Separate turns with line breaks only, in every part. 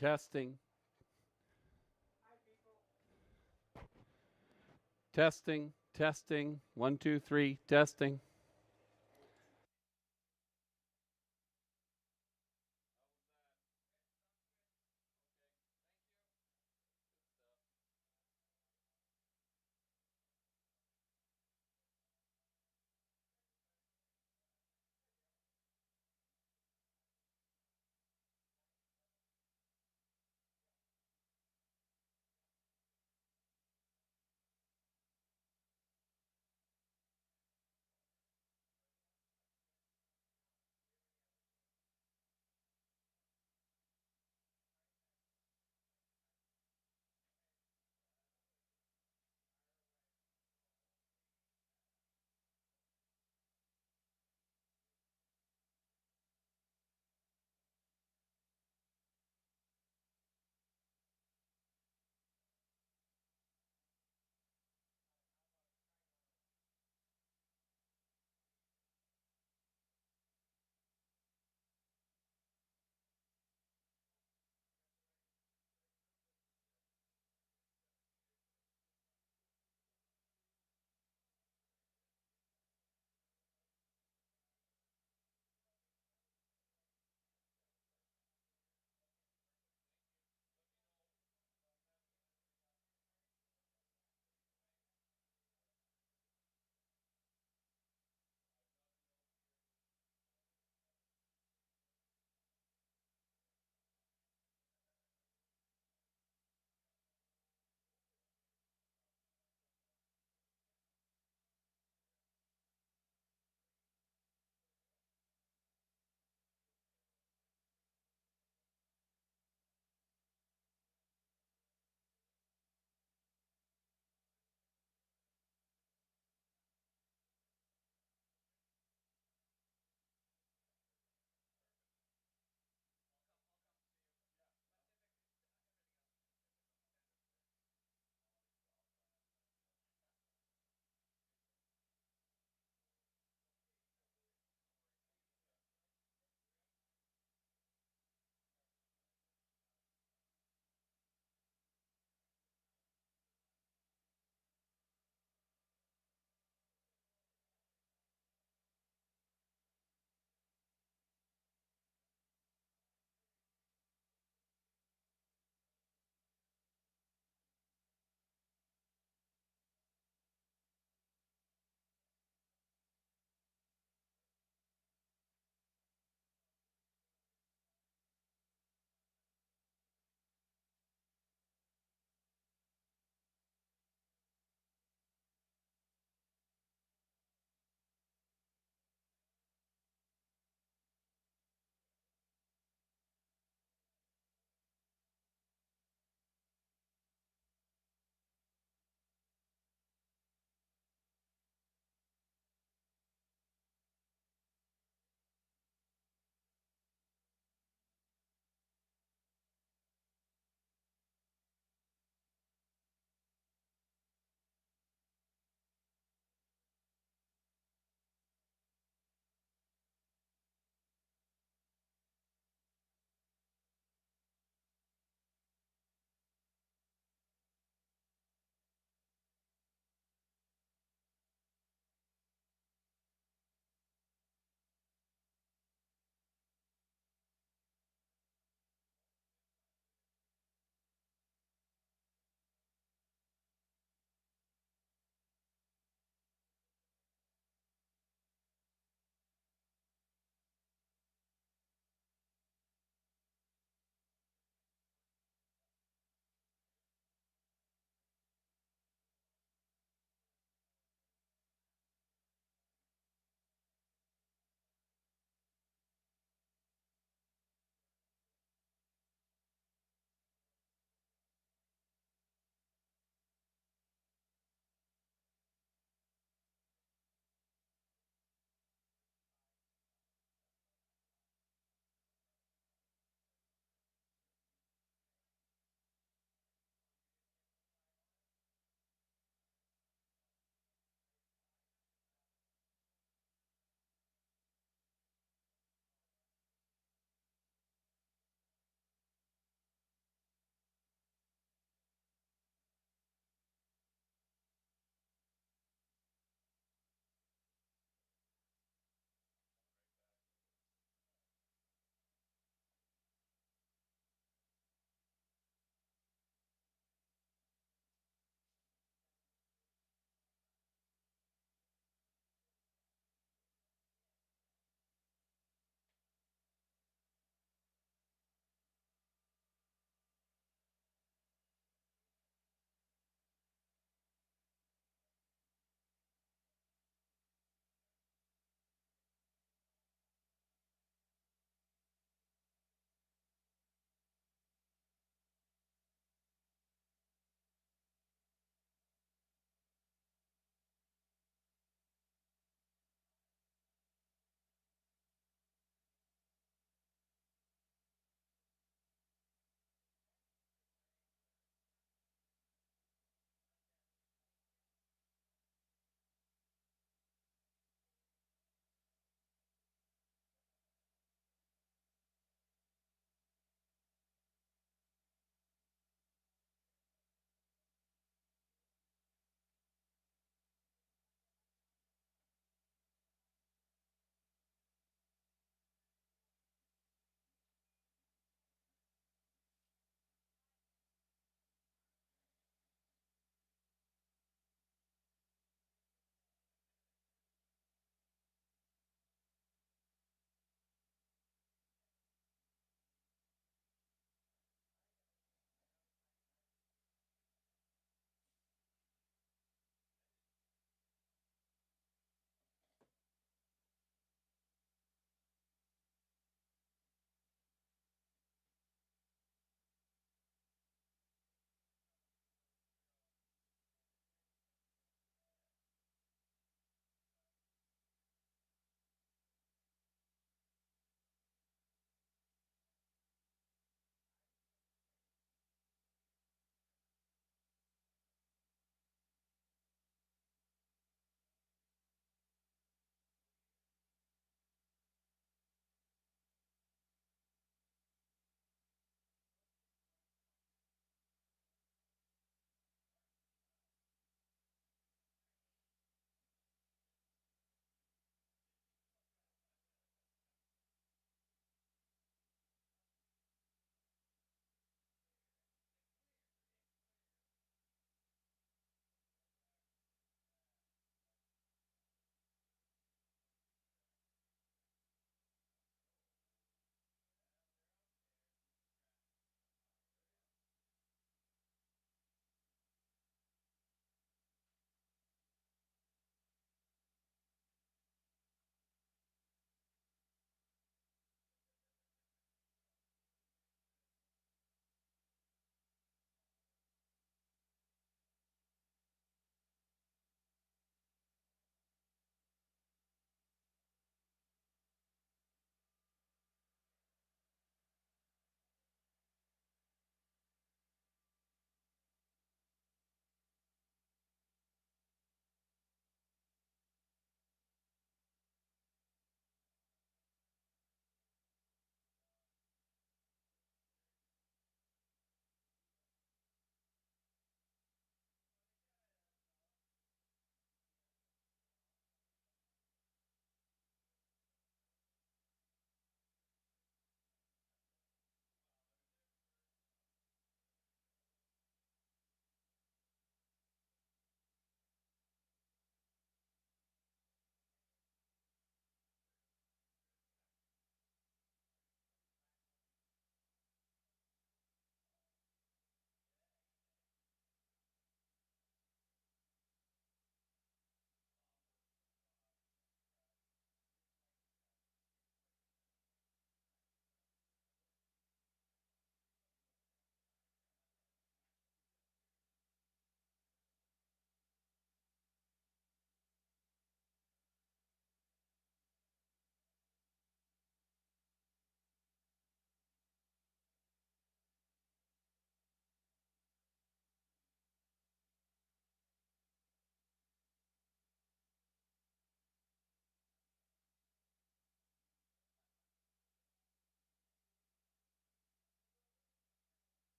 Testing. Testing. Testing. 1, 2, 3. Testing.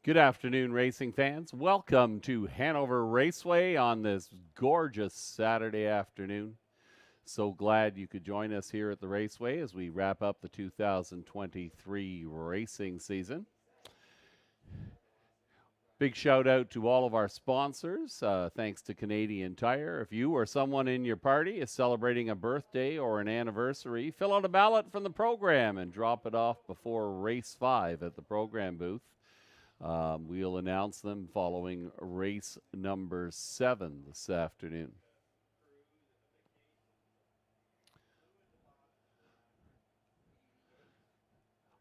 Good afternoon, racing fans. Welcome to Hanover Raceway on this gorgeous Saturday afternoon. So glad you could join us here at the Raceway as we wrap up the 2023 racing season. Big shout out to all of our sponsors. Thanks to Canadian Tire. If you or someone in your party is celebrating a birthday or an anniversary, fill out a ballot from the program and drop it off before race 5 at the program booth. We'll announce them following race number 7 this afternoon.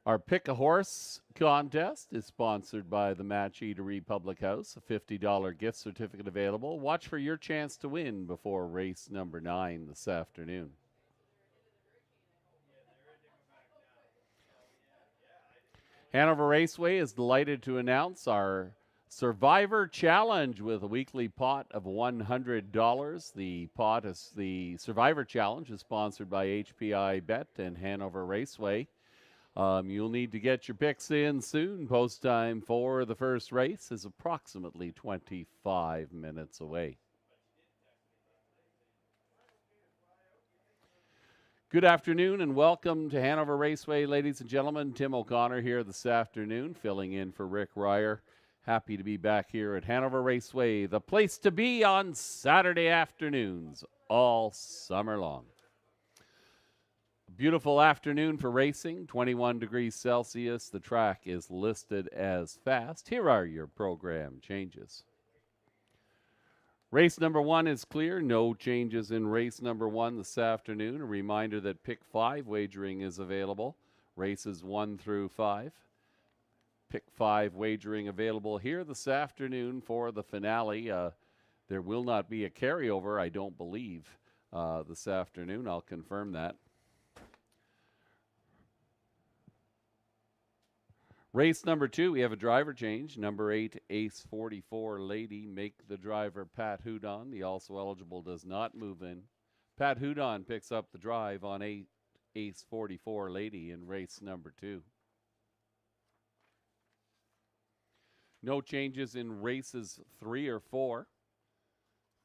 Our Pick a Horse contest is sponsored by the Match Eatery Public House. A $50 gift certificate available. Watch for your chance to win before race number 9 this afternoon. Hanover Raceway is delighted to announce our Survivor Challenge with a weekly pot of $100. The Survivor Challenge is sponsored by HPI Bet and Hanover Raceway. You'll need to get your picks in soon. Post time for the first race is approximately 25 minutes away. Good afternoon and welcome to Hanover Raceway, ladies and gentlemen. Tim O'Connor here this afternoon, filling in for Rick Ryer. Happy to be back here at Hanover Raceway, the place to be on Saturday afternoons all summer long. Beautiful afternoon for racing, 21 degrees Celsius. The track is listed as fast. Here are your program changes. Race number 1 is clear. No changes in race number 1 this afternoon. A reminder that Pick 5 wagering is available. Races 1 through 5. Pick 5 wagering available here this afternoon for the finale. There will not be a carryover, I don't believe, this afternoon. I'll confirm that. Race number 2, we have a driver change. Number 8, Ace 44 Lady. Make the driver Pat Houdon. The also eligible does not move in. Pat Houdon picks up the drive on 8, Ace 44 Lady in race number 2. No changes in races 3 or 4.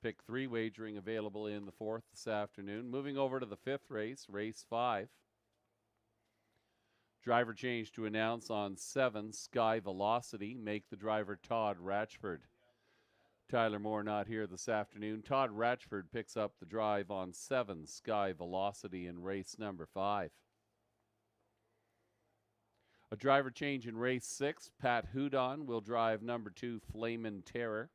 Pick 3 wagering available in the 4th this afternoon. Moving over to the 5th race, race 5. Driver change to announce on 7, Sky Velocity. Make the driver Todd Ratchford. Tyler Moore not here this afternoon. Todd Ratchford picks up the drive on 7, Sky Velocity in race number 5. A driver change in race 6. Pat Houdon will drive number 2, Flamin' Terror.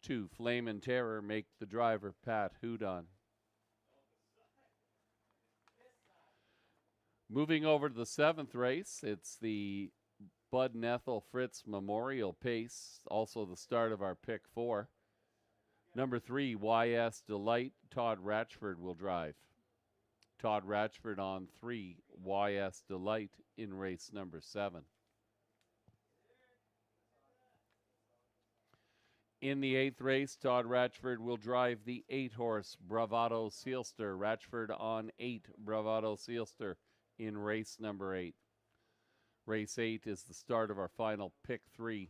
2, Flamin' Terror. Make the driver Pat Houdon. Moving over to the 7th race, it's the Bud and Ethel Fritz Memorial Pace, also the start of our Pick 4. Number 3, YS Delight, Todd Ratchford will drive. Todd Ratchford on 3, YS Delight in race number 7. In the 8th race, Todd Ratchford will drive the 8-horse Bravado Sealster. Ratchford on 8, Bravado Sealster in race number 8. Race 8 is the start of our final Pick 3.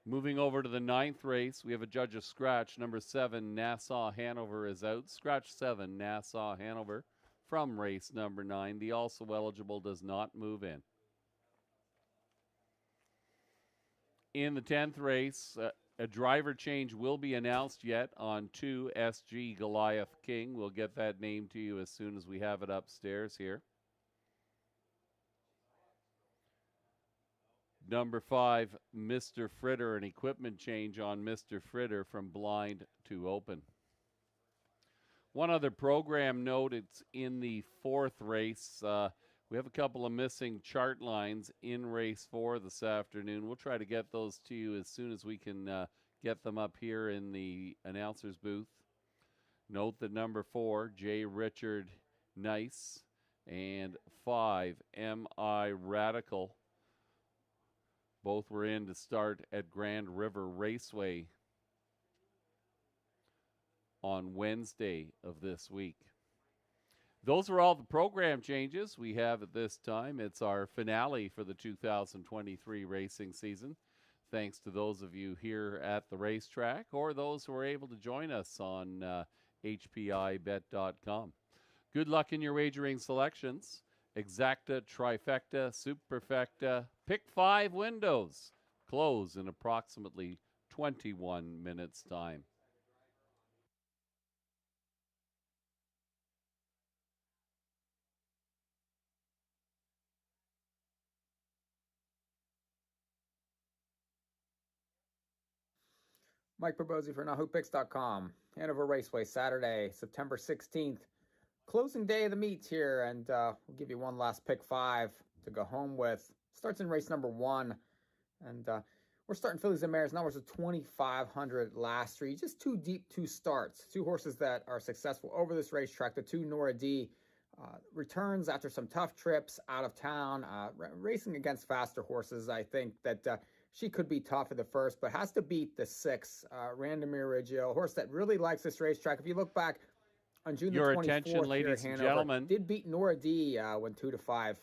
Moving over to the 9th race, we have a judge of scratch. Number 7, Nassau Hanover is out. Scratch 7, Nassau Hanover from race number 9. The also eligible does not move in. In the 10th race, a driver change will be announced yet on 2, SG Goliath King. We'll get that name to you as soon as we have it upstairs here. Number 5, Mr. Fritter, an equipment change on Mr. Fritter from blind to open. One other program note, it's in the 4th race. We have a couple of missing chart lines in race 4 this afternoon. We'll try to get those to you as soon as we can get them up here in the announcer's booth. Note that number 4, J. Richard Nice, and 5, M.I. Radical, both were in to start at Grand River Raceway on Wednesday of this week. Those are all the program changes we have at this time. It's our finale for the 2023 racing season. Thanks to those of you here at the racetrack or those who are able to join us on HPIBet.com. Good luck in your wagering selections. Exacta, trifecta, superfecta, pick 5 windows. Close in approximately 21 minutes' time.
Mike Probosi for NahooPicks.com. Hanover Raceway, Saturday, September 16th. Closing day of the meets here, and we'll give you one last pick 5 to go home with. Starts in race number 1, and we're starting fillies and mares. Numbers of 2,500 last 3. Just 2 deep, 2 starts. 2 horses that are successful over this racetrack. The 2 Nora D returns after some tough trips out of town, racing against faster horses. I think that she could be tough at the first, but has to beat the 6, Randomir Reggio, a horse that really likes this racetrack. If you look back on June
Your
the 24th
attention,
here at
ladies and
Hanover,
gentlemen.
did beat Nora D when 2-5.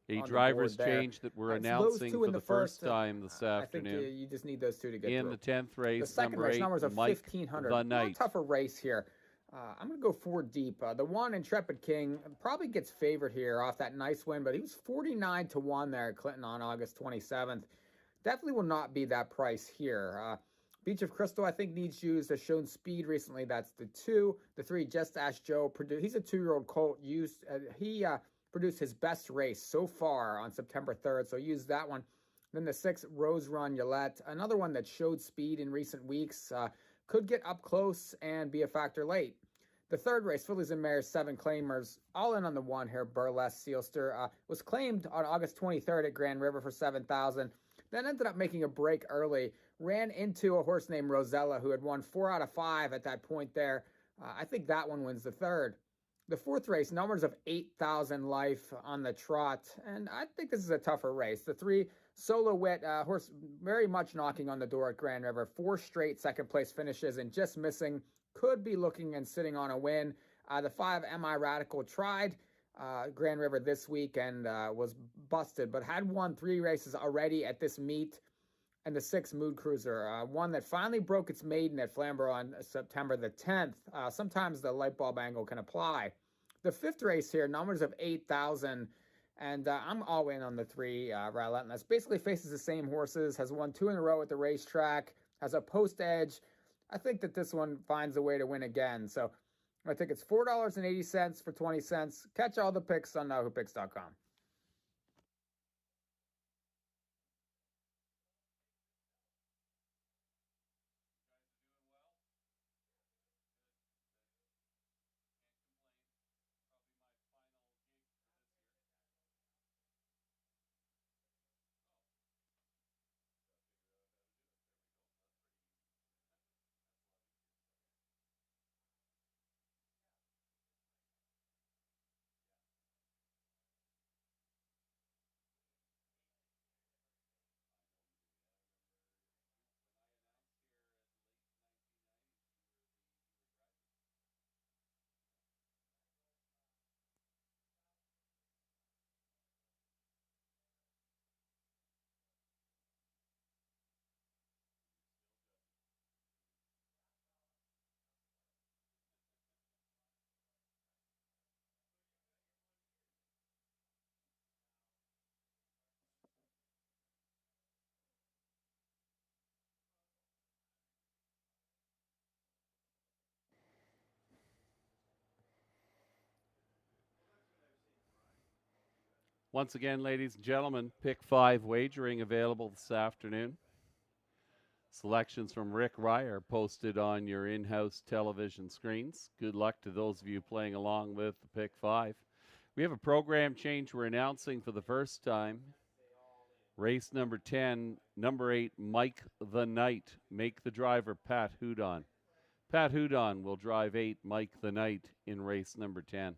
A driver's change that we're announcing for the first time this afternoon.
I think you just need those 2 to get
in
through.
the 10th race,
the second
number
race,
8,
numbers of
Mike
1,500.
the Knight.
Tougher race here. I'm going to go 4 deep. The 1, Intrepid King, probably gets favored here off that nice win, but he was 49-1 there at Clinton on August 27th. Definitely will not be that price here. Beach of Crystal, I think, needs used. Has shown speed recently. That's the 2. The 3, Just Ask Joe. He's a 2-year-old colt. He produced his best race so far on September 3rd, so use that one. Then the 6, Rose Run Yolette, another one that showed speed in recent weeks. Could get up close and be a factor late. The 3rd race, Fillies and Mares, 7 claimers, all in on the 1 here. Burlesque Sealster was claimed on August 23rd at Grand River for $7,000. Then ended up making a break early. Ran into a horse named Rosella, who had won 4 out of 5 at that point there. I think that one wins the 3rd. The 4th race, numbers of 8,000 life on the trot, and I think this is a tougher race. The 3, Solo Wit, horse very much knocking on the door at Grand River. 4 straight second-place finishes and just missing. Could be looking and sitting on a win. The 5, MI Radical, tried Grand River this week and was busted, but had won 3 races already at this meet. And the 6, Mood Cruiser, one that finally broke its maiden at Flamborough on September the 10th. Sometimes the light bulb angle can apply. The 5th race here, numbers of 8,000, and I'm all in on the 3, Relentless. Basically faces the same horses, has won 2 in a row at the racetrack, has a post edge. I think that this one finds a way to win again. So I think it's $4.80 for 20 cents. Catch all the picks on NahooPicks.com.
Once again, ladies and gentlemen, pick 5 wagering available this afternoon. Selections from Rick Ryer posted on your in-house television screens. Good luck to those of you playing along with the pick 5. We have a program change we're announcing for the first time. Race number 10, number 8, Mike the Knight. Make the driver Pat Houdon. Pat Houdon will drive 8, Mike the Knight, in race number 10.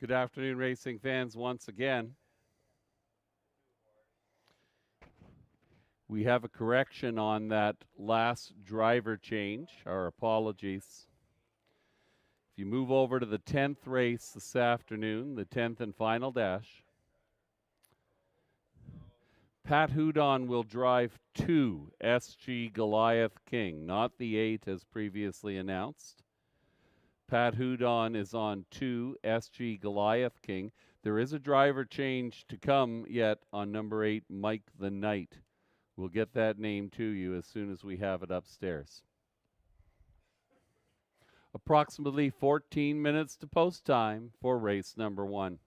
Good afternoon, racing fans, once again. We have a correction on that last driver change. Our apologies. If you move over to the 10th race this afternoon, the 10th and final dash, Pat Houdon will drive 2 SG Goliath King, not the 8 as previously announced. Pat Houdon is on 2 SG Goliath King. There is a driver change to come yet on number 8, Mike the Knight. We'll get that name to you as soon as we have it upstairs. Approximately 14 minutes to post time for race number 1.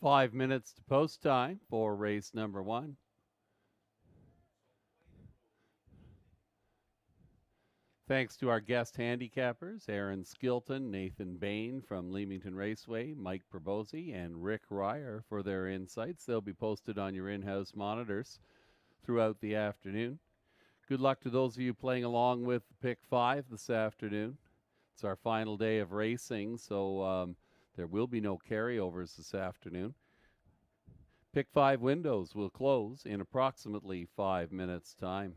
5 minutes to post time for race number 1. Thanks to our guest handicappers, Aaron Skilton, Nathan Bain from Leamington Raceway, Mike Probozzi, and Rick Ryer for their insights. They'll be posted on your in-house monitors throughout the afternoon. Good luck to those of you playing along with Pick 5 this afternoon. It's our final day of racing, so there will be no carryovers this afternoon. Pick 5 windows will close in approximately 5 minutes' time.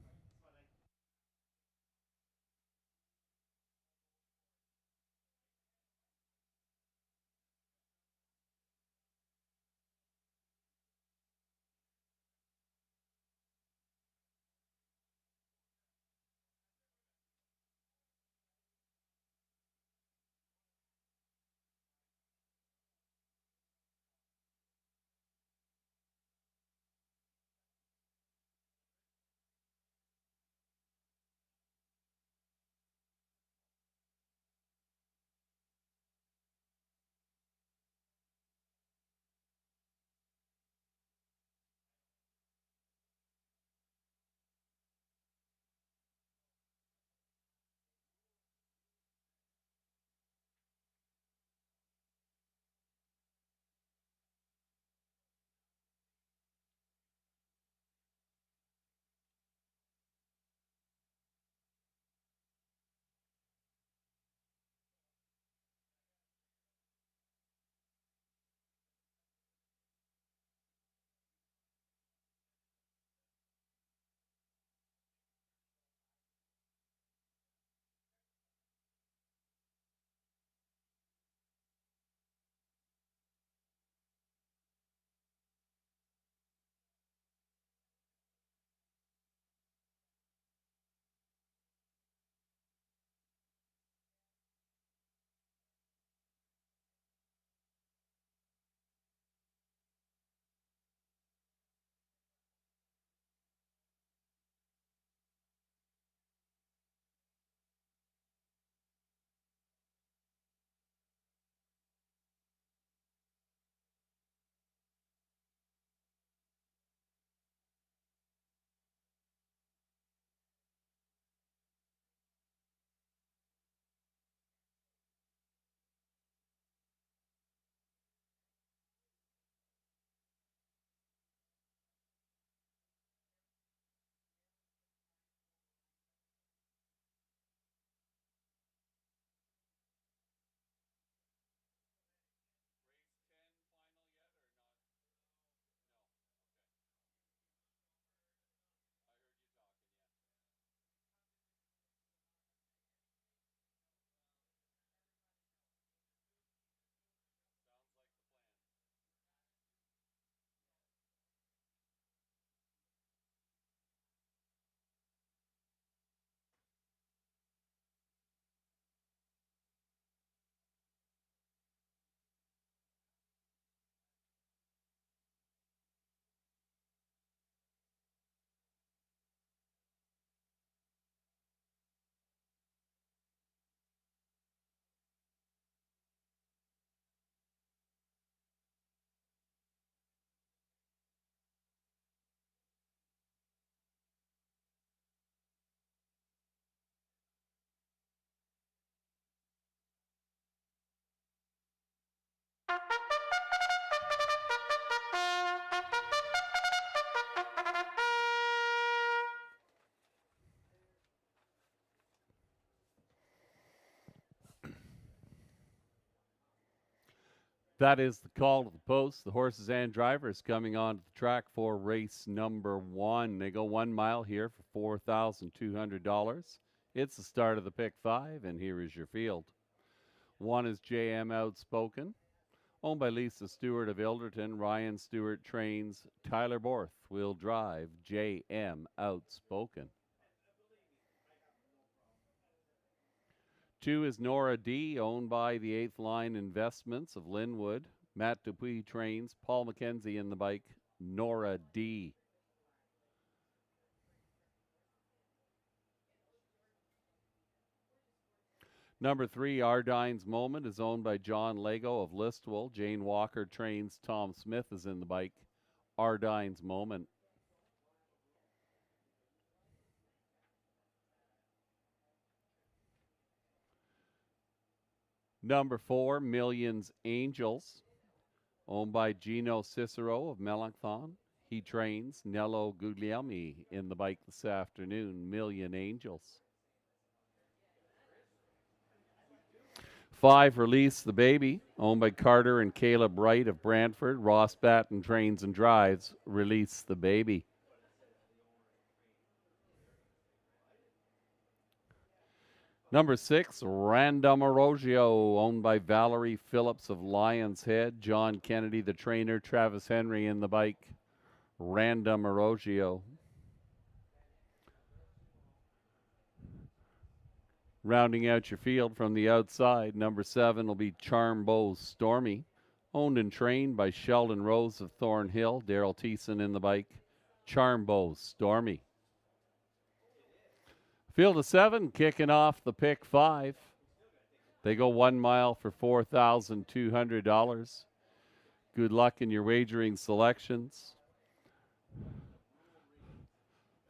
That is the call to the post. The horses and drivers coming onto the track for race number 1. They go 1 mile here for $4,200. It's the start of the Pick 5, and here is your field. 1 is JM Outspoken, owned by Lisa Stewart of Ilderton. Ryan Stewart trains. Tyler Borth will drive JM Outspoken. 2 is Nora D., owned by the 8th Line Investments of Linwood. Matt Dupuis trains. Paul McKenzie in the bike. Nora D. Number 3, Ardine's Moment, is owned by John Lego of Listowel. Jane Walker trains. Tom Smith is in the bike. Ardine's Moment. Number 4, Millions Angels, owned by Gino Cicero of Melanchthon. He trains. Nello Guglielmi in the bike this afternoon. Million Angels. 5, Release the Baby, owned by Carter and Caleb Wright of Brantford. Ross Batten trains and drives. Release the Baby. Number 6, Random Orogio, owned by Valerie Phillips of Lion's Head. John Kennedy, the trainer. Travis Henry in the bike. Random Orogio. Rounding out your field from the outside, number 7 will be Charmbeau Stormy, owned and trained by Sheldon Rose of Thornhill. Daryl Thiessen in the bike. Charmbeau Stormy. Field of 7, kicking off the pick 5. They go 1 mile for $4,200. Good luck in your wagering selections.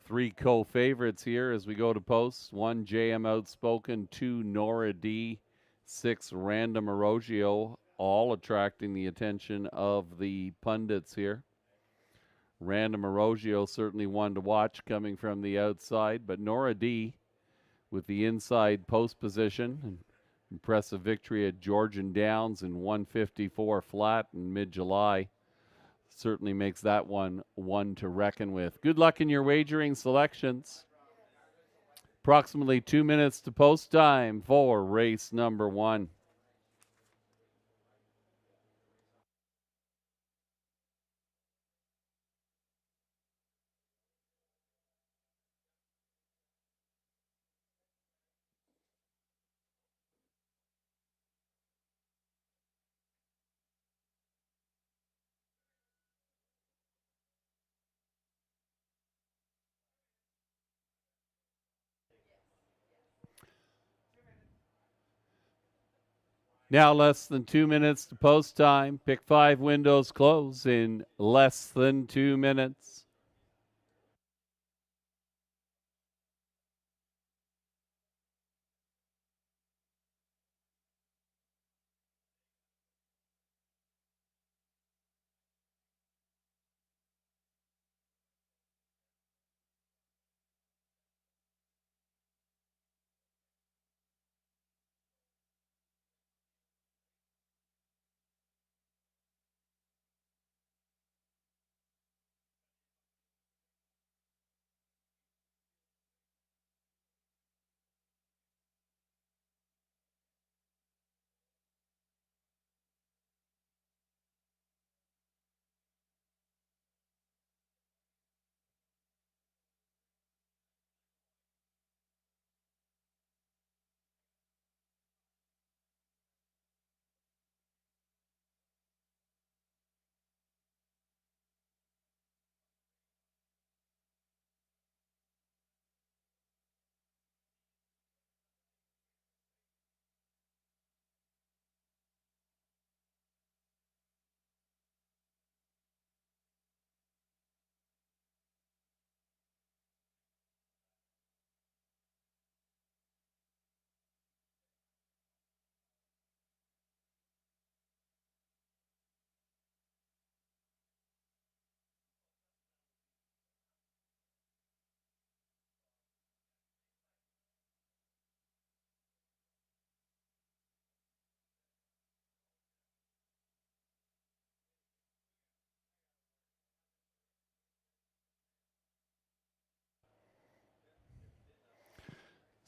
3 co-favorites here as we go to posts. 1, JM Outspoken. 2, Nora D. 6, Random Orogio, all attracting the attention of the pundits here. Random Orogio certainly one to watch coming from the outside, but Nora D with the inside post position. An impressive victory at Georgian Downs in 154 flat in mid-July. Certainly makes that one to reckon with. Good luck in your wagering selections. Approximately 2 minutes to post time for race number 1. Now less than 2 minutes to post time. Pick 5 windows close in less than 2 minutes.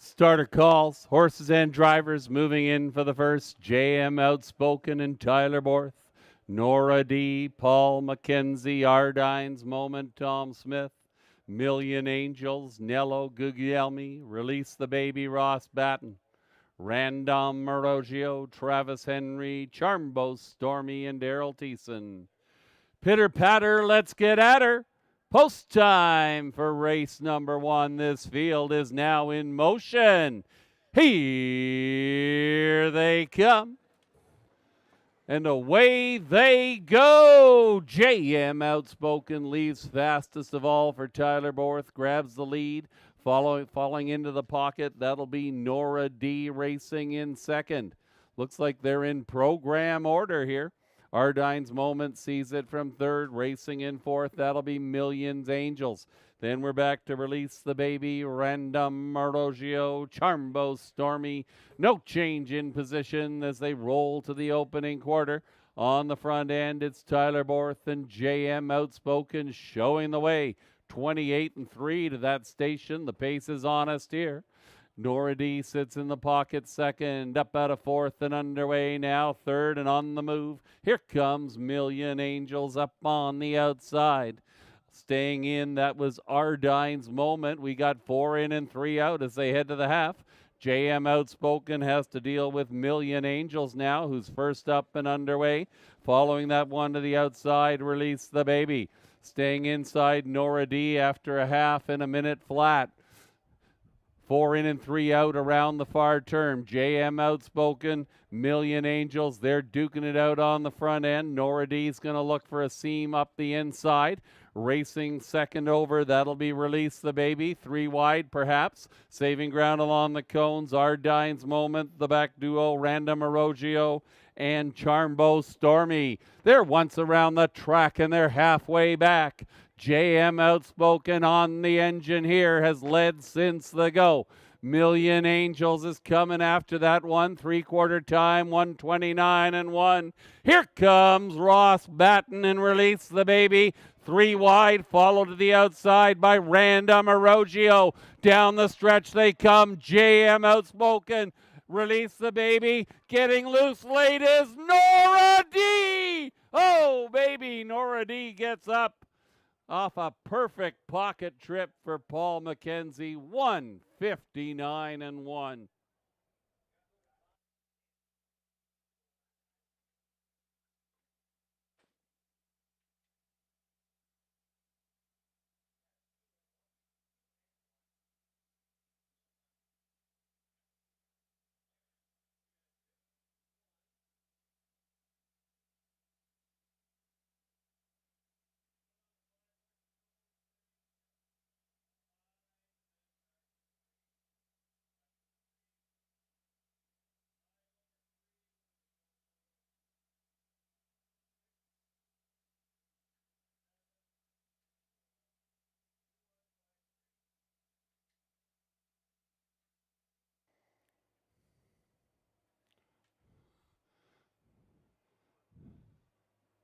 Starter calls, horses and drivers moving in for the first. JM Outspoken and Tyler Borth. Nora D, Paul McKenzie, Ardine's Moment, Tom Smith. Million Angels, Nello Guglielmi. Release the Baby, Ross Batten. Random Orogio, Travis Henry, Charmbeau Stormy, and Daryl Thiessen. Pitter patter, let's get at her. Post time for race number 1. This field is now in motion. Here they come. And away they go. JM Outspoken leaves fastest of all for Tyler Borth. Grabs the lead. Falling into the pocket. That'll be Nora D racing in second. Looks like they're in program order here. Ardine's Moment sees it from third. Racing in fourth. That'll be Millions Angels. Then we're back to Release the Baby, Random Marogio, Charmbo, Stormy. No change in position as they roll to the opening quarter. On the front end, it's Tyler Borth and JM Outspoken showing the way. 28-3 to that station. The pace is honest here. Nora D sits in the pocket second, up out of fourth and underway now, third and on the move. Here comes Million Angels up on the outside. Staying in, that was Ardine's Moment. We got 4 in and 3 out as they head to the half. JM Outspoken has to deal with Million Angels now, who's first up and underway. Following that one to the outside, Release the Baby. Staying inside, Nora D after a half and a minute flat. 4 in and 3 out around the far turn. JM Outspoken, Million Angels, they're duking it out on the front end. Nora D's going to look for a seam up the inside. Racing second over, that'll be Release the Baby. 3 wide, perhaps. Saving ground along the cones. Ardine's Moment, the back duo, Random Arogio and Charmbo Stormy. They're once around the track and they're halfway back. JM Outspoken on the engine here has led since the go. Million Angels is coming after that one. 3/4 time, 1:29.1. Here comes Ross Batten and Release the Baby. 3 wide, followed to the outside by Random Arogio. Down the stretch they come. JM Outspoken. Release the Baby. Getting loose late is Nora D. Oh, baby, Nora D gets up off a perfect pocket trip for Paul McKenzie. 1:59.1.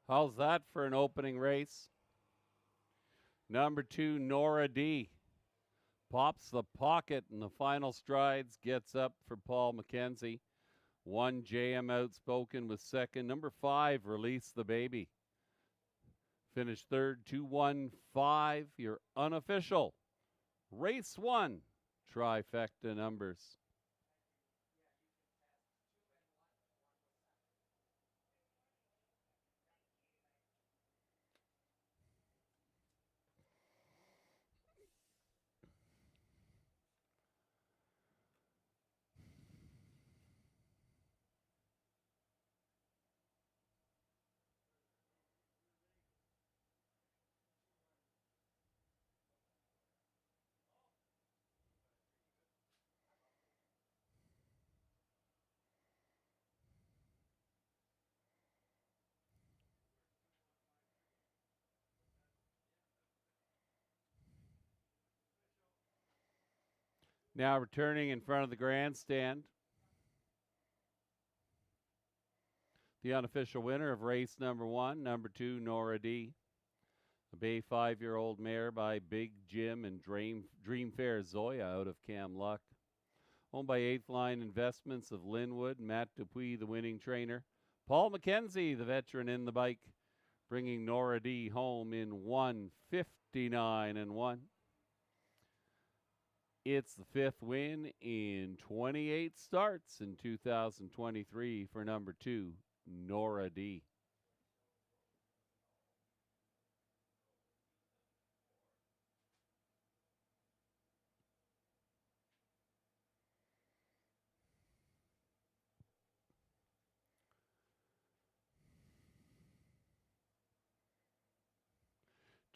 How's that for an opening race? Number 2, Nora D. Pops the pocket in the final strides, gets up for Paul McKenzie. 1, JM Outspoken was second. Number 5, Release the Baby. Finished third, 2-1-5, your unofficial race 1 trifecta numbers. Now returning in front of the grandstand, the unofficial winner of race number 1, number 2, Nora D. A Bay 5-year-old mare by Big Jim and Dream Fair Zoya out of Camluck. Owned by 8th Line Investments of Linwood, Matt Dupuis, the winning trainer. Paul McKenzie, the veteran in the bike, bringing Nora D home in 1:59.1. It's the 5th win in 28 starts in 2023 for number 2, Nora D.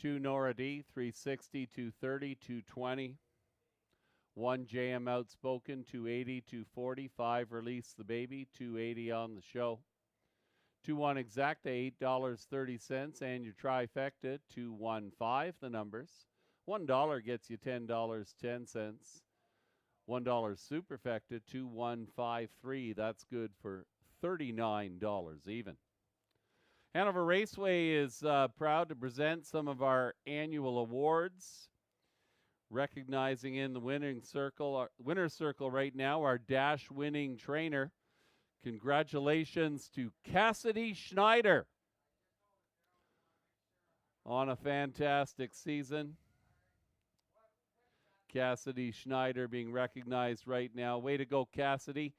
2 Nora D, 360, 230, 220. 1 JM Outspoken, 280, 240. 5 Release the Baby, 280 on the show. 2-1 Exacta, $8.30, and your trifecta, 215, the numbers. $1 gets you $10.10. $1 superfecta, 2153. That's good for $39 even. Hanover Raceway is proud to present some of our annual awards. Recognizing in the winner's circle right now, our dash winning trainer. Congratulations to Cassidy Schneider on a fantastic season. Cassidy Schneider being recognized right now. Way to go, Cassidy.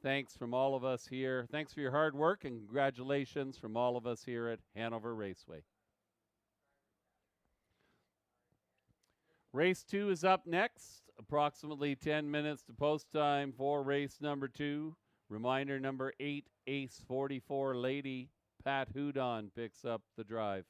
Thanks from all of us here. Thanks for your hard work, and congratulations from all of us here at Hanover Raceway. Race 2 is up next. Approximately 10 minutes to post time for race number 2. Reminder, number 8, Ace 44 Lady, Pat Houdon picks up the drive.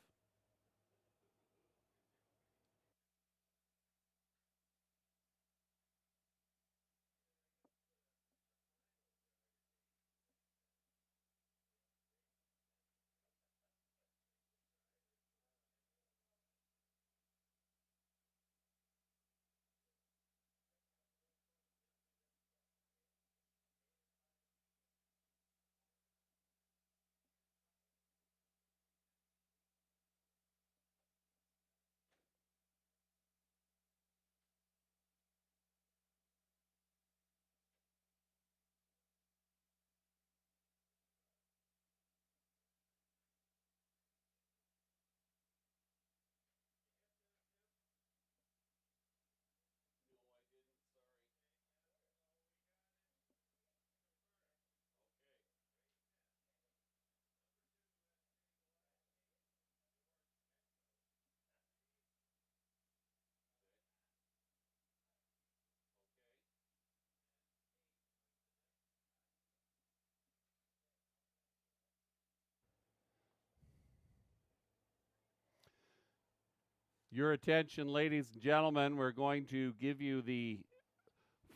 Your attention, ladies and gentlemen, we're going to give you the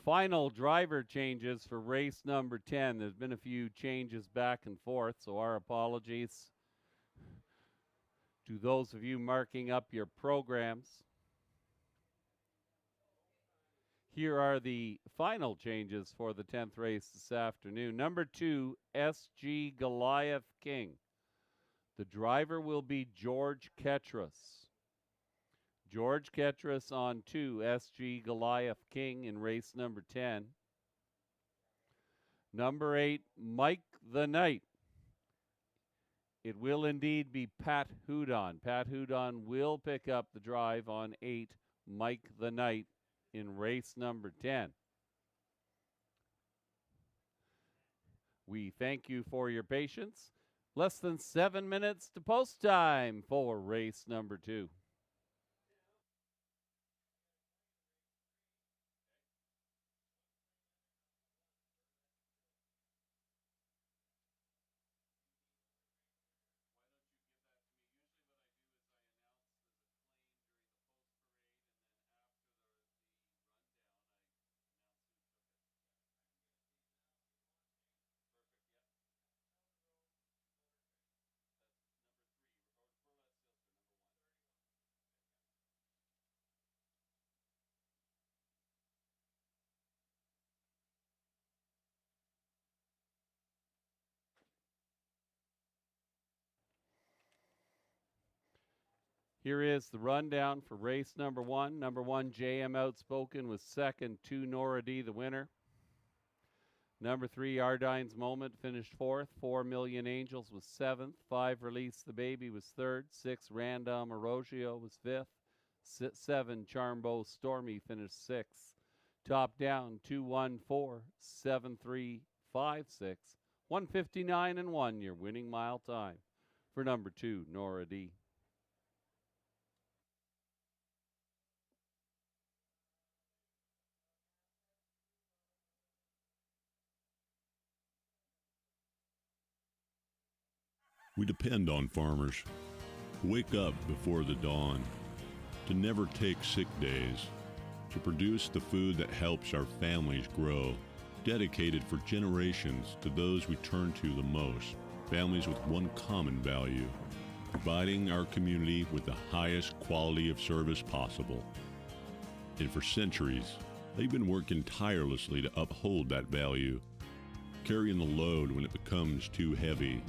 final driver changes for race number 10. There's been a few changes back and forth, so our apologies to those of you marking up your programs. Here are the final changes for the 10th race this afternoon. Number 2, SG Goliath King. The driver will be George Ketras. George Ketras on 2, SG Goliath King in race number 10. Number 8, Mike the Knight. It will indeed be Pat Houdon. Pat Houdon will pick up the drive on 8, Mike the Knight in race number 10. We thank you for your patience. Less than 7 minutes to post time for race number 2. Here is the rundown for race number 1. Number 1, JM Outspoken was second, 2 Nora D the winner. Number 3, Ardine's Moment finished 4th. 4 Million Angels was 7th. 5 Release the Baby was 3rd. 6 Random Arogio was 5th. 7 Charmbo Stormy finished 6th. Top down 214 7356 159 and 1, your winning mile time for number 2, Nora D.
We depend on farmers. to wake up before the dawn, to never take sick days, to produce the food that helps our families grow, dedicated for generations to those we turn to the most, families with one common value, providing our community with the highest quality of service possible. And for centuries, they've been working tirelessly to uphold that value, carrying the load when it becomes too heavy,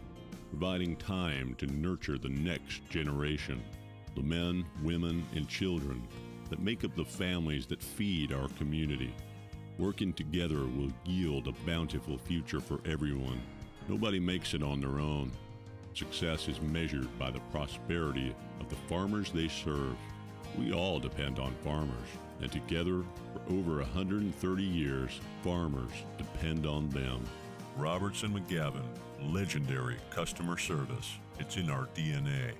providing time to nurture the next generation, the men, women, and children that make up the families that feed our community. Working together will yield a bountiful future for everyone. Nobody makes it on their own. Success is measured by the prosperity of the farmers they serve. We all depend on farmers, and together, for over 130 years, farmers depend on them.
Robertson McGavin, legendary customer service. It's in our DNA.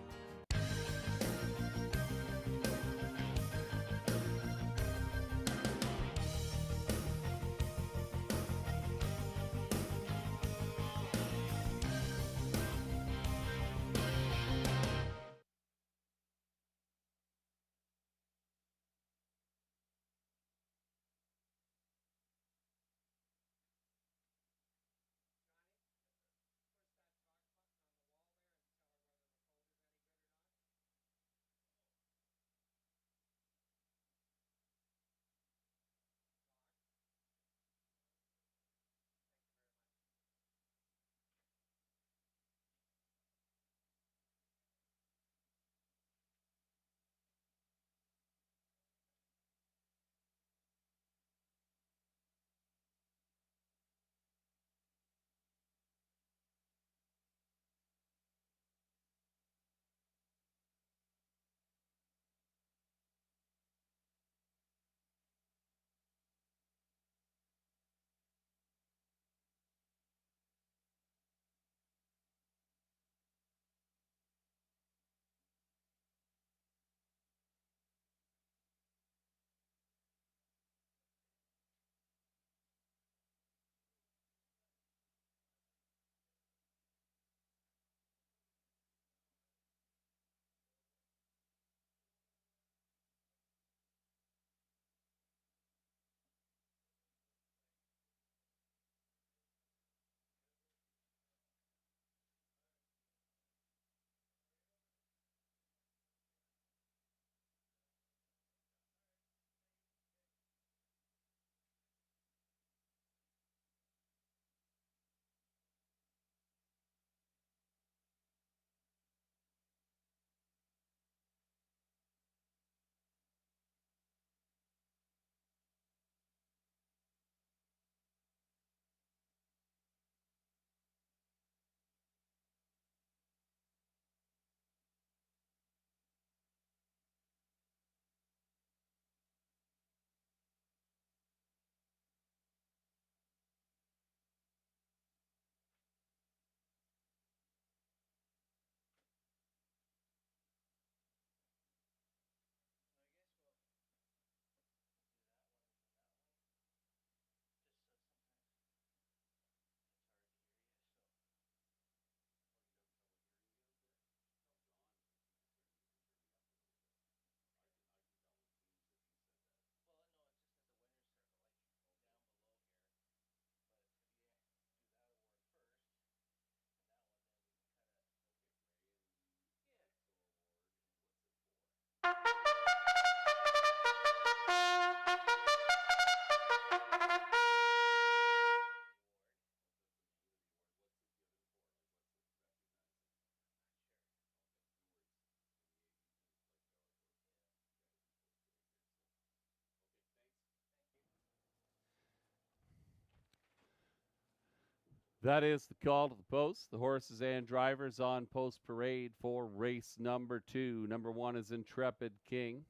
That is the call to the post. The horses and drivers on post parade for race number 2. Number 1 is Intrepid King,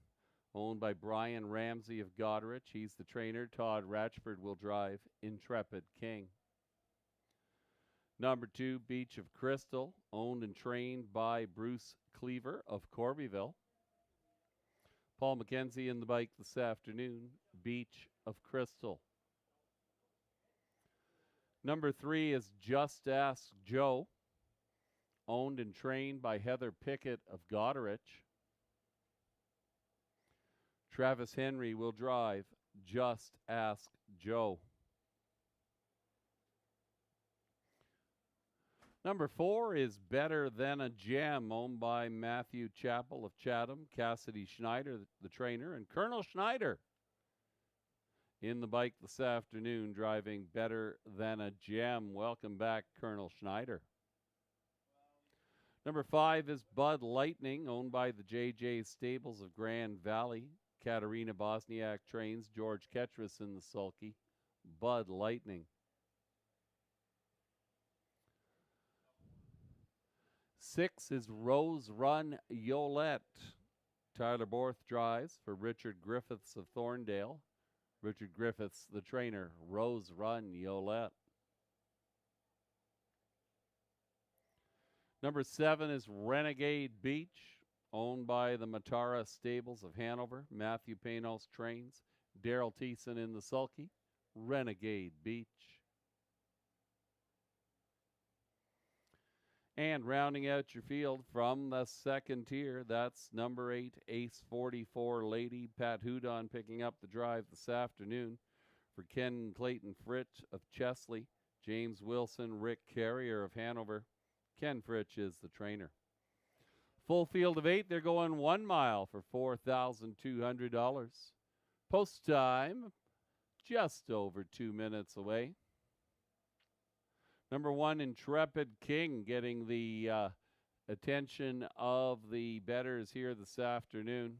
owned by Brian Ramsey of Goderich. He's the trainer. Todd Ratchford will drive Intrepid King. Number 2, Beach of Crystal, owned and trained by Bruce Cleaver of Corbyville. Paul McKenzie in the bike this afternoon, Beach of Crystal. Number 3 is Just Ask Joe, owned and trained by Heather Pickett of Goderich. Travis Henry will drive Just Ask Joe. Number 4 is Better Than a Gem, owned by Matthew Chappell of Chatham, Cassidy Schneider, the trainer, and Colonel Schneider in the bike this afternoon, driving Better Than a Gem. Welcome back, Colonel Schneider. Number 5 is Bud Lightning, owned by the JJ Stables of Grand Valley. Katerina Bosniak trains George Ketras in the sulky. Bud Lightning. 6 is Rose Run Yolette. Tyler Borth drives for Richard Griffiths of Thorndale. Richard Griffiths, the trainer. Rose Run Yolette. Number 7 is Renegade Beach, owned by the Matara Stables of Hanover. Matthew Paynos trains. Daryl Thiessen in the sulky. Renegade Beach. And rounding out your field from the second tier, that's number 8, Ace 44 Lady. Pat Houdon picking up the drive this afternoon for Ken Clayton Fritch of Chesley. James Wilson, Rick Carrier of Hanover. Ken Fritch is the trainer. Full field of 8, they're going 1 mile for $4,200. Post time, just over 2 minutes away. Number 1, Intrepid King, getting the attention of the bettors here this afternoon.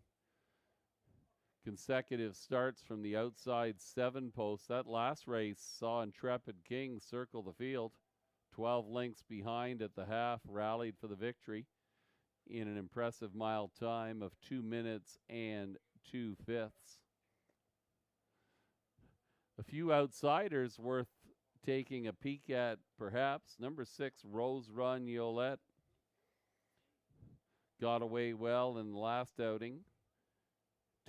Consecutive starts from the outside 7 posts. That last race saw Intrepid King circle the field. 12 lengths behind at the half, rallied for the victory in an impressive mile time of 2 minutes and 2/5. A few outsiders worth taking a peek at, perhaps. Number 6, Rose Run Yolette. Got away well in the last outing.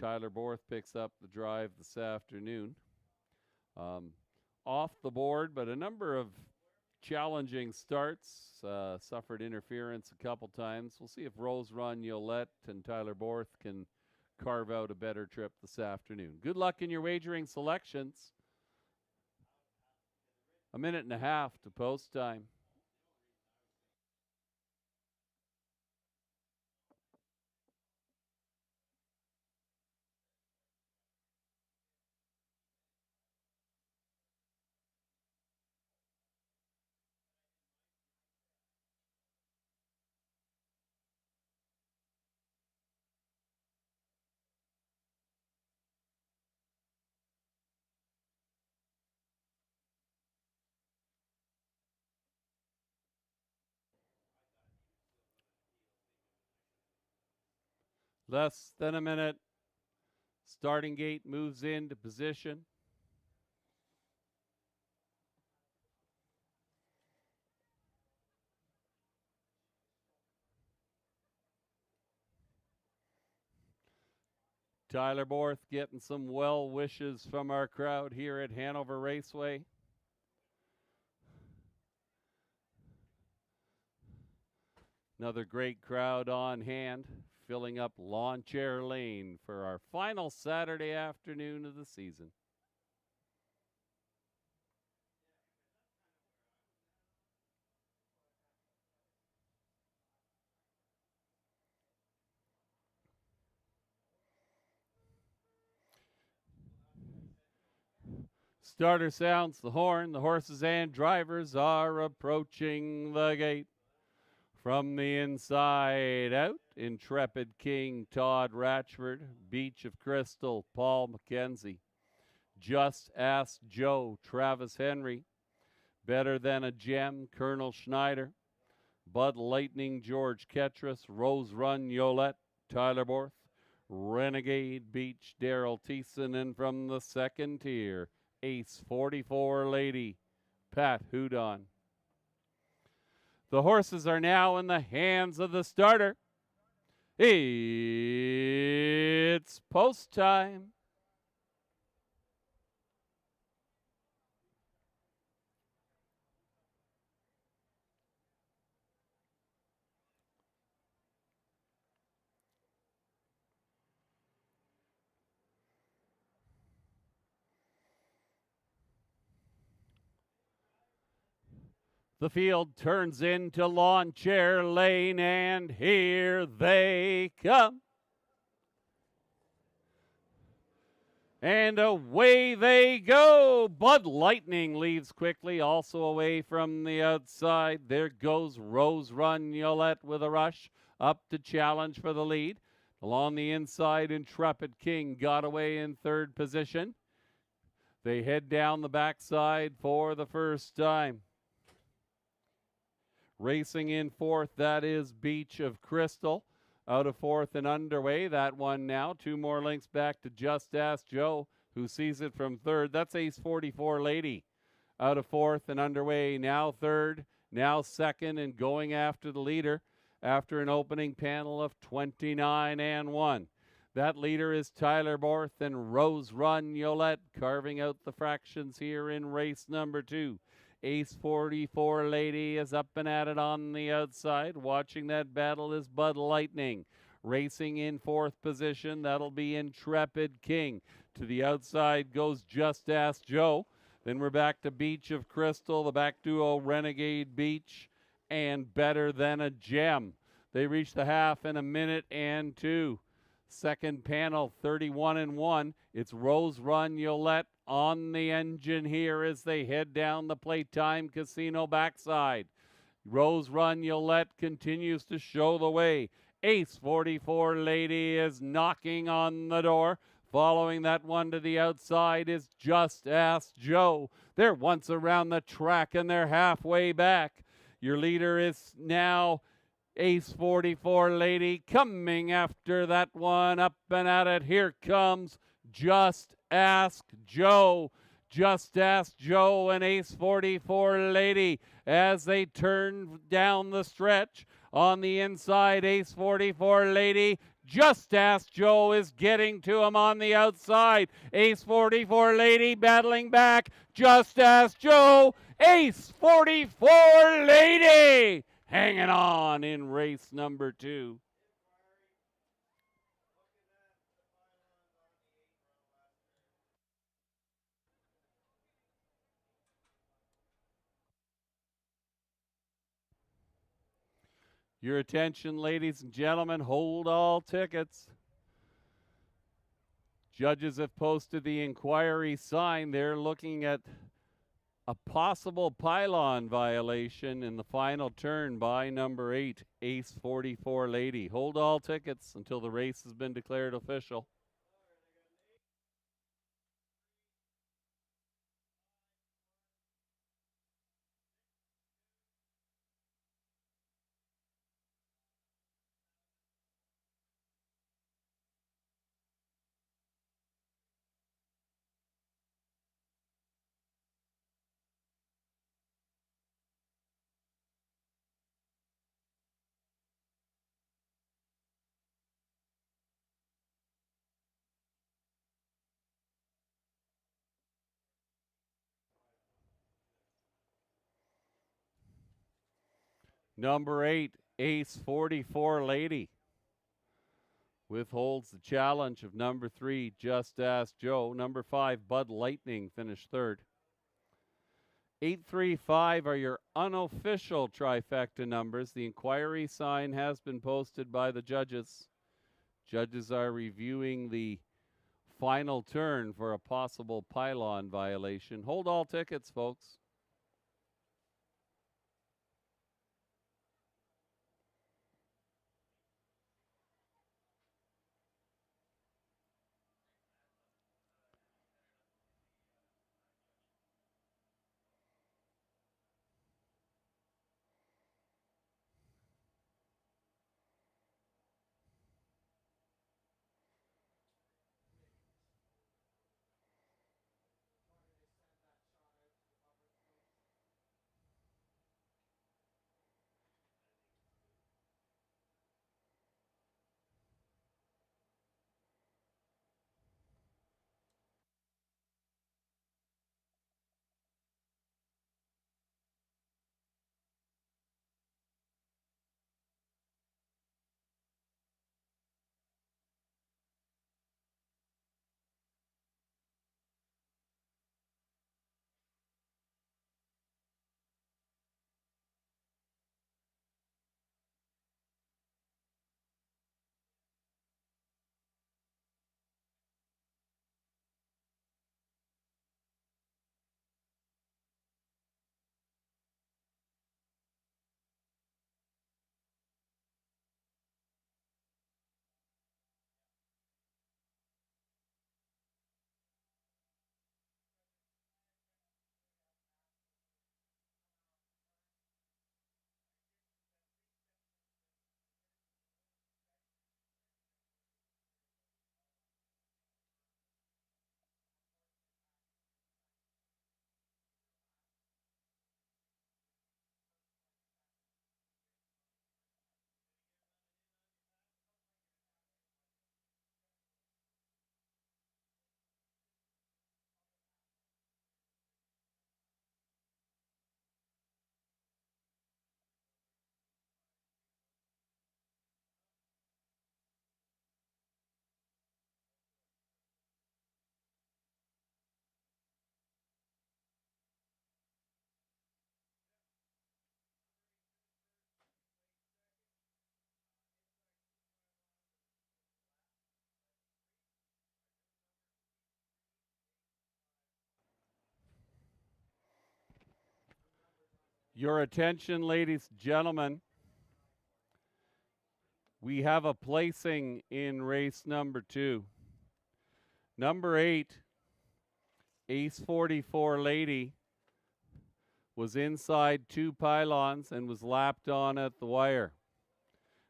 Tyler Borth picks up the drive this afternoon. Off the board, but a number of challenging starts. Suffered interference a couple times. We'll see if Rose Run Yolette and Tyler Borth can carve out a better trip this afternoon. Good luck in your wagering selections. 1.5 minutes to post time. Less than a minute. Starting gate moves into position. Tyler Borth getting some well wishes from our crowd here at Hanover Raceway. Another great crowd on hand, filling up Lawn Chair Lane for our final Saturday afternoon of the season. Starter sounds the horn. The horses and drivers are approaching the gate. From the inside out, Intrepid King, Todd Ratchford. Beach of Crystal, Paul McKenzie. Just Ask Joe, Travis Henry. Better Than a Gem, Colonel Schneider. Bud Lightning, George Ketras. Rose Run Yolette, Tyler Borth. Renegade Beach, Daryl Thiessen. And from the second tier, Ace 44 Lady, Pat Houdon. The horses are now in the hands of the starter. It's post time. The field turns into lawn chair lane, and here they come. And away they go. Bud Lightning leaves quickly, also away from the outside. There goes Rose Run Yolette with a rush up to challenge for the lead. Along the inside, Intrepid King got away in third position. They head down the backside for the first time. Racing in fourth, that is Beach of Crystal. Out of fourth and underway, that one now. 2 more links back to Just Ask Joe, who sees it from third. That's Ace 44 Lady. Out of fourth and underway, now third, now second, and going after the leader after an opening panel of 29 and 1. That leader is Tyler Borth and Rose Run Yolette, carving out the fractions here in race number 2. Ace 44 Lady is up and at it on the outside. Watching that battle is Bud Lightning. Racing in fourth position, that'll be Intrepid King. To the outside goes Just Ask Joe. Then we're back to Beach of Crystal, the back duo Renegade Beach, and Better Than a Gem. They reach the half in 1 minute and 2. Second panel, 31 and 1. It's Rose Run Yolette on the engine here as they head down the Playtime Casino backside. Rose Run Yolette continues to show the way. Ace 44 Lady is knocking on the door. Following that one to the outside is Just Ask Joe. They're once around the track and they're halfway back. Your leader is now Ace 44 Lady. Coming after that one, up and at it. Here comes Just Ask Joe. Just Ask Joe and Ace 44 Lady as they turn down the stretch. On the inside, Ace 44 Lady. Just Ask Joe is getting to him on the outside. Ace 44 Lady battling back. Just Ask Joe. Ace 44 Lady hanging on in race number 2. Your attention, ladies and gentlemen, hold all tickets. Judges have posted the inquiry sign. They're looking at a possible pylon violation in the final turn by number 8, Ace 44 Lady. Hold all tickets until the race has been declared official. Number 8, Ace 44 Lady, withholds the challenge of number 3, Just Ask Joe. Number 5, Bud Lightning, finished third. 8, 3, 5 are your unofficial trifecta numbers. The inquiry sign has been posted by the judges. Judges are reviewing the final turn for a possible pylon violation. Hold all tickets, folks. Your attention, ladies and gentlemen. We have a placing in race number 2. Number 8, Ace 44 Lady, was inside 2 pylons and was lapped on at the wire.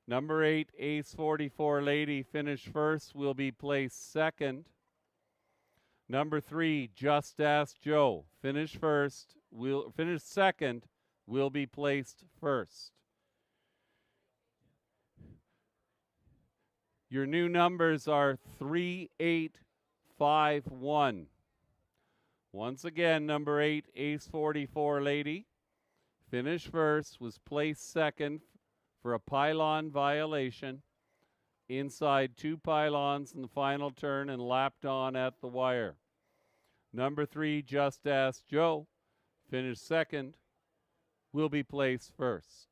Number 8, Ace 44 Lady, finished first, will be placed second. Number 3, Just Ask Joe, finished second, will be placed first. Your new numbers are 3851. Once again, number 8, Ace 44 Lady, finished first, was placed second for a pylon violation inside 2 pylons in the final turn and lapped on at the wire. Number 3, Just Ask Joe, finished second, will be placed first.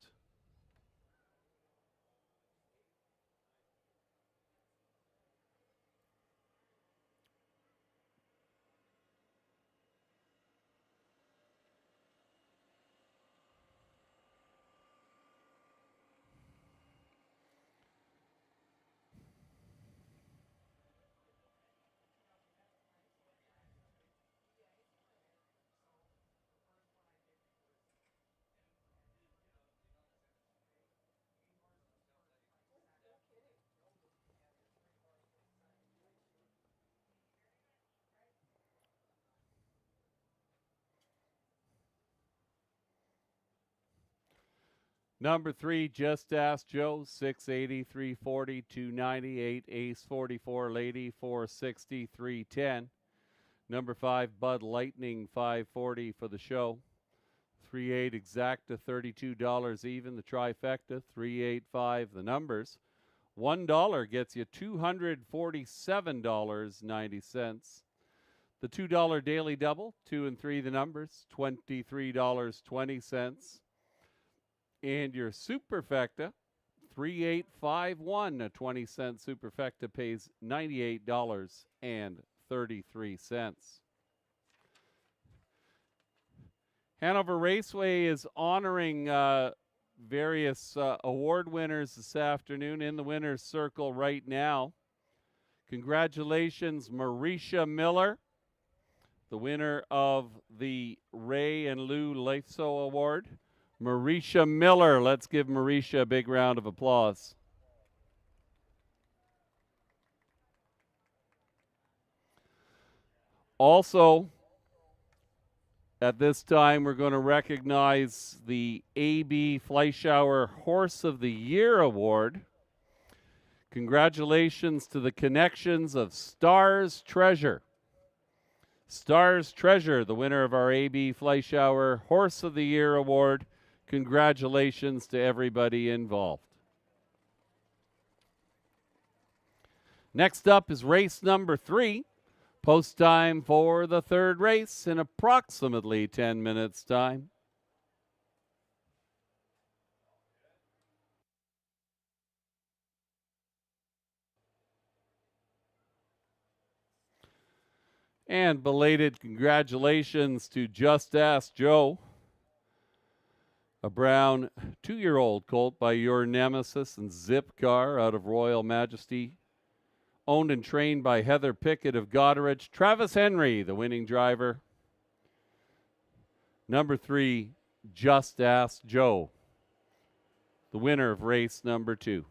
Number 3, Just Ask Joe, 680, 340, 298. Ace 44 Lady, 460, 310. Number 5, Bud Lightning, 540 for the show. 38 exacta, $32 even. The trifecta, 385. The numbers. $1 gets you $247.90. The $2 daily double, 2 and 3 the numbers, $23.20. And your superfecta, 3851, a 20-cent superfecta pays $98.33. Hanover Raceway is honoring various award winners this afternoon in the winner's circle right now. Congratulations, Marisha Miller, the winner of the Ray and Lou Lifeso Award. Marisha Miller. Let's give Marisha a big round of applause. Also, at this time, we're going to recognize the AB Fleischauer Horse of the Year Award. Congratulations to the connections of Stars Treasure. Stars Treasure, the winner of our AB Fleischauer Horse of the Year Award. Congratulations to everybody involved. Next up is race number 3. Post time for the 3rd race in approximately 10 minutes' time. And belated congratulations to Just Ask Joe, a brown 2-year-old colt by your nemesis and Zip Car out of Royal Majesty, owned and trained by Heather Pickett of Goderich. Travis Henry, the winning driver. Number 3, Just Ask Joe, the winner of race number 2.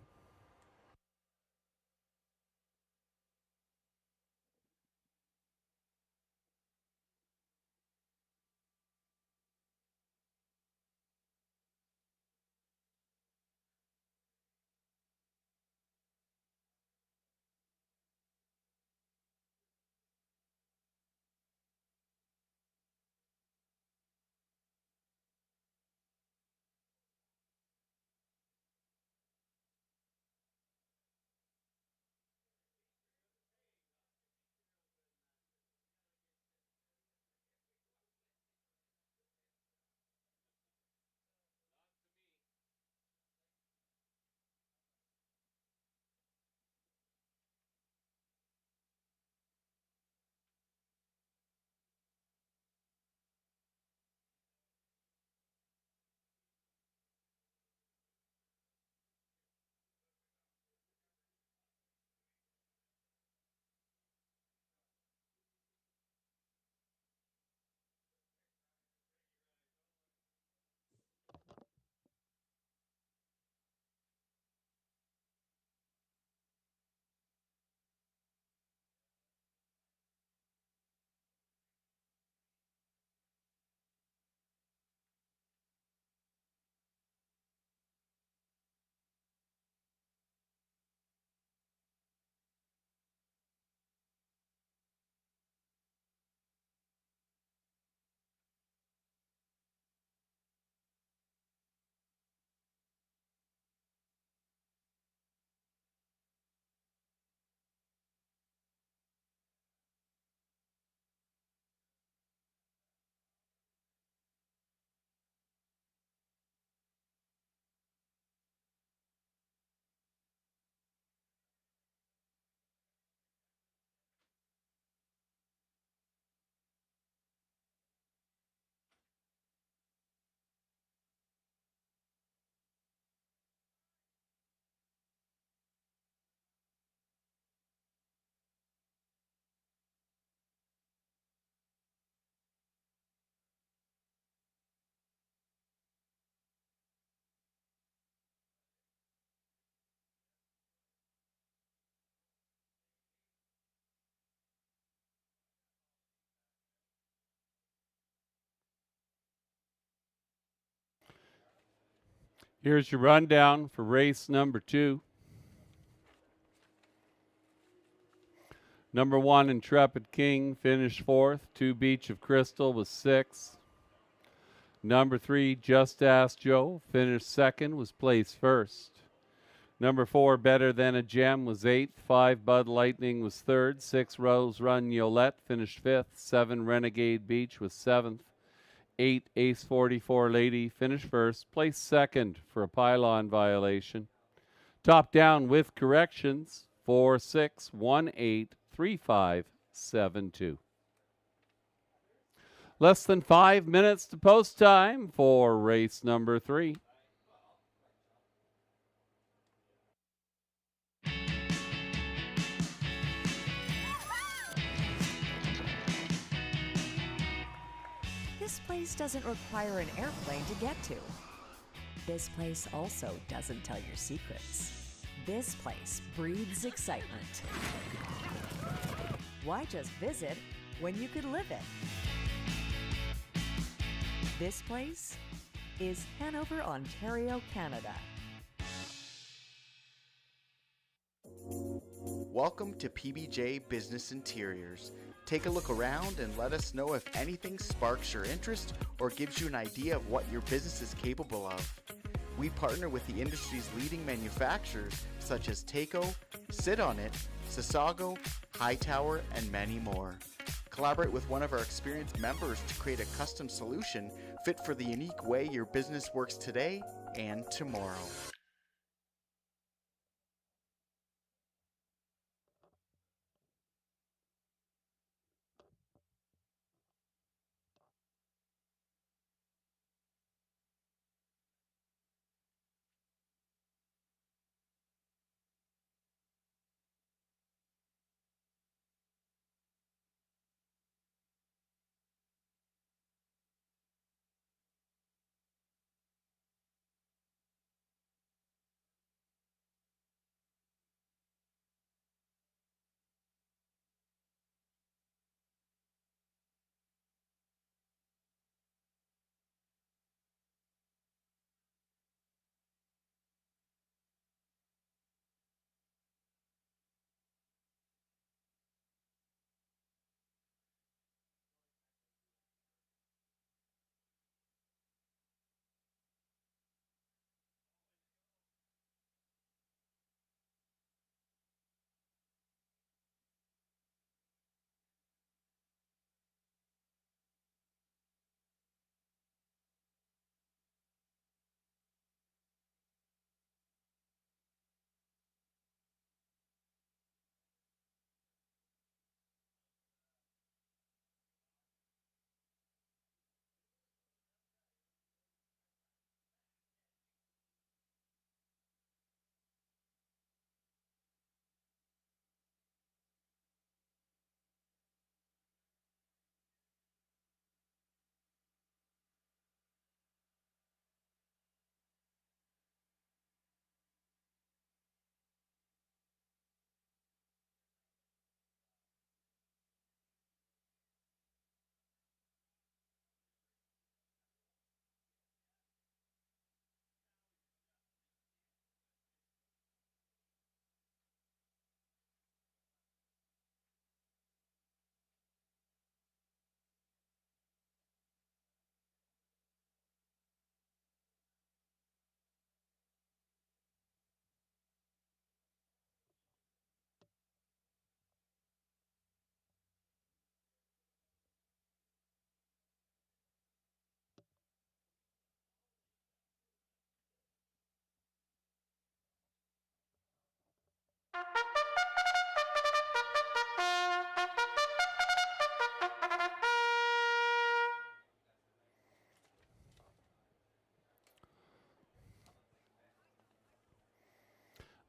Here's your rundown for race number 2. Number 1, Intrepid King, finished 4th. 2, Beach of Crystal was 6th. Number 3, Just Ask Joe, finished 2nd, was placed 1st. Number 4, Better Than a Gem, was 8th. 5, Bud Lightning was 3rd. 6, Rose Run Yolette, finished 5th. 7, Renegade Beach was 7th. 8, Ace 44 Lady, finished 1st. Placed 2nd for a pylon violation. Top down with corrections, 4, 6, 1, 8, 3, 5, 7, 2. Less than 5 minutes to post time for race number 3.
This place doesn't require an airplane to get to. This place also doesn't tell your secrets. This place breathes excitement. Why just visit when you could live it? This place is Hanover, Ontario, Canada.
Welcome to PBJ Business Interiors. Take a look around and let us know if anything sparks your interest or gives you an idea of what your business is capable of. We partner with the industry's leading manufacturers such as Taco, Sit On It, Sasago, Hightower, and many more. Collaborate with one of our experienced members to create a custom solution fit for the unique way your business works today and tomorrow.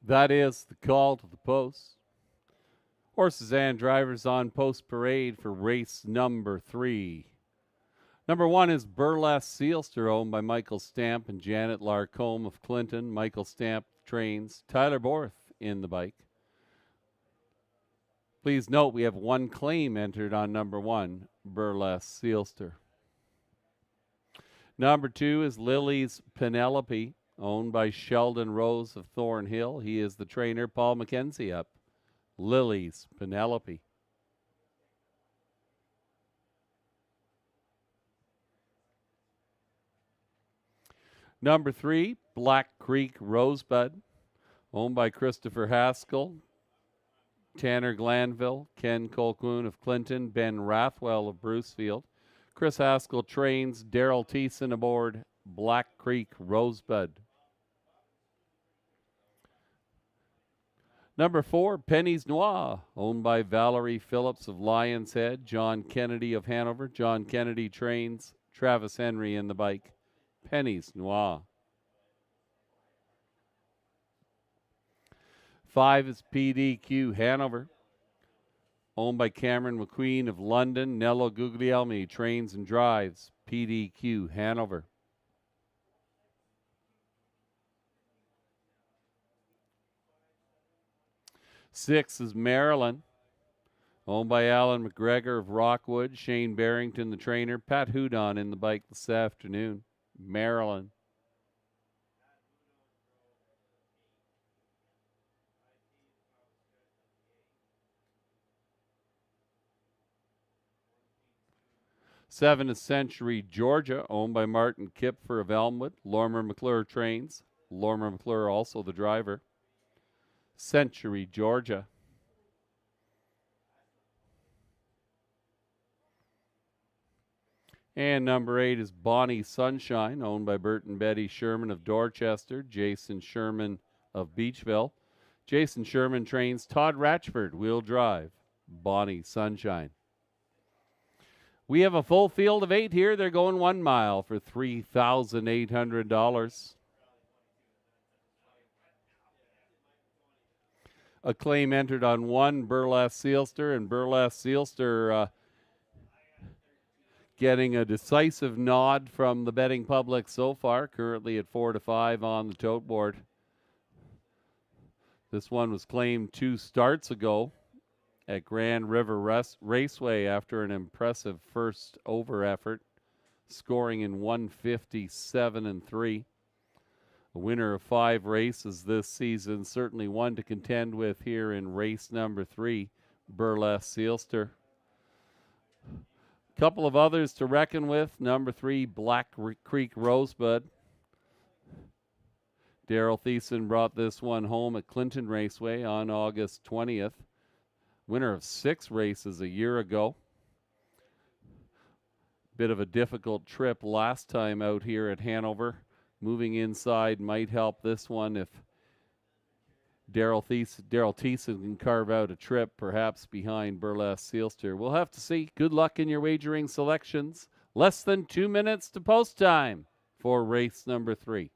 That is the call to the post. Horses and drivers on post parade for race number 3. Number 1 is Burlesque Sealster, owned by Michael Stamp and Janet Larcombe of Clinton. Michael Stamp trains Tyler Borth in the bike. Please note we have one claim entered on number 1, Burlesque Sealster. Number 2 is Lily's Penelope, owned by Sheldon Rose of Thornhill. He is the trainer. Paul McKenzie up. Lily's Penelope. Number 3, Black Creek Rosebud, owned by Christopher Haskell, Tanner Glanville, Ken Colquhoun of Clinton, Ben Rathwell of Brucefield. Chris Haskell trains Daryl Thiessen aboard Black Creek Rosebud. Number 4, Penny's Noir, owned by Valerie Phillips of Lions Head, John Kennedy of Hanover. John Kennedy trains Travis Henry in the bike. Penny's Noir. 5 is PDQ Hanover, owned by Cameron McQueen of London. Nello Guglielmi trains and drives PDQ Hanover. 6 is Maryland, owned by Alan McGregor of Rockwood. Shane Barrington, the trainer. Pat Houdon in the bike this afternoon. Maryland. Seven is Century Georgia, owned by Martin Kipfer of Elmwood. Lorimer McClure trains. Lorimer McClure also the driver. Century Georgia. And number 8 is Bonnie Sunshine, owned by Bert and Betty Sherman of Dorchester, Jason Sherman of Beachville. Jason Sherman trains Todd Ratchford, wheel drive, Bonnie Sunshine. We have a full field of 8 here. They're going 1 mile for $3,800. Acclaim entered on 1, Burlesque Sealster, and Burlesque Sealster getting a decisive nod from the betting public so far, currently at 4-5 on the tote board. This one was claimed 2 starts ago at Grand River Raceway after an impressive first over effort, scoring in 157-3. A winner of 5 races this season, certainly one to contend with here in race number 3, Burlesque Sealster. Couple of others to reckon with. Number 3, Black Creek Rosebud. Daryl Thiessen brought this one home at Clinton Raceway on August 20th. Winner of 6 races a year ago. Bit of a difficult trip last time out here at Hanover. Moving inside might help this one if Daryl Thiessen can carve out a trip, perhaps behind Burlesque Sealster. We'll have to see. Good luck in your wagering selections. Less than 2 minutes to post time for race number 3.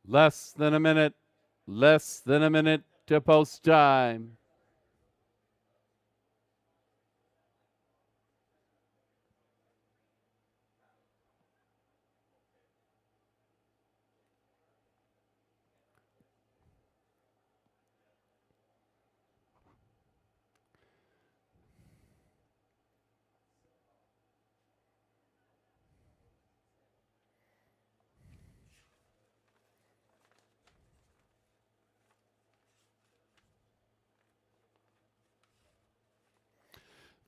Less than a minute to post time.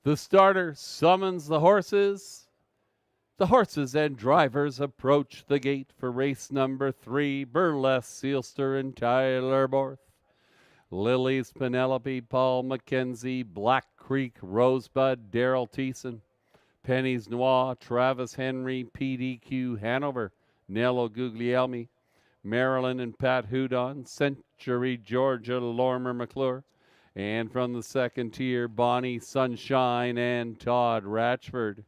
The starter summons the horses. The horses and drivers approach the gate for race number 3, Burlesque Sealster and Tyler Borth. Lily's Penelope, Paul McKenzie, Black Creek Rosebud, Daryl Thiessen, Penny's Noir, Travis Henry, PDQ Hanover, Nello Guglielmi, Marilyn and Pat Hudon, Century Georgia, Lormer McClure, and from the second tier, Bonnie Sunshine and Todd Ratchford.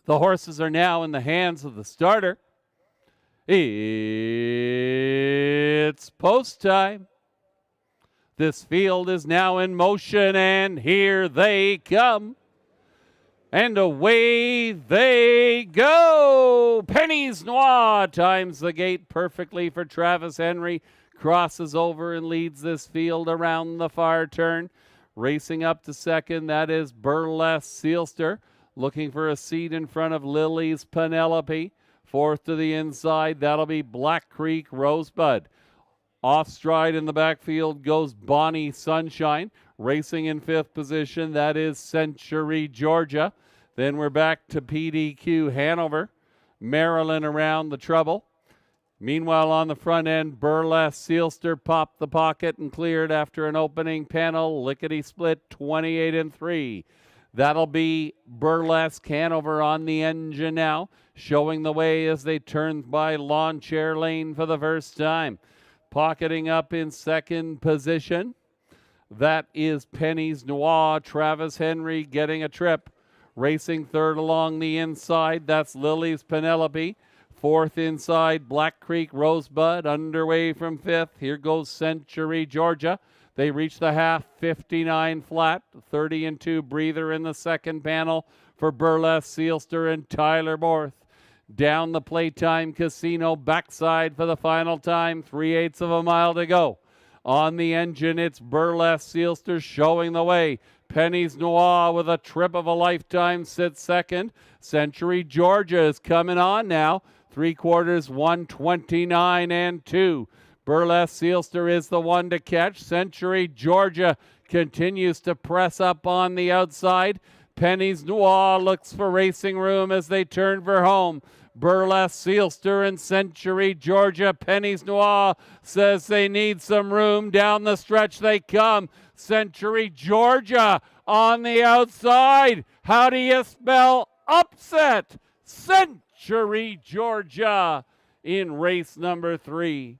The horses are now in the hands of the starter. It's post time. This field is now in motion, and here they come. And away they go. Penny's Noir times the gate perfectly for Travis Henry. Crosses over and leads this field around the far turn. Racing up to second, that is Burlesque Sealster. Looking for a seat in front of Lily's Penelope. Fourth to the inside, that'll be Black Creek Rosebud. Off stride in the backfield goes Bonnie Sunshine. Racing in fifth position, that is Century Georgia. Then we're back to PDQ Hanover. Maryland around the trouble. Meanwhile, on the front end, Burlesque Sealster popped the pocket and cleared after an opening panel. Lickety split, 28-3. That'll be Burlesque Hanover on the engine now, showing the way as they turn by Lawn Chair Lane for the first time. Pocketing up in second position, that is Penny's Noir. Travis Henry getting a trip. Racing third along the inside, that's Lily's Penelope. Fourth inside, Black Creek Rosebud. Underway from fifth, here goes Century Georgia. They reach the half, 59 flat, 30-2 breather in the second panel for Burlesque Sealster and Tyler Borth. Down the Playtime Casino backside for the final time, 3/8 of a mile to go. On the engine, it's Burlesque Sealster showing the way. Penny's Noir with a trip of a lifetime sits second. Century Georgia is coming on now. 3/4, 129-2. Burlesque Sealster is the one to catch. Century Georgia continues to press up on the outside. Penny's Noir looks for racing room as they turn for home. Burlesque Sealster and Century Georgia. Penny's Noir says they need some room. Down the stretch they come. Century Georgia on the outside. How do you spell upset? Century Georgia in race number 3.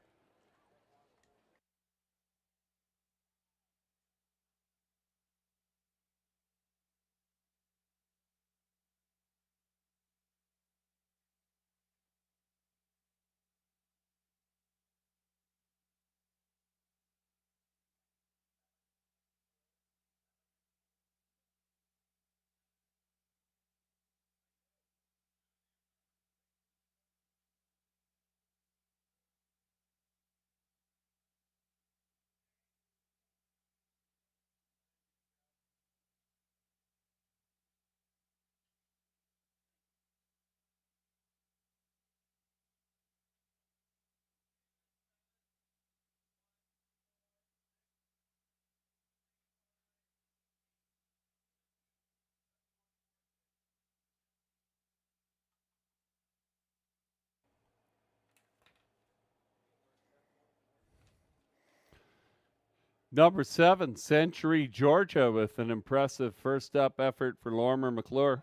Number 7, Century Georgia, with an impressive first up effort for Lormer McClure.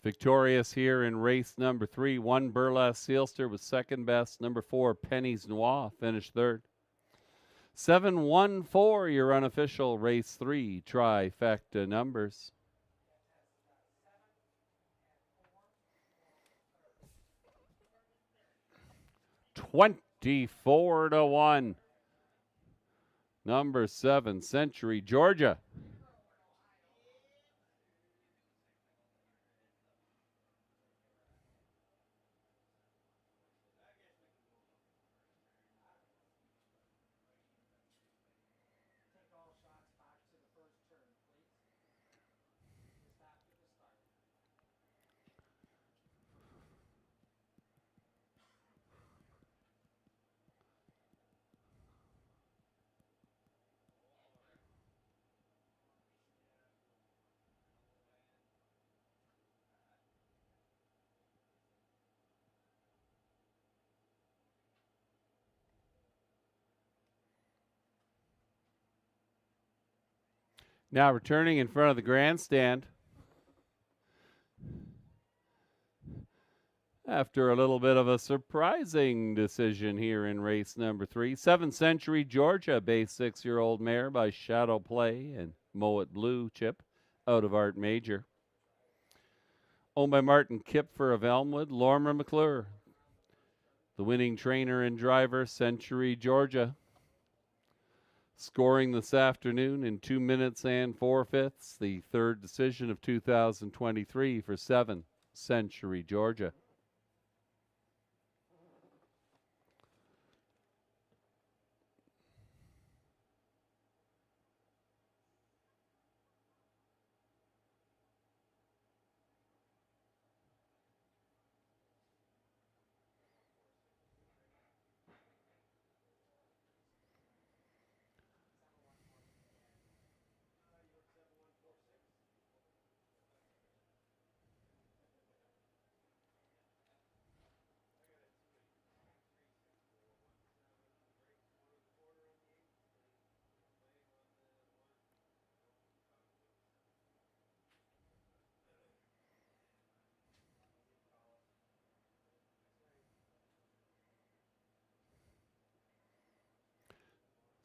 Victorious here in race number 3. 1 Burlesque Sealster was second best. Number 4, Penny's Noir, finished third. 7-1-4, your unofficial race 3 trifecta numbers. $24-1. Number 7, Century Georgia. Now returning in front of the grandstand after a little bit of a surprising decision here in race number 3. 7th Century Georgia, base 6-year-old mare by Shadow Play and Moet Blue Chip out of Art Major. Owned by Martin Kipfer of Elmwood, Lorimer McClure, the winning trainer and driver, Century Georgia. Scoring this afternoon in 2 minutes and 4/5, the third decision of 2023 for 7 Century Georgia.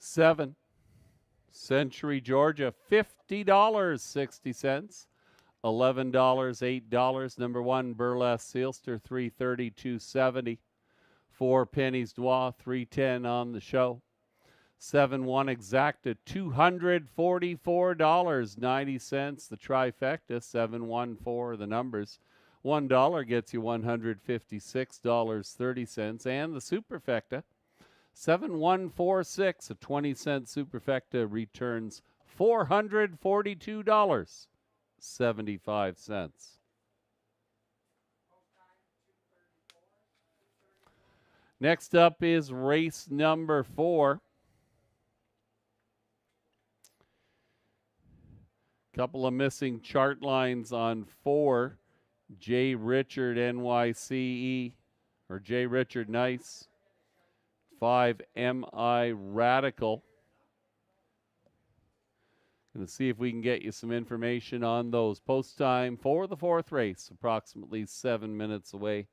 Seven Century Georgia, $50.60. $11, $8. Number 1 Burlesque Sealster, $3.30, $2.70. 4 Pennies Noir, $3.10 on the show. 7-1 Exacta, $244.90. The trifecta, 7-1-4 the numbers. $1 gets you $156.30. And the superfecta, 7146, a 20-cent superfecta returns $442.75. Next up is race number 4. Couple of missing chart lines on 4. J. Richard NYCE, or J. Richard Nice. 5 MI Radical. Going to see if we can get you some information on those. Post time for the 4th race, approximately 7 minutes away.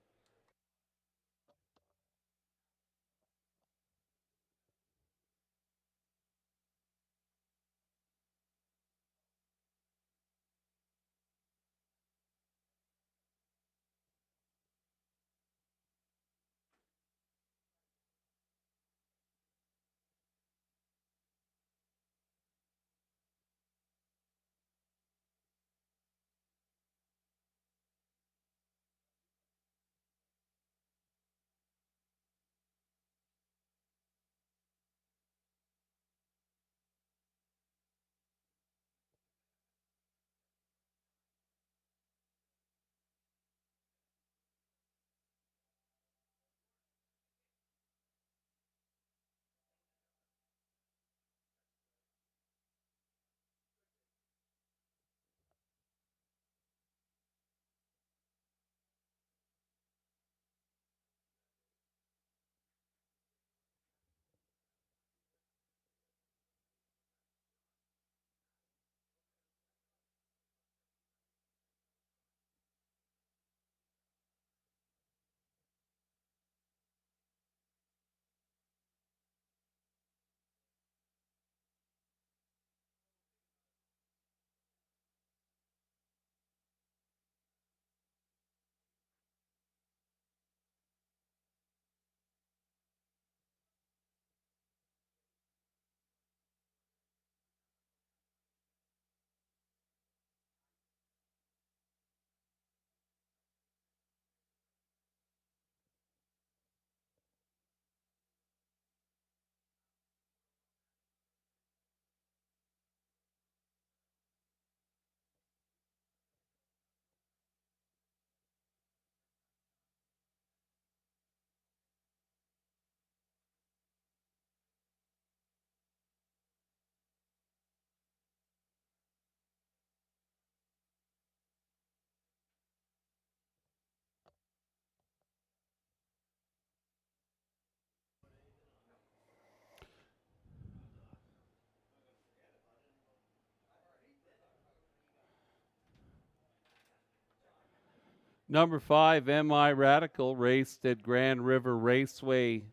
Number 5, MI Radical, raced at Grand River Raceway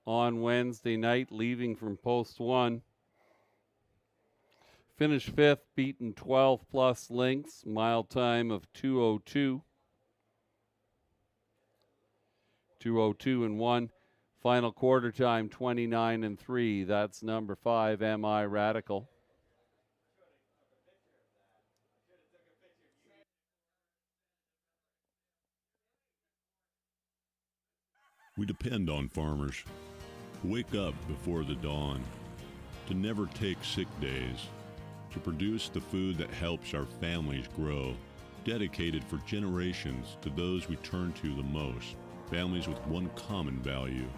on Wednesday night, leaving from post 1. Finished 5th, beaten 12 plus lengths, mile time of 2:02. 2:02 and 1. Final quarter time 29 and 3. That's number 5, MI Radical.
We depend on farmers to wake up before the dawn, to never take sick days, to produce the food that helps our families grow, dedicated for generations to those we turn to the most, families with one common value,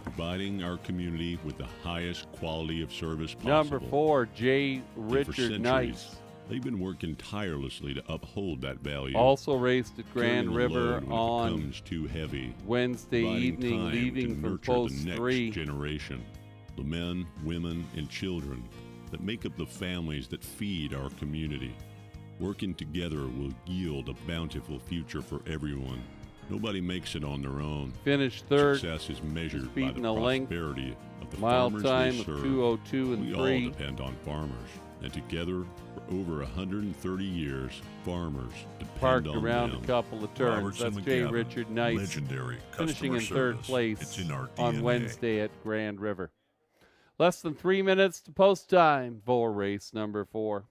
providing our community with the highest quality of service possible.
Number 4, J.
And for
Richard
centuries,
Nice.
They've been working tirelessly to uphold that value.
Also raced at
Carrying
Grand
the
River
load when it
on
becomes too heavy.
Wednesday
Providing
evening,
time
leaving
to
from
nurture
post
the next
3.
generation, the men, women, and children that make up the families that feed our community. Working together will yield a bountiful future for everyone. Nobody makes it on their own.
Finished 3rd.
Success is measured by
beaten
the
a length,
prosperity of the
mile
farmers
time
they
of
serve.
2:02 and
We
3.
all depend on farmers, and together, for over 130 years, farmers depend
Parked
on
around
them.
a couple of turns.
Robertson
That's J.
McGavin,
Richard Nice,
legendary
finishing in
customer
3rd
service.
place
It's in our
on
DNA.
Wednesday at Grand River. Less than 3 minutes to post time for race number 4.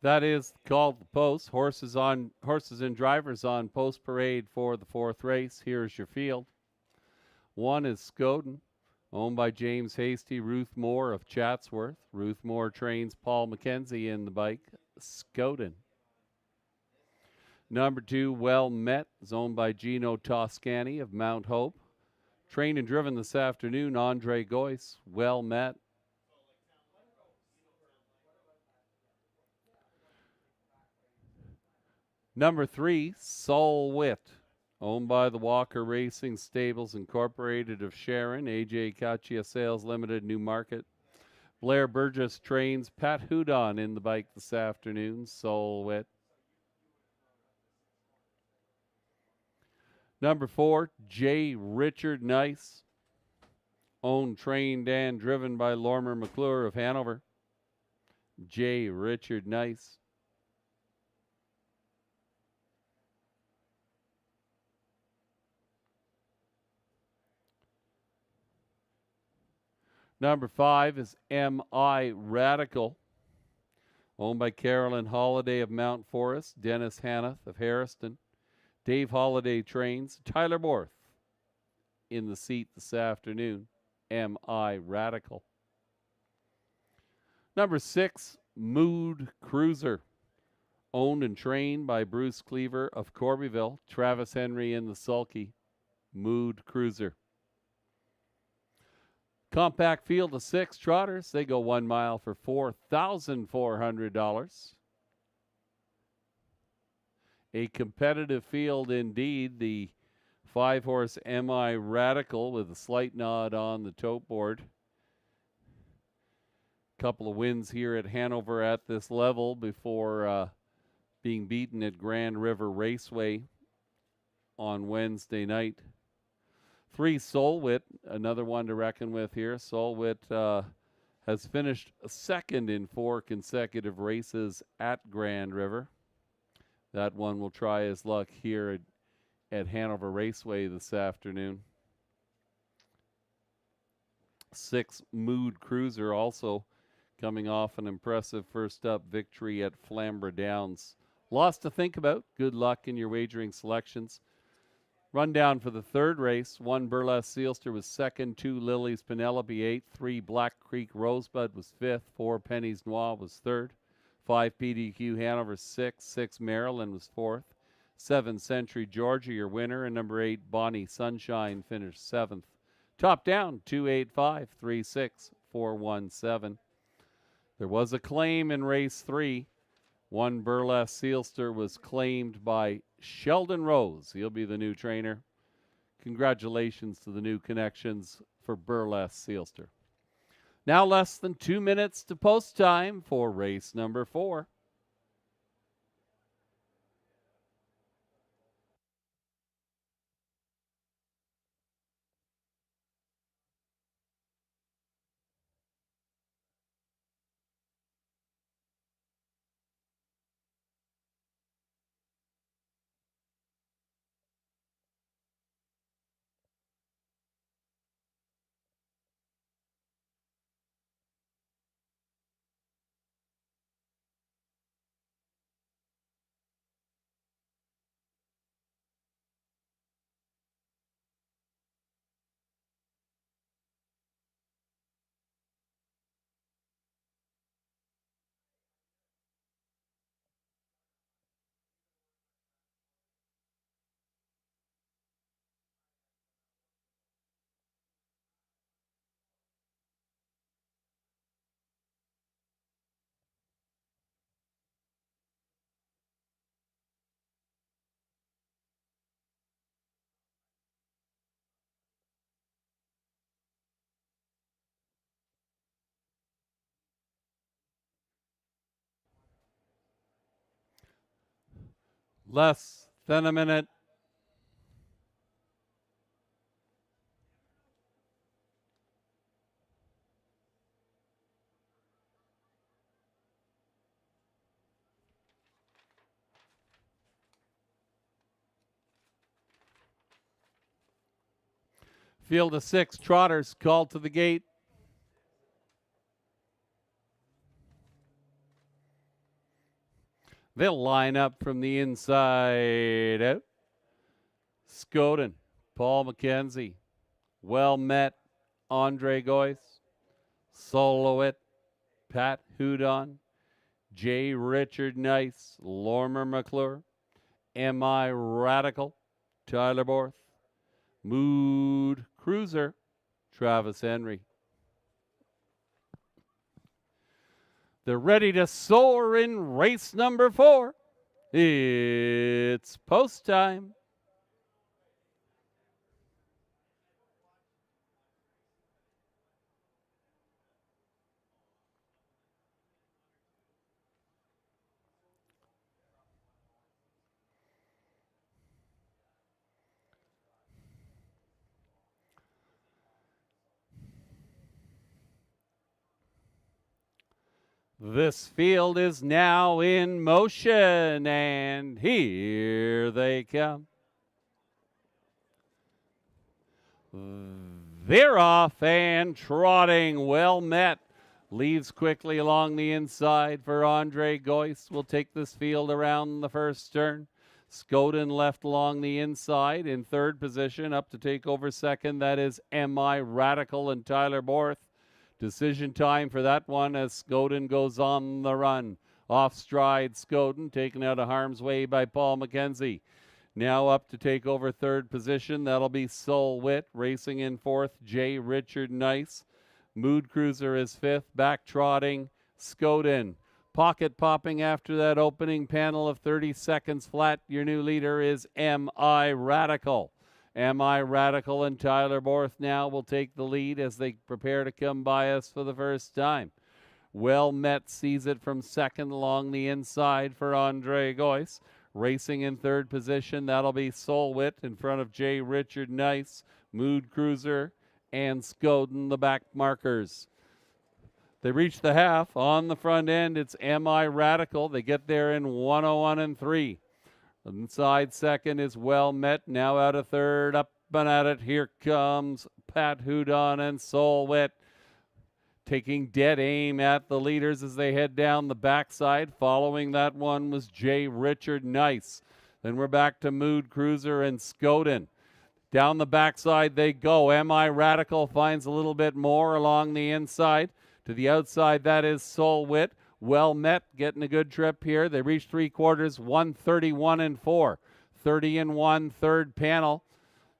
That is called the post. Horses and drivers on post parade for the 4th race. Here's your field. 1 is Scoden, owned by James Hasty. Ruth Moore of Chatsworth. Ruth Moore trains Paul McKenzie in the bike. Scoden. Number 2, Well Met, is owned by Gino Toscani of Mount Hope. Trained and driven this afternoon, Andre Goyce. Well Met. Number 3, Sol Witt, owned by the Walker Racing Stables Incorporated of Sharon, AJ Caccia Sales Limited, Newmarket. Blair Burgess trains Pat Houdon in the bike this afternoon, Sol Witt. Number 4, J. Richard Nice, owned, trained, and driven by Lormer McClure of Hanover. J. Richard Nice. Number 5 is M.I. Radical, owned by Carolyn Holiday of Mount Forest, Dennis Hanneth of Harriston. Dave Holiday trains Tyler Borth in the seat this afternoon, M.I. Radical. Number 6, Mood Cruiser, Owned and trained by Bruce Cleaver of Corbyville. Travis Henry in the sulky Mood Cruiser. Compact field of 6 trotters. They go 1 mile for $4,400. A competitive field indeed. The 5-horse MI Radical with a slight nod on the tote board. Couple of wins here at Hanover at this level before being beaten at Grand River Raceway on Wednesday night. 3 Solwit, another one to reckon with here. Solwit has finished second in 4 consecutive races at Grand River. That one will try his luck here at Hanover Raceway this afternoon. 6 Mood Cruiser also coming off an impressive first up victory at Flamborough Downs. Lots to think about. Good luck in your wagering selections. Rundown for the 3rd race. 1 Burlesque Sealster was 2nd. 2 Lily's Penelope 8th. 3 Black Creek Rosebud was 5th. 4 Penny's Noir was 3rd. 5 PDQ Hanover 6th. 6 Maryland was 4th. 7 Century Georgia your winner. And number 8 Bonnie Sunshine finished 7th. Top down 285 36 417. There was a claim in race 3. 1 Burlesque Sealster was claimed by Sheldon Rose. He'll be the new trainer. Congratulations to the new connections for Burlesque Sealster. Now less than 2 minutes to post time for race number 4. Less than a minute. Field of 6 trotters called to the gate. They'll line up from the inside out. Scoden, Paul McKenzie, Well Met, Andre Goyce, Soloit, Pat Houdon, J. Richard Nice, Lormer McClure, M.I. Radical, Tyler Borth, Mood Cruiser, Travis Henry. They're ready to soar in race number 4. It's post time. This field is now in motion, and here they come. They're off and trotting. Well Met leaves quickly along the inside for Andre Goyce. Will take this field around the first turn. Scoden left along the inside in 3rd position. Up to take over 2nd, that is M.I. Radical and Tyler Borth. Decision time for that one as Scoden goes on the run. Off stride, Scoden, taken out of harm's way by Paul McKenzie. Now up to take over third position. That'll be Sol Witt. Racing in fourth, J. Richard Nice. Mood Cruiser is fifth. Back trotting, Scoden. Pocket popping after that opening panel of 30 seconds flat. Your new leader is M.I. Radical. M.I. Radical and Tyler Borth now will take the lead as they prepare to come by us for the first time. Well Met sees it from second along the inside for Andre Goyce. Racing in third position, that'll be Sol Witt in front of J. Richard Nice, Mood Cruiser, and Scoden, the back markers. They reach the half. On the front end, it's M.I. Radical. They get there in 1:01 and 3. Inside second is Well Met, now out of third. Up and at it, here comes Pat Houdon and Sol Witt. Taking dead aim at the leaders as they head down the backside. Following that one was J. Richard Nice. Then we're back to Mood Cruiser and Scoden. Down the backside they go. M.I. Radical finds a little bit more along the inside. To the outside, that is Sol Witt. Well Met getting a good trip here. They reach three quarters, 1:31 and 4. 30 and 1, third panel.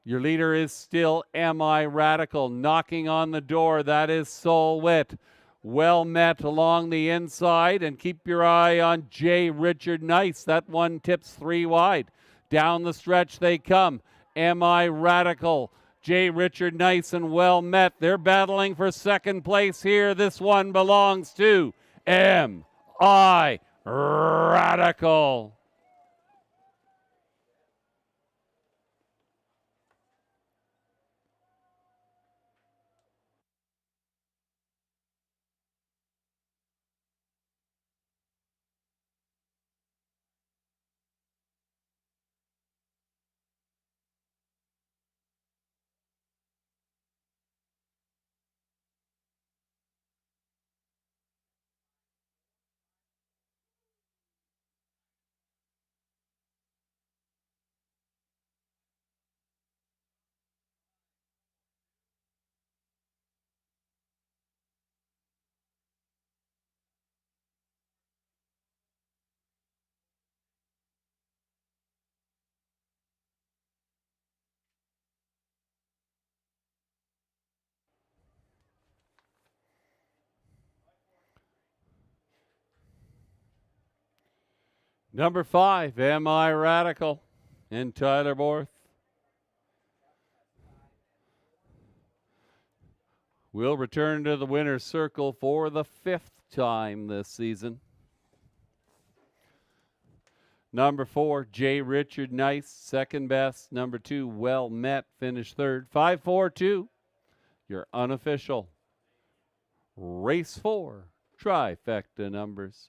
Your leader is still M.I. Radical. Knocking on the door, that is Sol Witt. Well Met along the inside, and keep your eye on J. Richard Nice. That one tips 3 wide. Down the stretch they come. M.I. Radical, J. Richard Nice, and Well Met. They're battling for second place here. This one belongs to M.I. Radical. Number 5, M.I. Radical and Tyler Borth. Will return to the winner's circle for the 5th time this season. Number 4, J. Richard Nice, second best. Number 2, Well Met, finished third. 5-4-2, your unofficial race 4 trifecta numbers.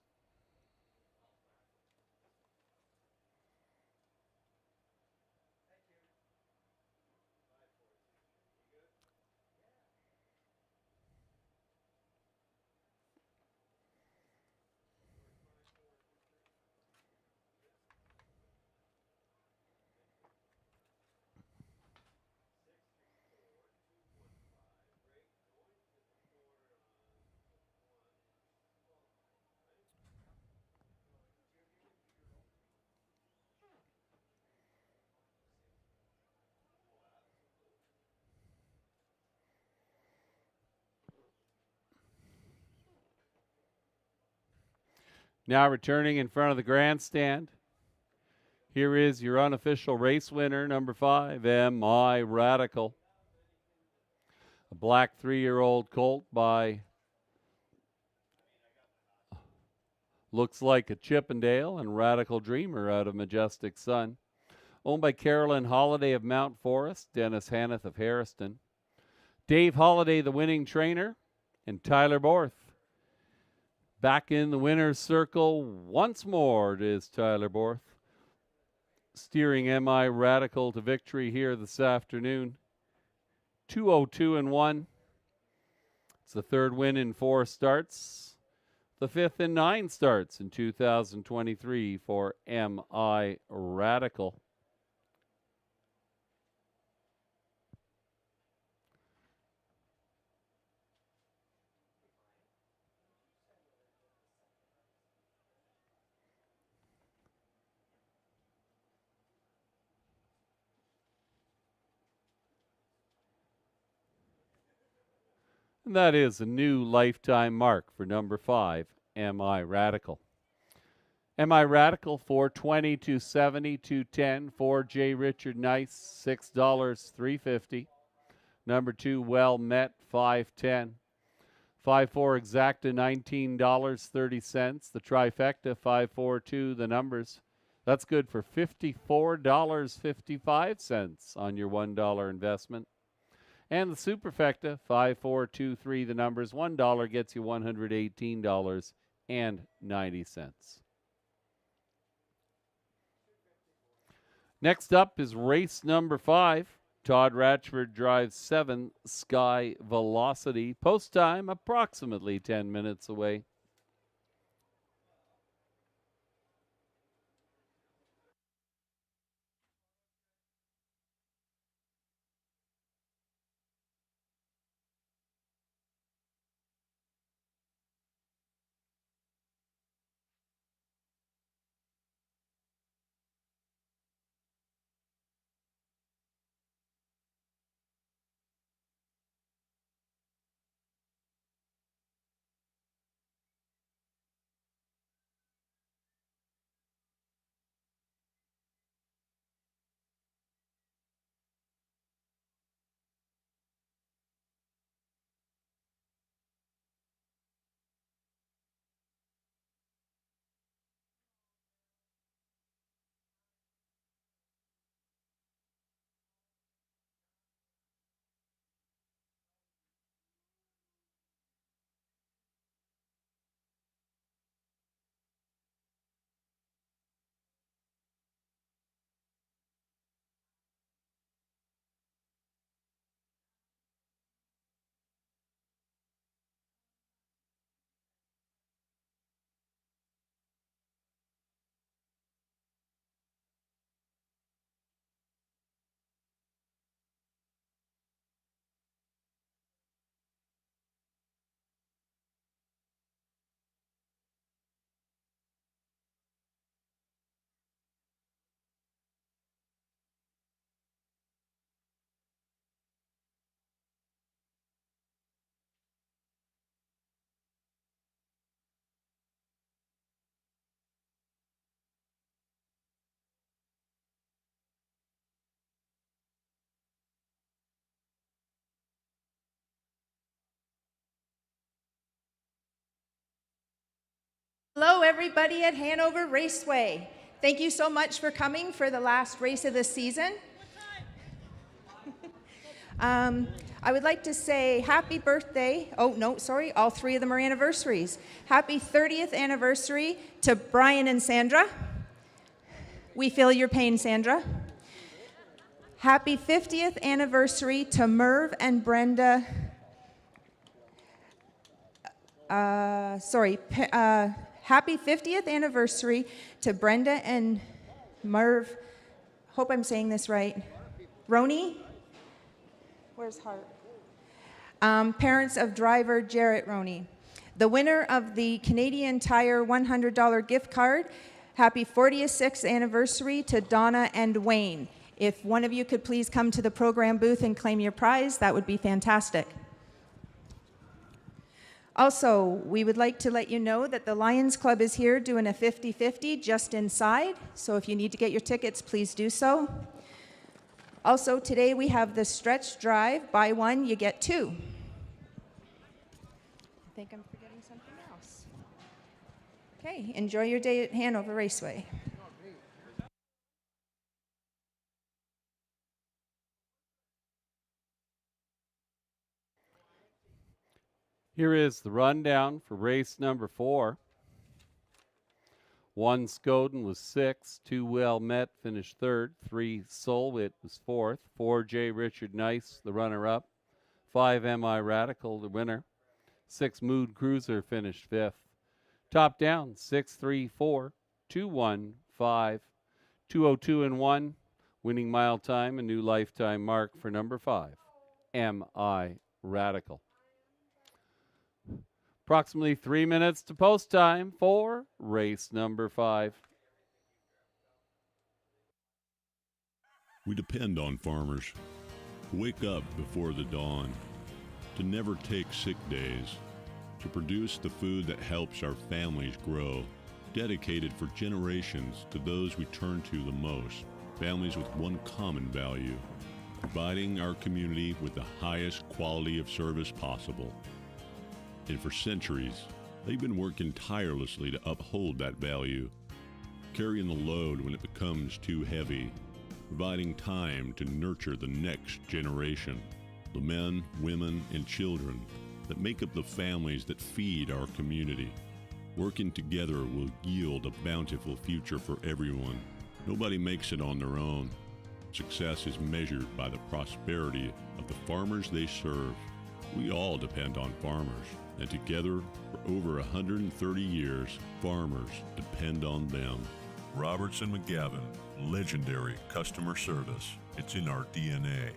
Now returning in front of the grandstand, here is your unofficial race winner, number 5, M.I. Radical. A black 3-year-old colt by, looks like a Chippendale and Radical Dreamer out of Majestic Sun. Owned by Carolyn Holiday of Mount Forest, Dennis Hanneth of Harriston. Dave Holiday, the winning trainer, and Tyler Borth. Back in the winner's circle once more is Tyler Borth, steering M.I. Radical to victory here this afternoon. 2:02 and 1. It's the third win in 4 starts. The 5th in 9 starts in 2023 for M.I. Radical. And that is a new lifetime mark for number 5, Am I Radical? Am I Radical? 420, 270, 210. 4 J. Richard Nice, $6, $3.50. Number 2, Well Met, 510. 5-4 Exacta, $19.30. The trifecta, 542. The numbers. That's good for $54.55 on your $1 investment. And the superfecta, 5423. The numbers. $1 gets you $118.90. Next up is race number 5. Todd Ratchford drives 7, Sky Velocity. Post time approximately 10 minutes away.
Hello, everybody at Hanover Raceway. Thank you so much for coming for the last race of the season. I would like to say happy birthday. Oh, no, sorry, all 3 of them are anniversaries. Happy 30th anniversary to Brian and Sandra. We feel your pain, Sandra. Happy 50th anniversary to Merv and Brenda. Happy 50th anniversary to Brenda and Merv. Hope I'm saying this right. Roney? Where's Hart? Parents of driver Jarrett Roney. The winner of the Canadian Tire $100 gift card. Happy 46th anniversary to Donna and Wayne. If one of you could please come to the program booth and claim your prize, that would be fantastic. Also, we would like to let you know that the Lions Club is here doing a 50-50 just inside. So if you need to get your tickets, please do so. Also, today we have the stretch drive. Buy one, you get 2. I think I'm forgetting something else. Okay, enjoy your day at Hanover Raceway.
Here is the rundown for race number 4. 1 Scoden was 6, 2 Well Met finished 3rd, 3 Solwit was 4th, 4 J. Richard Nice, the runner-up, 5 M.I. Radical, the winner, 6 Mood Cruiser finished 5th. Top down, 6, 3, 4, 2, 1, 5, 202 and 1, winning mile time, a new lifetime mark for number 5, M.I. Radical. Approximately 3 minutes to post time for race number 5.
We depend on farmers to wake up before the dawn, to never take sick days, to produce the food that helps our families grow, dedicated for generations to those we turn to the most, families with one common value, providing our community with the highest quality of service possible. And for centuries, they've been working tirelessly to uphold that value, carrying the load when it becomes too heavy, providing time to nurture the next generation, the men, women, and children that make up the families that feed our community. Working together will yield a bountiful future for everyone. Nobody makes it on their own. Success is measured by the prosperity of the farmers they serve. We all depend on farmers, and together, for over 130 years, farmers depend on them.
Robertson McGavin, legendary customer service. It's in our DNA.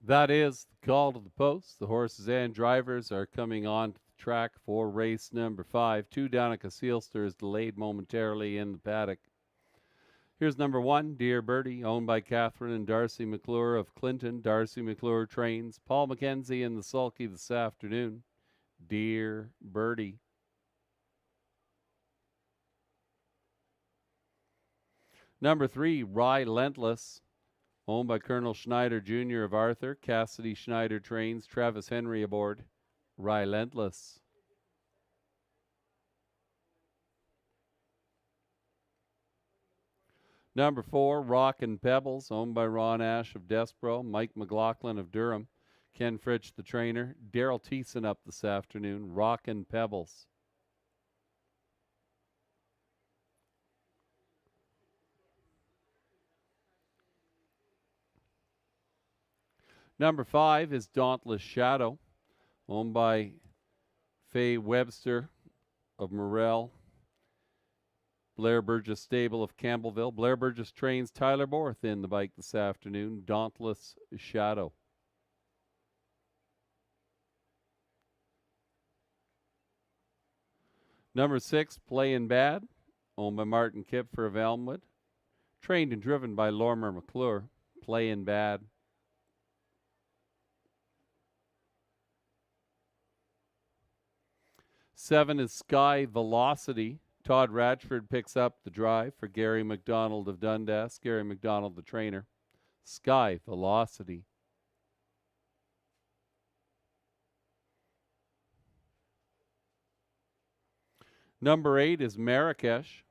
That is the call to the post. The horses and drivers are coming on to the track for race number 5. 2 Danica Sealster is delayed momentarily in the paddock. Here's number 1, Dear Birdie, owned by Catherine and Darcy McClure of Clinton. Darcy McClure trains Paul McKenzie in the sulky this afternoon. Dear Birdie. Number 3, Rye Lentless, owned by Colonel Schneider Jr. of Arthur. Cassidy Schneider trains Travis Henry aboard. Relentless. Number 4, Rock and Pebbles, owned by Ron Ash of Desborough, Mike McLaughlin of Durham, Ken Fritsch the trainer, Daryl Thiessen up this afternoon. Rock and Pebbles. Number 5 is Dauntless Shadow, owned by Faye Webster of Morel, Blair Burgess Stable of Campbellville. Blair Burgess trains Tyler Borth in the bike this afternoon. Dauntless Shadow. Number 6, Playin' Bad, owned by Martin Kipfer of Elmwood, trained and driven by Lorimer McClure. Playin' Bad. Seven is Sky Velocity. Todd Ratchford picks up the drive for Gary McDonald of Dundas. Gary McDonald, the trainer. Sky Velocity. Number 8 is Marrakesh,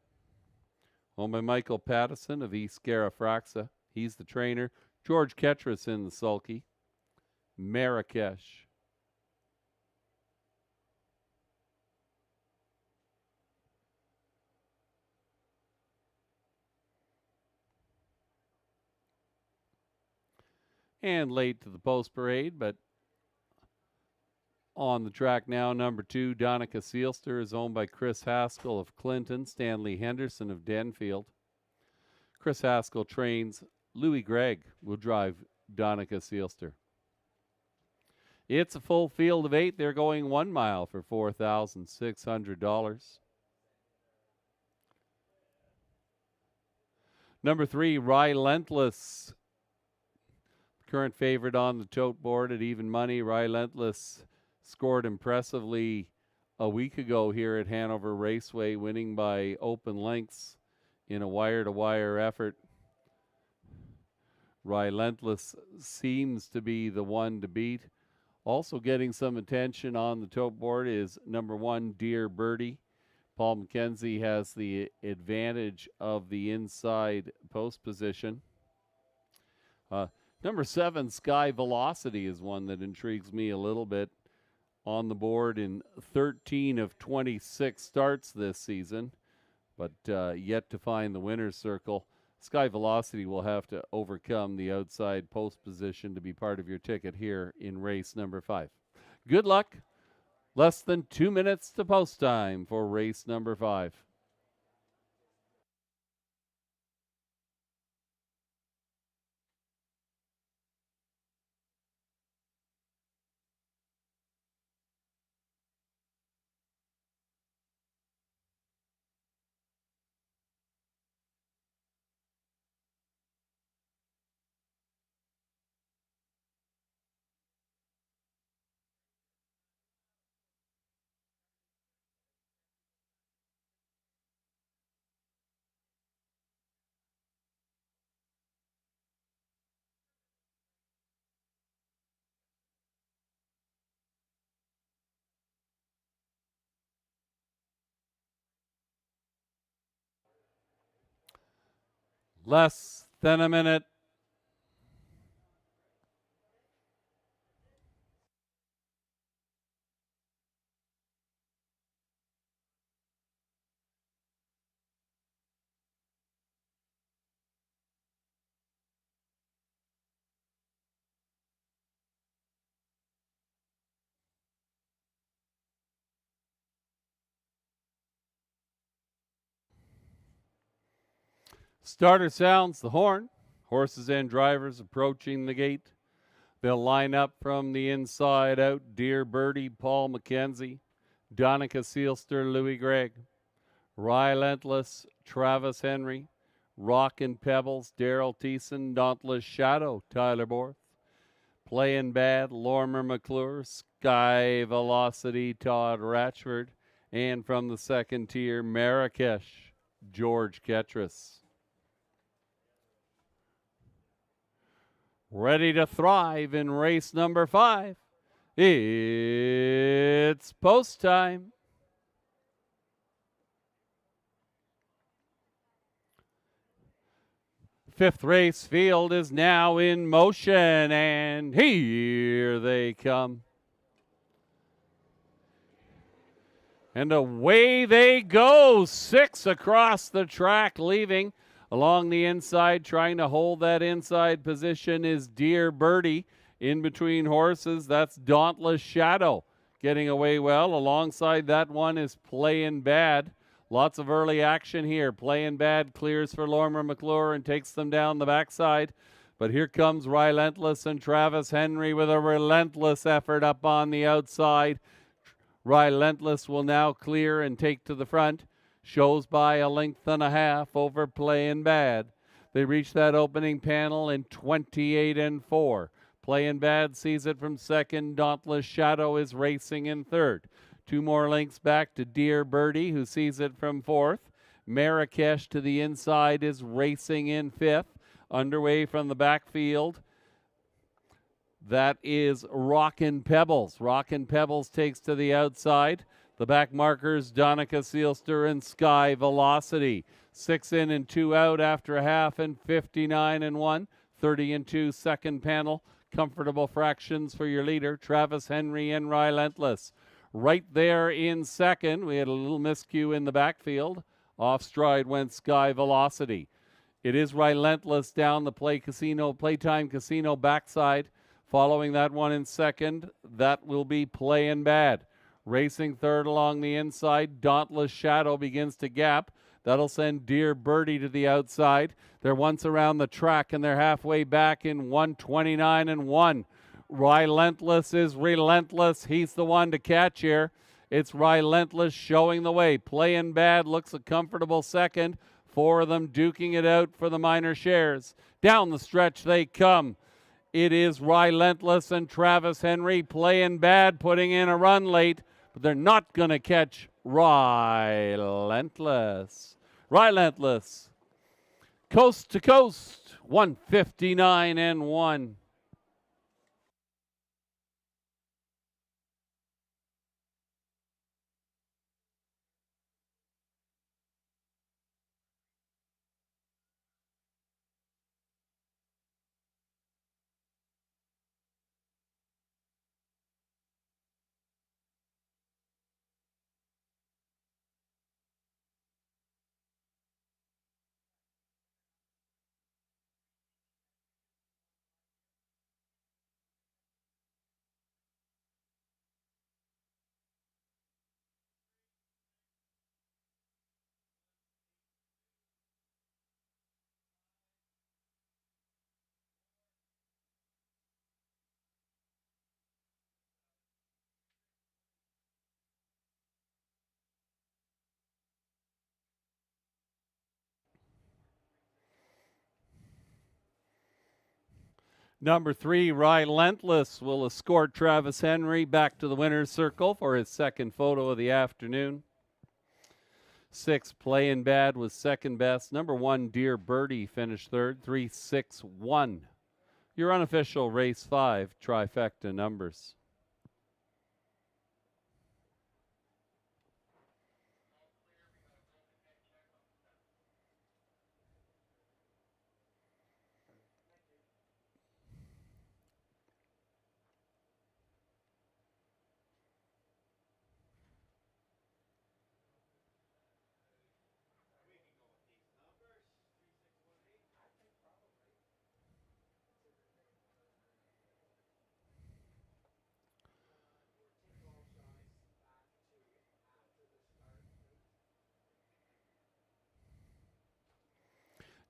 owned by Michael Pattison of East Garifraxa. He's the trainer. George Ketras in the sulky. Marrakesh. And late to the post parade, but on the track now, number 2, Danica Sealster, is owned by Chris Haskell of Clinton, Stanley Henderson of Denfield. Chris Haskell trains. Louis Gregg will drive Danica Sealster. It's a full field of 8. They're going 1 mile for $4,600. Number 3, Relentless. Current favorite on the tote board at even money. Relentless scored impressively a week ago here at Hanover Raceway, winning by open lengths in a wire-to-wire effort. Relentless seems to be the one to beat. Also getting some attention on the tote board is number 1, Dear Birdie. Paul McKenzie has the advantage of the inside post position. Number 7, Sky Velocity, is one that intrigues me a little bit. On the board in 13 of 26 starts this season, but yet to find the winner's circle. Sky Velocity will have to overcome the outside post position to be part of your ticket here in race number 5. Good luck. Less than 2 minutes to post time for race number 5. Less than a minute. Starter sounds the horn. Horses and drivers approaching the gate. They'll line up from the inside out. Dear Birdie, Paul McKenzie. Donica Seelster, Louis Gregg. Relentless, Travis Henry. Rockin' Pebbles, Daryl Thiessen. Dauntless Shadow, Tyler Borth. Playin' Bad, Lormer McClure. Sky Velocity, Todd Ratchford. And from the second tier, Marrakesh, George Ketras. Ready to thrive in race number 5. It's post time. Fifth race field is now in motion, and here they come. And away they go. 6 across the track, leaving. Along the inside, trying to hold that inside position is Dear Birdie. In between horses, that's Dauntless Shadow. Getting away well. Alongside that one is Playin' Bad. Lots of early action here. Playin' Bad clears for Lormer McClure and takes them down the backside. But here comes Relentless and Travis Henry with a relentless effort up on the outside. Relentless will now clear and take to the front. Shows by a length and a half over Playin' Bad. They reach that opening panel in 28 4. Playin' Bad sees it from second. Dauntless Shadow is racing in third. 2 more lengths back to Dear Birdie, who sees it from fourth. Marrakesh to the inside is racing in fifth. Underway from the backfield, that is Rockin' Pebbles. Rockin' Pebbles takes to the outside. The back markers, Donica Seelster and Sky Velocity. 6 in and 2 out after a half, and 59 1. 30 2 second panel. Comfortable fractions for your leader, Travis Henry and Relentless. Right there in second, we had a little miscue in the backfield. Off stride went Sky Velocity. It is Relentless down the Playtime Casino backside. Following that one in second, that will be Playin' Bad. Racing third along the inside, Dauntless Shadow begins to gap. That'll send Dear Birdie to the outside. They're once around the track, and they're halfway back in 129 1. Relentless is relentless. He's the one to catch here. It's Relentless showing the way. Playin' Bad looks a comfortable second. 4 of them duking it out for the minor shares. Down the stretch they come. It is Relentless and Travis Henry. Playin' Bad putting in a run late, but they're not going to catch Relentless. Relentless. Coast to coast, 159 1. Number 3, Relentless, will escort Travis Henry back to the winner's circle for his second photo of the afternoon. 6, Playin' Bad, was second best. Number 1, Dear Birdie, finished third. 3, 6, 1. Your unofficial race 5 trifecta numbers.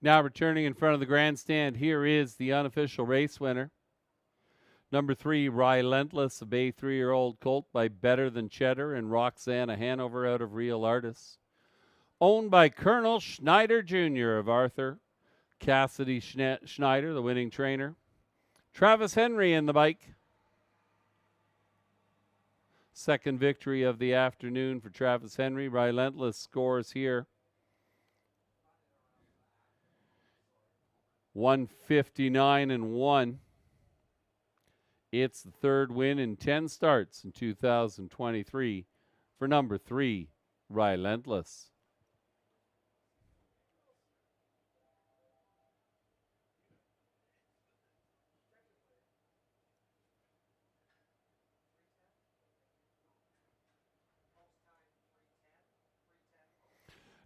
Now returning in front of the grandstand, here is the unofficial race winner. Number 3, Relentless, a Bay 3-year-old colt by Better Than Cheddar and Roxanna Hanover out of Real Artists. Owned by Colonel Schneider Jr. of Arthur. Cassidy Schneider, the winning trainer. Travis Henry in the bike. Second victory of the afternoon for Travis Henry. Relentless scores here 159-1. It's the third win in 10 starts in 2023 for number 3, Relentless.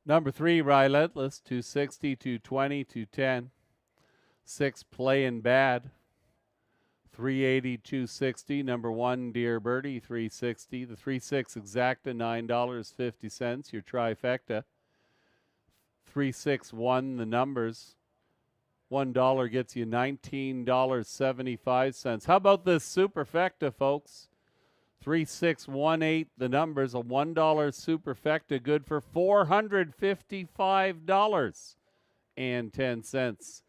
Number 3, Relentless, 260, 220, 210. 6, Playin' Bad, 380, 260. Number 1, Dear Birdie, 360. The 3-6 exacta, $9.50. Your trifecta. 3-6-1, the numbers. $1 gets you $19.75. How about this superfecta, folks? 3618, the numbers, a $1 superfecta, good for $455.10.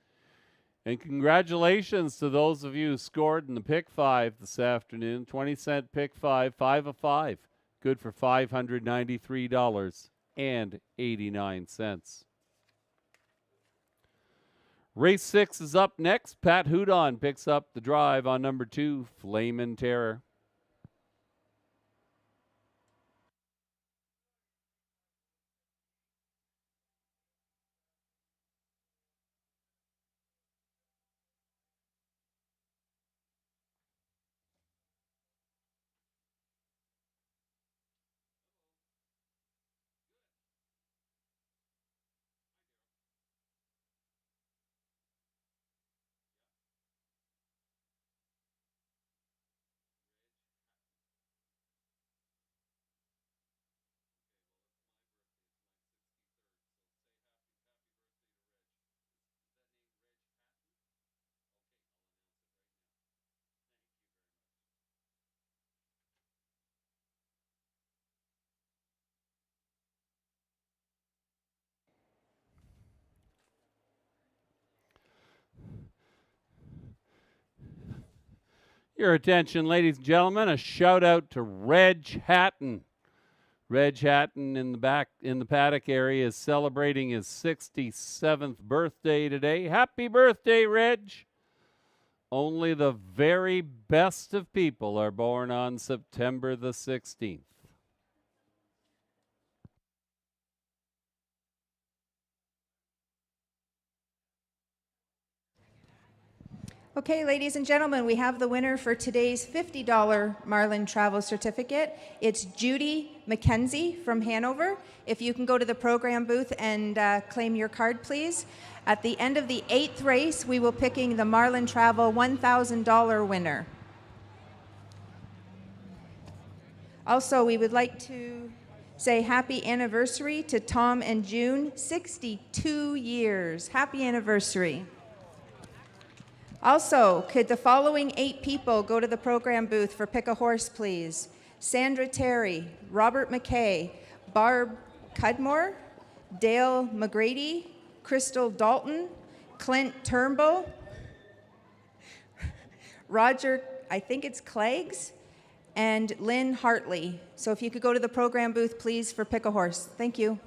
And congratulations to those of you who scored in the pick 5 this afternoon. 20-cent pick 5, 5 of 5, good for $593.89. Race 6 is up next. Pat Hudon picks up the drive on number 2, Flamin' Terror. Your attention, ladies and gentlemen, a shout out to Reg Hatton. Reg Hatton in the paddock area is celebrating his 67th birthday today. Happy birthday, Reg. Only the very best of people are born on September the 16th.
Okay, ladies and gentlemen, we have the winner for today's $50 Marlin Travel Certificate. It's Judy McKenzie from Hanover. If you can go to the program booth and claim your card, please. At the end of the 8th race, we will be picking the Marlin Travel $1,000 winner. Also, we would like to say happy anniversary to Tom and June, 62 years. Happy anniversary. Also, could the following 8 people go to the program booth for Pick a Horse, please? Sandra Terry, Robert McKay, Barb Cudmore, Dale McGrady, Crystal Dalton, Clint Turnbull, Roger, I think it's Cleggs, and Lynn Hartley. So if you could go to the program booth, please, for Pick a Horse. Thank you.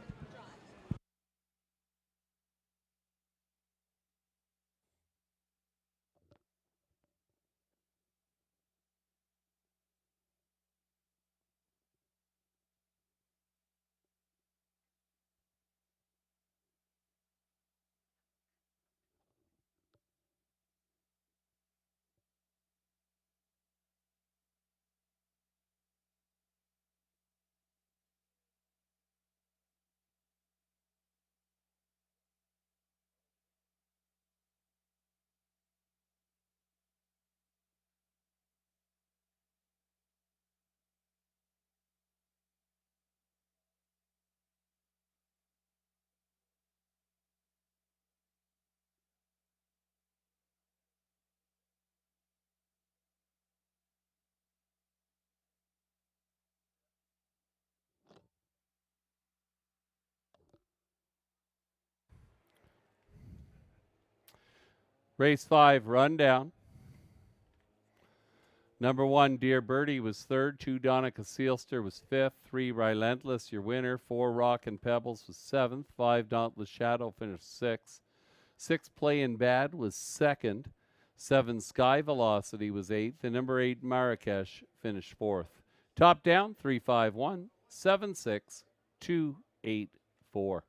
Race 5, rundown. Number 1, Dear Birdie was third. 2, Donica Sealster was fifth. 3, Relentless, your winner. 4, Rock and Pebbles was seventh. 5, Dauntless Shadow finished sixth. 6, Playin' Bad was second. 7, Sky Velocity was eighth. And number 8, Marrakesh finished fourth. Top down, 3, 5, 1, 7, 6, 2, 8, 4.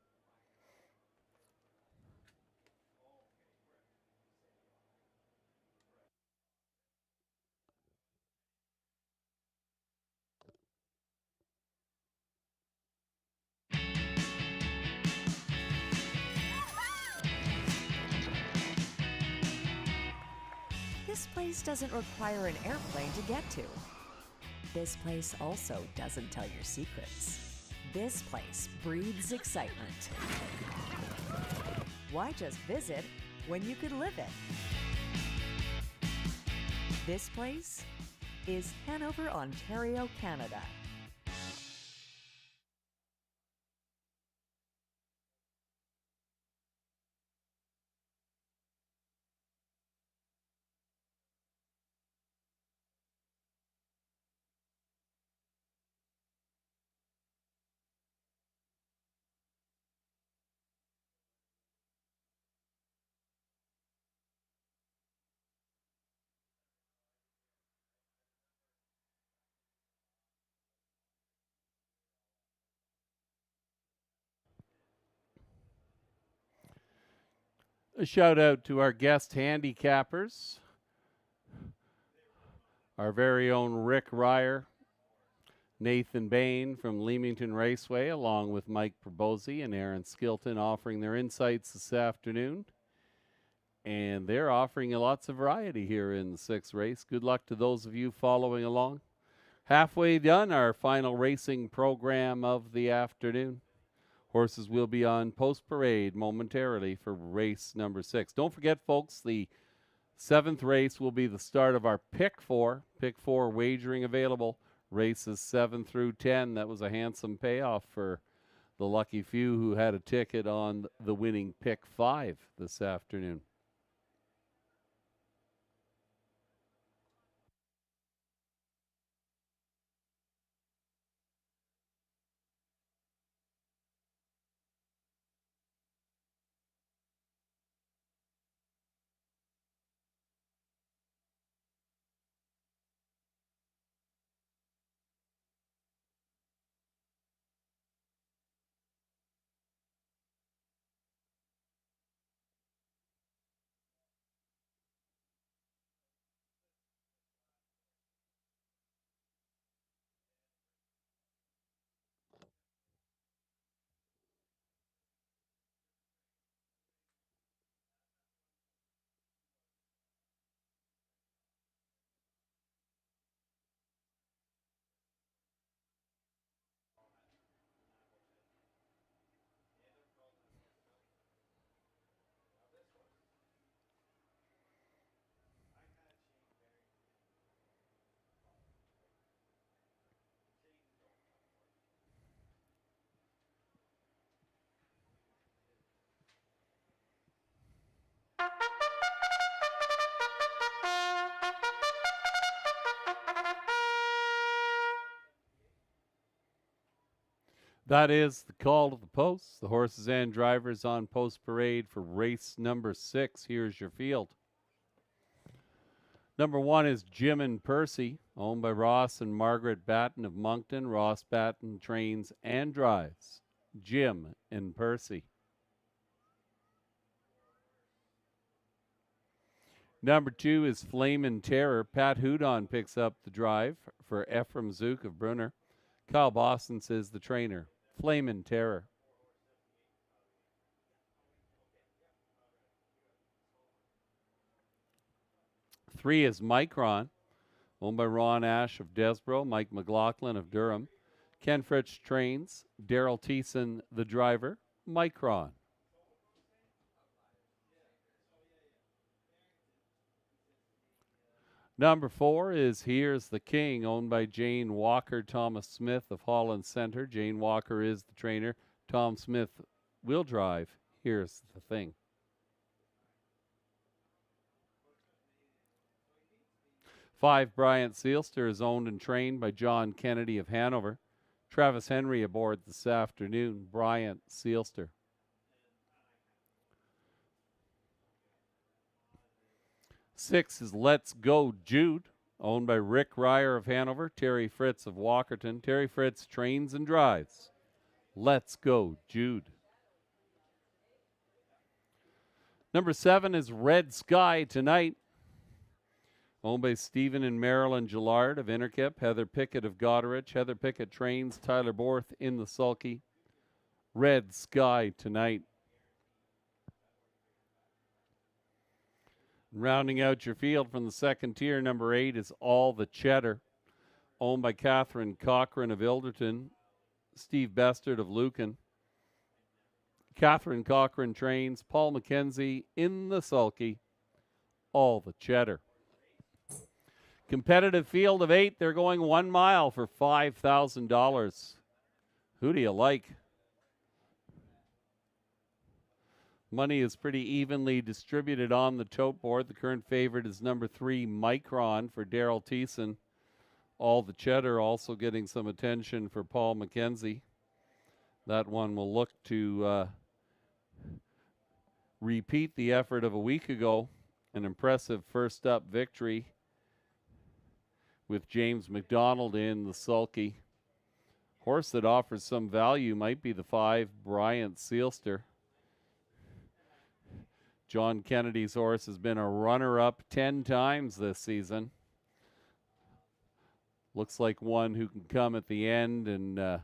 This place doesn't require an airplane to get to. This place also doesn't tell your secrets. This place breathes excitement. Why just visit when you could live it? This place is Hanover, Ontario, Canada.
A shout out to our guest handicappers, our very own Rick Ryer, Nathan Bain from Leamington Raceway, along with Mike Probosi and Aaron Skilton, offering their insights this afternoon. And they're offering you lots of variety here in the sixth race. Good luck to those of you following along. Halfway done our final racing program of the afternoon. Horses will be on post parade momentarily for race number 6. Don't forget, folks, the 7th race will be the start of our Pick 4. Pick 4 wagering available. Races 7 through 10. That was a handsome payoff for the lucky few who had a ticket on the winning Pick 5 this afternoon. That is the call to the posts. The horses and drivers on post parade for race number 6. Here's your field. Number 1 is Jim and Percy, owned by Ross and Margaret Batten of Moncton. Ross Batten trains and drives. Jim and Percy. Number 2 is Flame and Terror. Pat Houdon picks up the drive for Ephraim Zook of Brunner. Kyle Boston says the trainer. Flame and Terror. Three is Micron, owned by Ron Ash of Desborough, Mike McLaughlin of Durham. Ken Fritsch trains. Daryl Thiessen, the driver. Micron. Number 4 is Here's the King, owned by Jane Walker, Thomas Smith of Holland Center. Jane Walker is the trainer. Tom Smith will drive. Here's the Thing. 5, Bryant Seelster is owned and trained by John Kennedy of Hanover. Travis Henry aboard this afternoon. Bryant Seelster. 6 is Let's Go Jude, owned by Rick Ryer of Hanover, Terry Fritz of Walkerton. Terry Fritz trains and drives. Let's Go Jude. Number 7 is Red Sky Tonight, owned by Stephen and Marilyn Gillard of Interkip, Heather Pickett of Goderich. Heather Pickett trains. Tyler Borth in the sulky. Red Sky Tonight. Rounding out your field from the second tier, number 8 is All the Cheddar, owned by Catherine Cochran of Ilderton, Steve Bestard of Lucan. Catherine Cochran trains. Paul McKenzie in the sulky. All the Cheddar. Competitive field of 8. They're going 1 mile for $5,000. Who do you like? Money is pretty evenly distributed on the tote board. The current favorite is number 3, Micron, for Daryl Thiessen. All the Cheddar also getting some attention for Paul McKenzie. That one will look to repeat the effort of a week ago. An impressive first up victory with James McDonald in the sulky. Horse that offers some value might be the 5, Bryant Seelster. John Kennedy's horse has been a runner-up 10 times this season. Looks like one who can come at the end and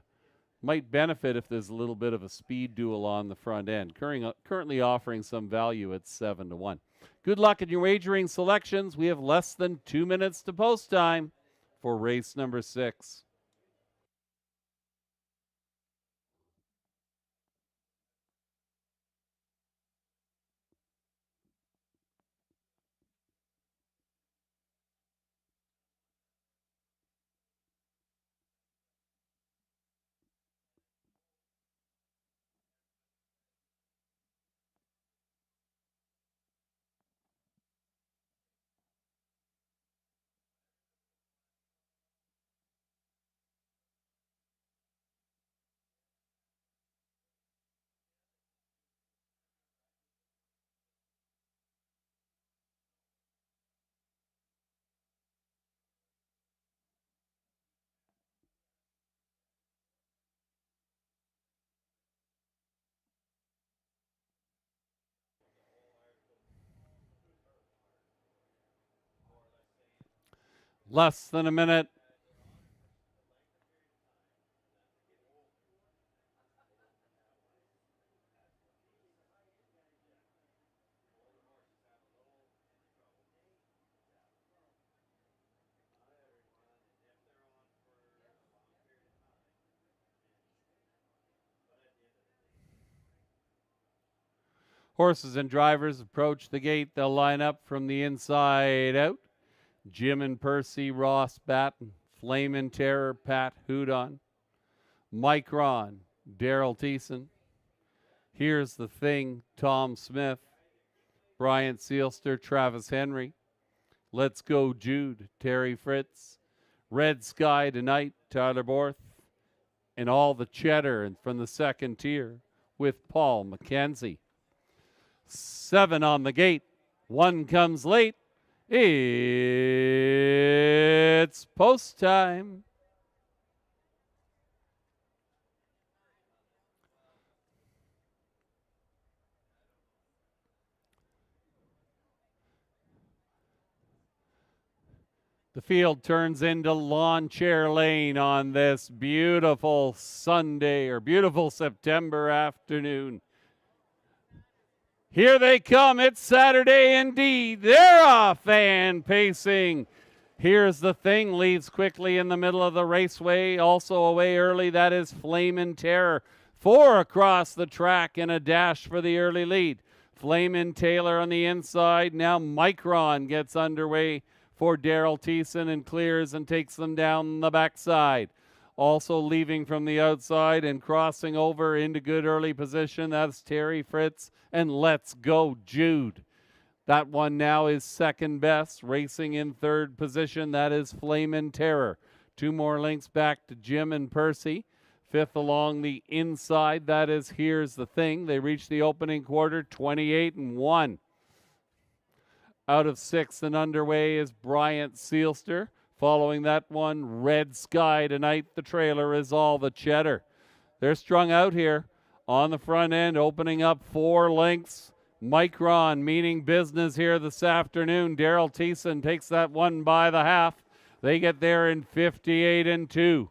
might benefit if there's a little bit of a speed duel on the front end. Currently offering some value at 7-1. Good luck in your wagering selections. We have less than 2 minutes to post time for race number 6. Less than a minute. Horses and drivers approach the gate. They'll line up from the inside out. Jim and Percy, Ross Batten, Flame and Terror, Pat Houdon, Micron, Daryl Thiessen. Here's the Thing, Tom Smith, Bryant Seelster, Travis Henry. Let's Go Jude, Terry Fritz. Red Sky Tonight, Tyler Borth. and all the cheddar and from the second tier with Paul McKenzie. 7 on the gate. 1 comes late. It's post time. The field turns into lawn chair lane on this beautiful Sunday or beautiful September afternoon. Here they come. It's Saturday indeed. They're off and pacing. Here's the thing. Leads quickly in the middle of the raceway. Also away early. That is Flamin' Terror. 4 across the track in a dash for the early lead. Flamin' Taylor on the inside. Now Micron gets underway for Daryl Thiessen and clears and takes them down the backside. Also leaving from the outside and crossing over into good early position. That's Terry Fritz and Let's Go Jude. That one now is second best. Racing in third position, that is Flamin' Terror. 2 more links back to Jim and Percy. 5th along the inside, that is Here's the Thing. They reach the opening quarter, 28-1. Out of 6th and underway is Bryant Seelster. Following that one, Red Sky Tonight. The trailer is All the Cheddar. They're strung out here on the front end, opening up 4 lengths. Micron meaning business here this afternoon. Daryl Thiessen takes that one by the half. They get there in 58-2.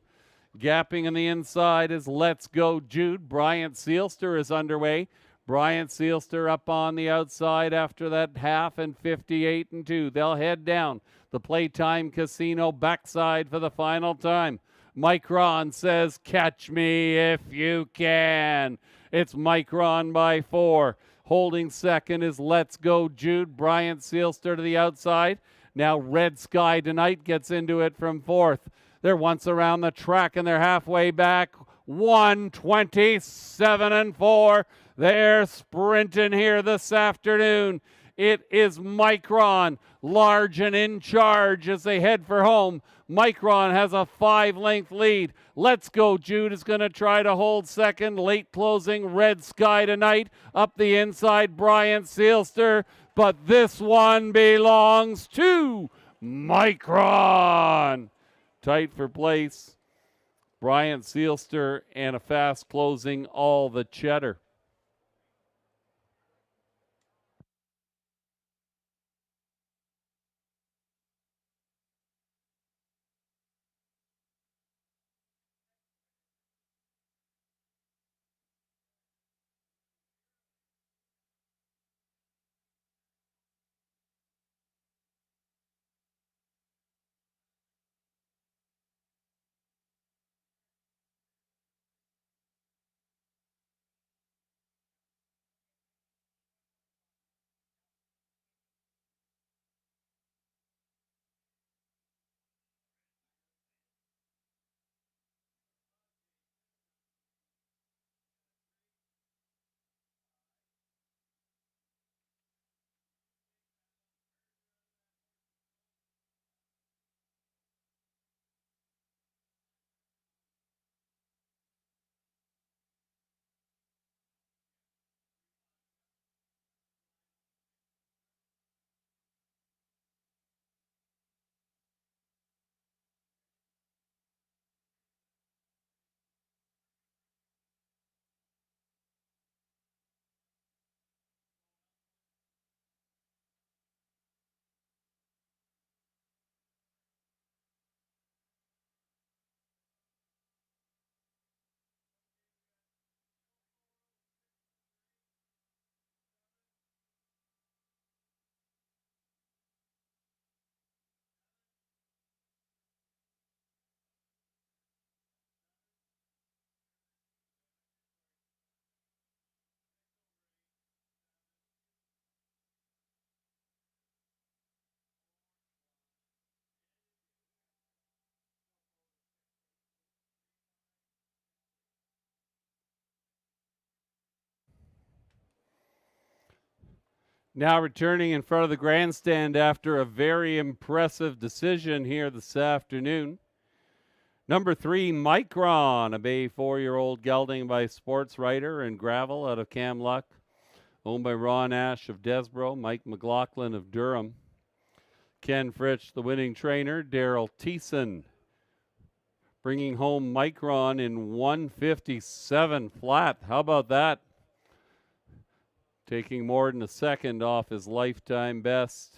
Gapping on the inside is Let's Go Jude. Bryant Seelster is underway. Bryant Seelster up on the outside after that half and 58-2. They'll head down the Playtime Casino backside for the final time. Micron says, catch me if you can. It's Micron by 4. Holding second is Let's Go Jude. Bryant Seelster to the outside. Now Red Sky Tonight gets into it from 4th. They're once around the track and they're halfway back. 1:27-4. They're sprinting here this afternoon. It is Micron, large and in charge as they head for home. Micron has a 5-length lead. Let's Go Jude is going to try to hold second. Late closing Red Sky Tonight. Up the inside, Bryant Seelster. But this one belongs to Micron. Tight for place. Bryant Seelster and a fast closing All the Cheddar. Now returning in front of the grandstand after a very impressive decision here this afternoon. Number 3, Micron, a Bay 4-year-old gelding by Sports Writer and Gravel out of Camluck, owned by Ron Ash of Desborough, Mike McLaughlin of Durham, Ken Fritsch, the winning trainer, Daryl Thiessen, bringing home Micron in 157 flat. How about that? Taking more than a second off his lifetime best.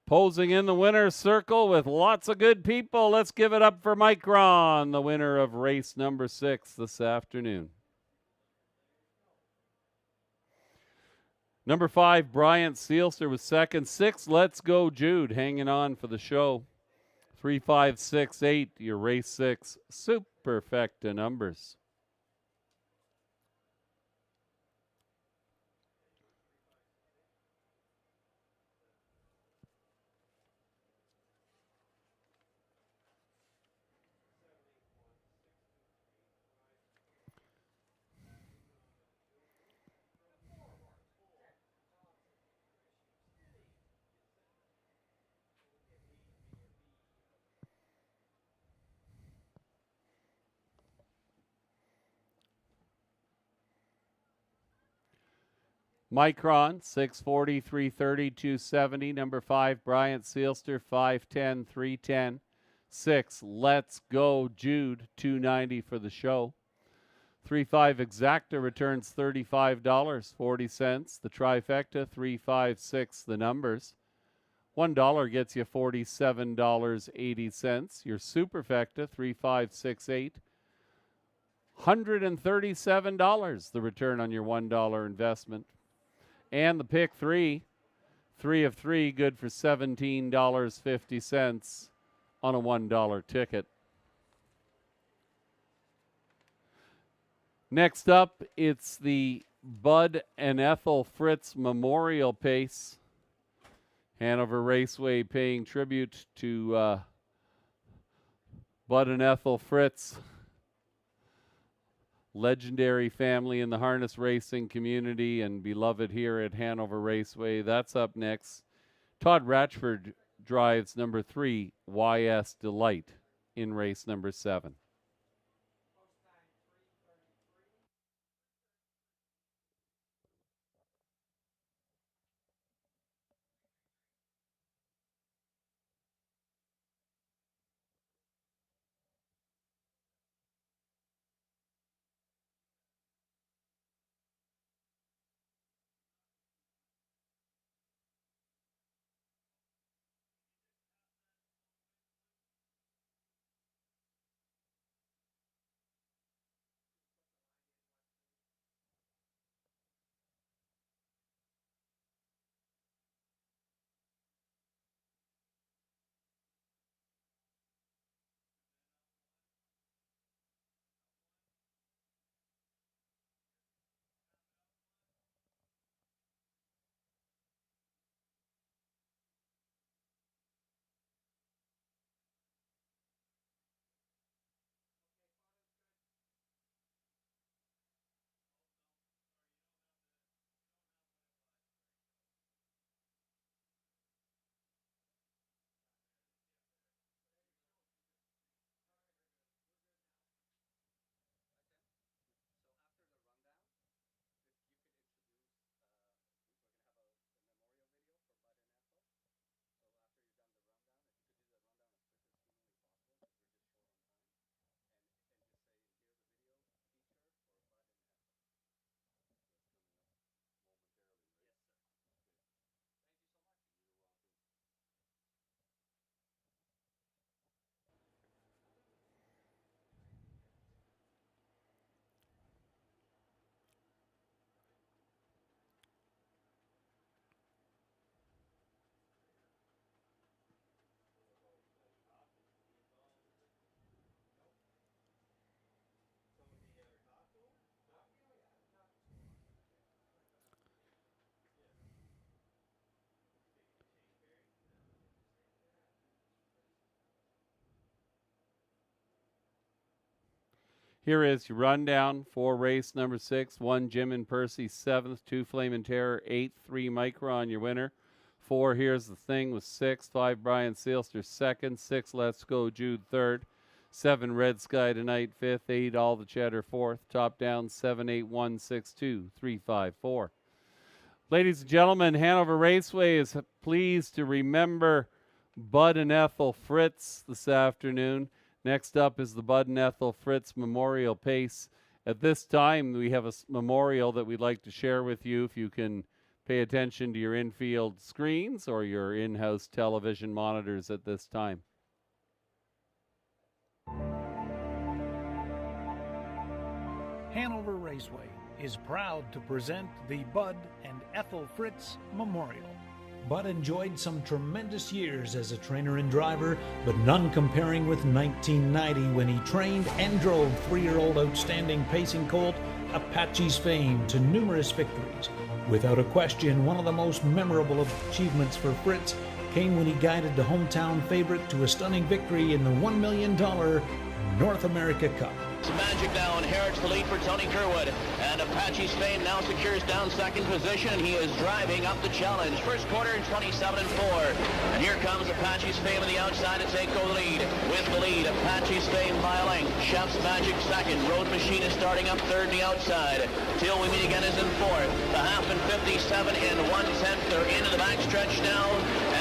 Posing in the winner's circle with lots of good people. Let's give it up for Micron, the winner of race number 6 this afternoon. Number 5, Bryant Seelster was second. 6, Let's Go Jude, hanging on for the show. 3, 5, 6, 8, your race 6 superfecta numbers. Micron, 640, 330, 270. Number 5, Bryant Seelster, 510, 310. 6, Let's Go Jude, 290 for the show. 3-5 Exacta returns $35.40. The trifecta, 3-5-6 the numbers. $1 gets you $47.80. Your superfecta, 3-5-6-8. $137, the return on your $1 investment. And the pick 3 of 3, good for $17.50 on a $1 ticket. Next up, it's the Bud and Ethel Fritz Memorial Pace. Hanover Raceway paying tribute to Bud and Ethel Fritz, legendary family in the harness racing community and beloved here at Hanover Raceway. That's up next. Todd Ratchford drives number 3, YS Delight, in race number 7. Here is your rundown for race number 6. 1, Jim and Percy, 7th. 2, Flame and Terror, 8th. 3, Micron, your winner. 4, Here's the Thing was 6th, 5, Brian Seelster 2nd, 6, Let's Go Jude 3rd, 7, Red Sky Tonight 5th, 8, All the Cheddar 4th, Top Down 7, 8, 1, 6, 2, 3, 5, 4. Ladies and gentlemen, Hanover Raceway is pleased to remember Bud and Ethel Fritz this afternoon. Next up is the Bud and Ethel Fritz Memorial Pace. At this time, we have a memorial that we'd like to share with you. If you can pay attention to your infield screens or your in-house television monitors at this time.
Hanover Raceway is proud to present the Bud and Ethel Fritz Memorial. Bud enjoyed some tremendous years as a trainer and driver, but none comparing with 1990 when he trained and drove 3-year-old outstanding pacing colt Apache's Fame to numerous victories. Without a question, one of the most memorable achievements for Fritz came when he guided the hometown favorite to a stunning victory in the $1 million North America Cup.
Magic now inherits the lead for Tony Curwood, and Apache's Fame now secures down second position. He is driving up the challenge. First quarter in 27-4, and here comes Apache's Fame on the outside to take over the lead. With the lead, Apache's Fame by a length. Chef's Magic second. Road Machine is starting up third on the outside. Till We Meet Again is in fourth. The half in 57 and 1/10. They're into the backstretch now,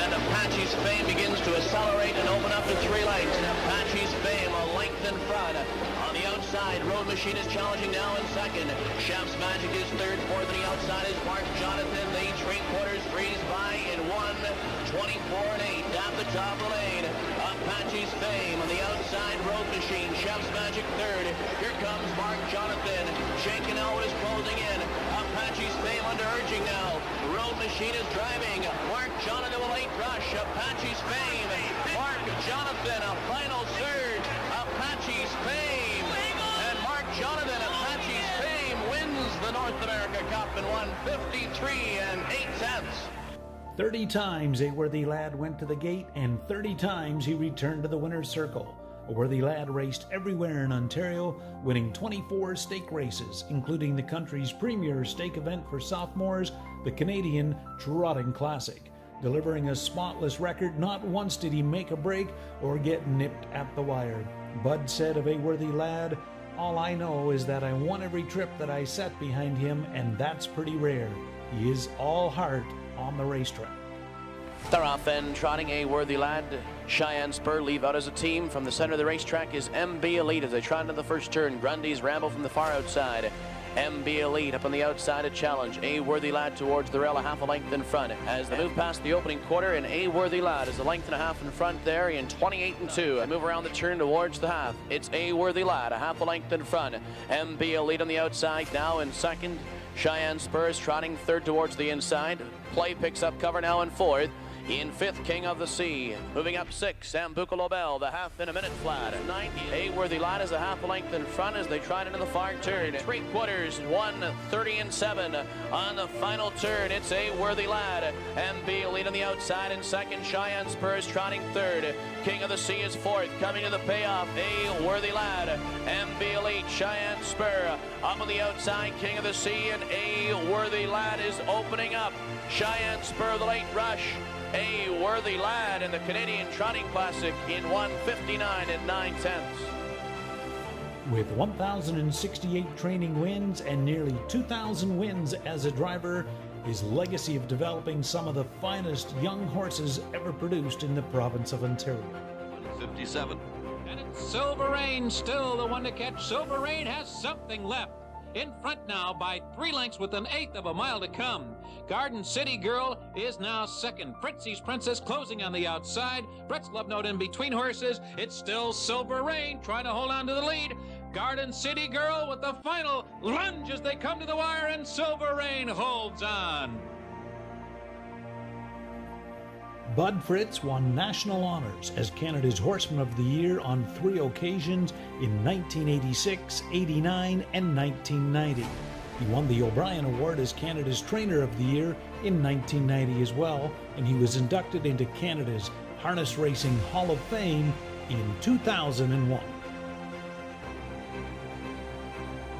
and Apache's Fame begins to accelerate and open up to 3 lengths. And Apache's Fame a length in front. On the outside, Road Machine is challenging now in second. Chef's Magic is third. Fourth on the outside is Mark Jonathan. They 3/4 breeze by in 1:24 and 8. At the top of the lane, Apache's Fame on the outside, Road Machine. Chef's Magic third. Here comes Mark Jonathan. Shaking Elwood is closing in. Apache's Fame under urging now. Road Machine is driving. Mark Jonathan with a late rush. Apache's Fame. Mark Jonathan, a final surge. Apache's Fame. And Mark Jonathan, Apache's Fame, wins the North America Cup in 1:53 and 8/10.
30 times a worthy lad went to the gate, and 30 times he returned to the winner's circle. A worthy lad raced everywhere in Ontario, winning 24 stake races, including the country's premier stake event for sophomores, the Canadian Trotting Classic. Delivering a spotless record, not once did he make a break or get nipped at the wire. Bud said of a worthy lad, "All I know is that I won every trip that I sat behind him, and that's pretty rare. He is all heart on the racetrack."
They're off and trotting A Worthy Lad. Cheyenne Spur leave out as a team. From the center of the racetrack is MB Elite as they trot into the first turn. Grundy's Ramble from the far outside. MB Elite up on the outside to challenge. A Worthy Lad towards the rail, a half a length in front. As they move past the opening quarter, and A Worthy Lad is a length and a half in front there in 28-2. And move around the turn towards the half. It's A Worthy Lad, a half a length in front. MB Elite on the outside now in second. Cheyenne Spurs trotting third towards the inside. Play picks up cover now in fourth. In fifth, King of the Sea. Moving up six, Sambuca Lobel, the half in a minute flat. 90, A Worthy Lad is a half a length in front as they trot into the far turn. 3/4, 1:30-7 on the final turn. It's A Worthy Lad. MB Elite on the outside in second. Cheyenne Spurs trotting third. King of the Sea is fourth. Coming to the payoff, A Worthy Lad. MB Elite, Cheyenne Spur up on the outside. King of the Sea and A Worthy Lad is opening up. Cheyenne Spur, the late rush. A Worthy Lad in the Canadian Trotting Classic in 1:59 and 9/10.
With 1,068 training wins and nearly 2,000 wins as a driver, his legacy of developing some of the finest young horses ever produced in the province of Ontario.
57. And it's Silver Rain, still the one to catch. Silver Rain has something left. In front now by 3 lengths with an 1/8 of a mile to come. Garden City Girl is now second. Fritzy's Princess closing on the outside. Brett's Love Note in between horses. It's still Silver Rain trying to hold on to the lead. Garden City Girl with the final lunge as they come to the wire, and Silver Rain holds on.
Bud Fritz won national honors as Canada's Horseman of the Year on 3 occasions in 1986, 89, and 1990. He won the O'Brien Award as Canada's Trainer of the Year in 1990 as well, and he was inducted into Canada's Harness Racing Hall of Fame in 2001.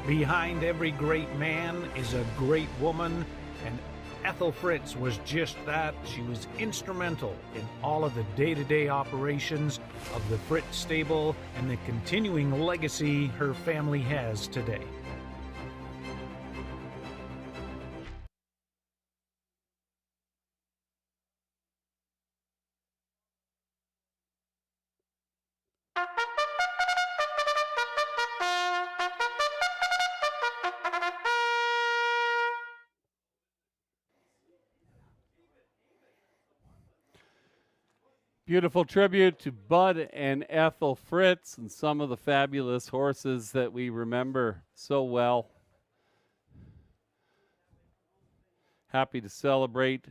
Behind every great man is a great woman, and Ethel Fritz was just that. She was instrumental in all of the day-to-day operations of the Fritz stable and the continuing legacy her family has today.
Beautiful tribute to Bud and Ethel Fritz and some of the fabulous horses that we remember so well. Happy to celebrate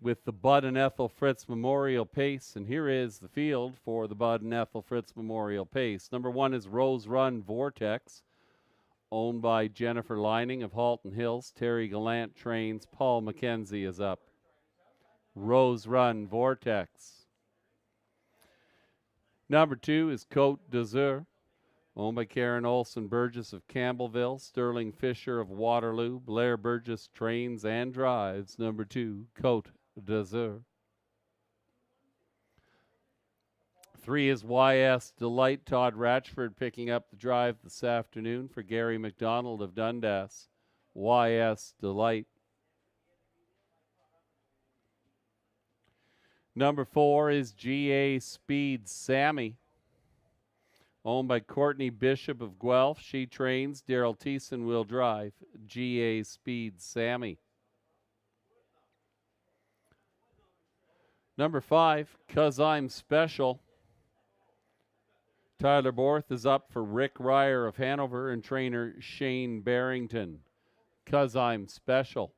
with the Bud and Ethel Fritz Memorial Pace. And here is the field for the Bud and Ethel Fritz Memorial Pace. Number 1 is Rose Run Vortex, owned by Jennifer Lining of Halton Hills. Terry Gallant trains. Paul McKenzie is up. Rose Run Vortex. Number 2 is Côte d'Azur, owned by Karen Olson Burgess of Campbellville, Sterling Fisher of Waterloo. Blair Burgess trains and drives. Number 2, Côte d'Azur. 3 is YS Delight. Todd Ratchford picking up the drive this afternoon for Gary McDonald of Dundas. YS Delight. Number 4 is GA Speed Sammy, owned by Courtney Bishop of Guelph. She trains. Daryl Thiessen will drive. GA Speed Sammy. Number 5, 'Cause I'm Special. Tyler Borth is up for Rick Ryer of Hanover and trainer Shane Barrington. 'Cause I'm Special.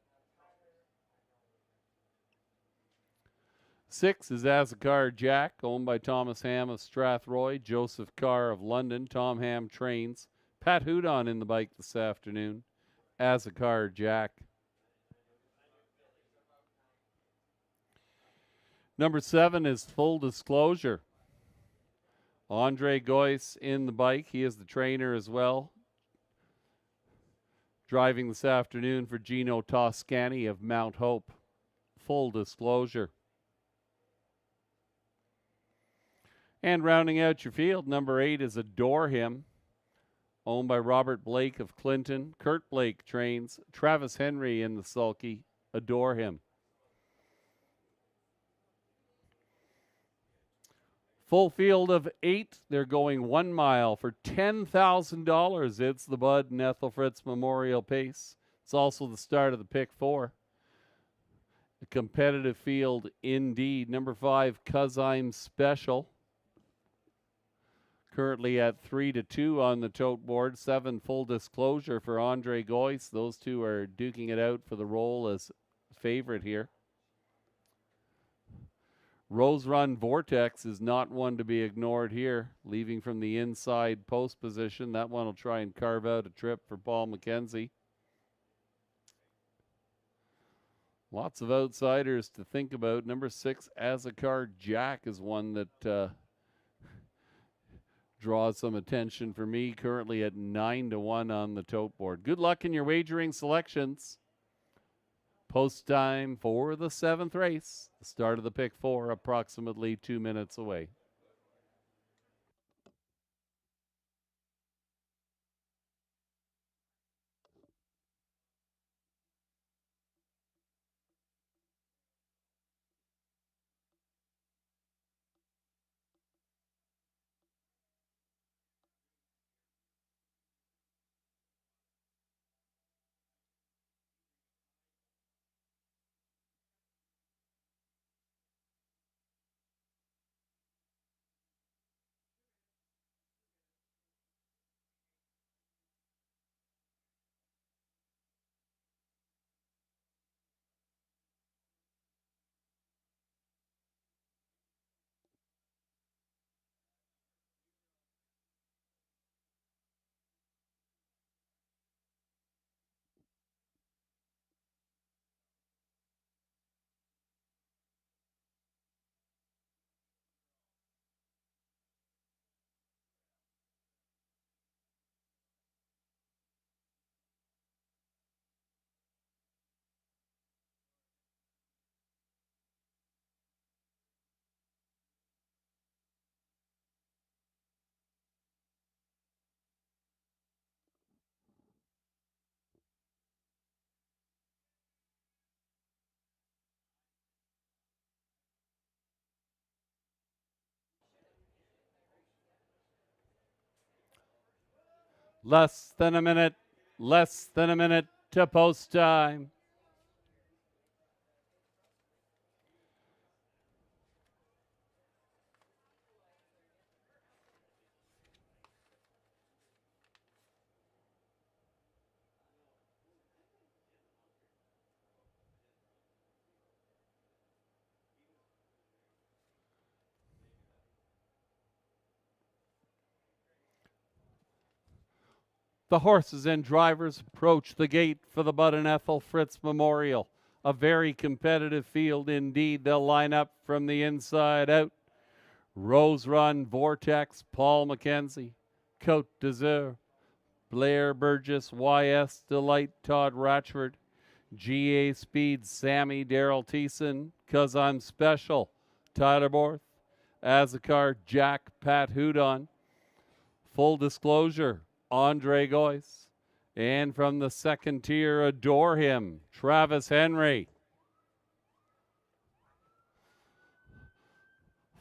6 is Azacar Jack, owned by Thomas Ham of Strathroy, Joseph Carr of London. Tom Ham trains. Pat Houdon in the bike this afternoon. Azacar Jack. Number 7 is Full Disclosure. Andre Goyce in the bike. He is the trainer as well. Driving this afternoon for Gino Toscani of Mount Hope. Full Disclosure. And rounding out your field, number 8 is Adore Him, owned by Robert Blake of Clinton. Kurt Blake trains. Travis Henry in the sulky. Adore Him. Full field of 8. They're going 1 mile for $10,000. It's the Bud and Ethel Fritz Memorial Pace. It's also the start of the pick 4. A competitive field indeed. Number 5, 'Cause I'm Special. Currently at 3-2 on the tote board. 7, Full Disclosure for Andre Goyce. Those two are duking it out for the role as favorite here. Rose Run Vortex is not one to be ignored here. Leaving from the inside post position. That one will try and carve out a trip for Paul McKenzie. Lots of outsiders to think about. Number 6, Azacar Jack is one that draws some attention for me. Currently at 9-1 on the tote board. Good luck in your wagering selections. Post time for the 7th race. The start of the pick 4, approximately 2 minutes away. Less than a minute to post time. The horses and drivers approach the gate for the Bud and Ethel Fritz Memorial. A very competitive field indeed. They'll line up from the inside out. Rose Run, Vortex, Paul McKenzie, Cote d'Azur, Blair Burgess, YS Delight, Todd Ratchford, GA Speed, Sammy, Daryl Thiessen, Cause I'm Special, Tyler Borth, Azakar, Jack, Pat Hudon, Full Disclosure, Andre Goyce, and from the second tier, Adore Him, Travis Henry.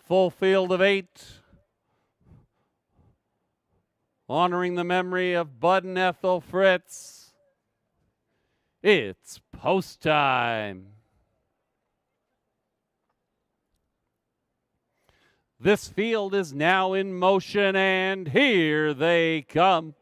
Full field of 8, honoring the memory of Bud and Ethel Fritz. It's post time. This field is now in motion, and here they come.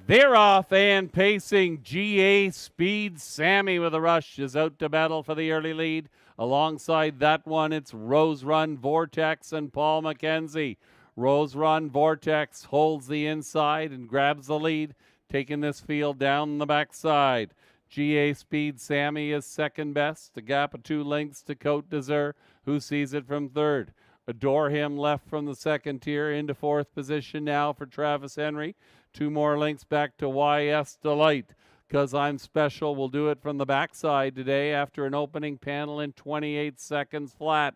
They're off and pacing. GA Speed Sammy with a rush is out to battle for the early lead. Alongside that one, it's Rose Run Vortex and Paul McKenzie. Rose Run Vortex holds the inside and grabs the lead, taking this field down the backside. GA Speed Sammy is second best, a gap of 2 lengths to Cote d'Azur, who sees it from third. Adore Him left from the second tier into 4th position now for Travis Henry. 2 more lengths back to YS Delight. Cause I'm Special will do it from the backside today after an opening panel in 28 seconds flat.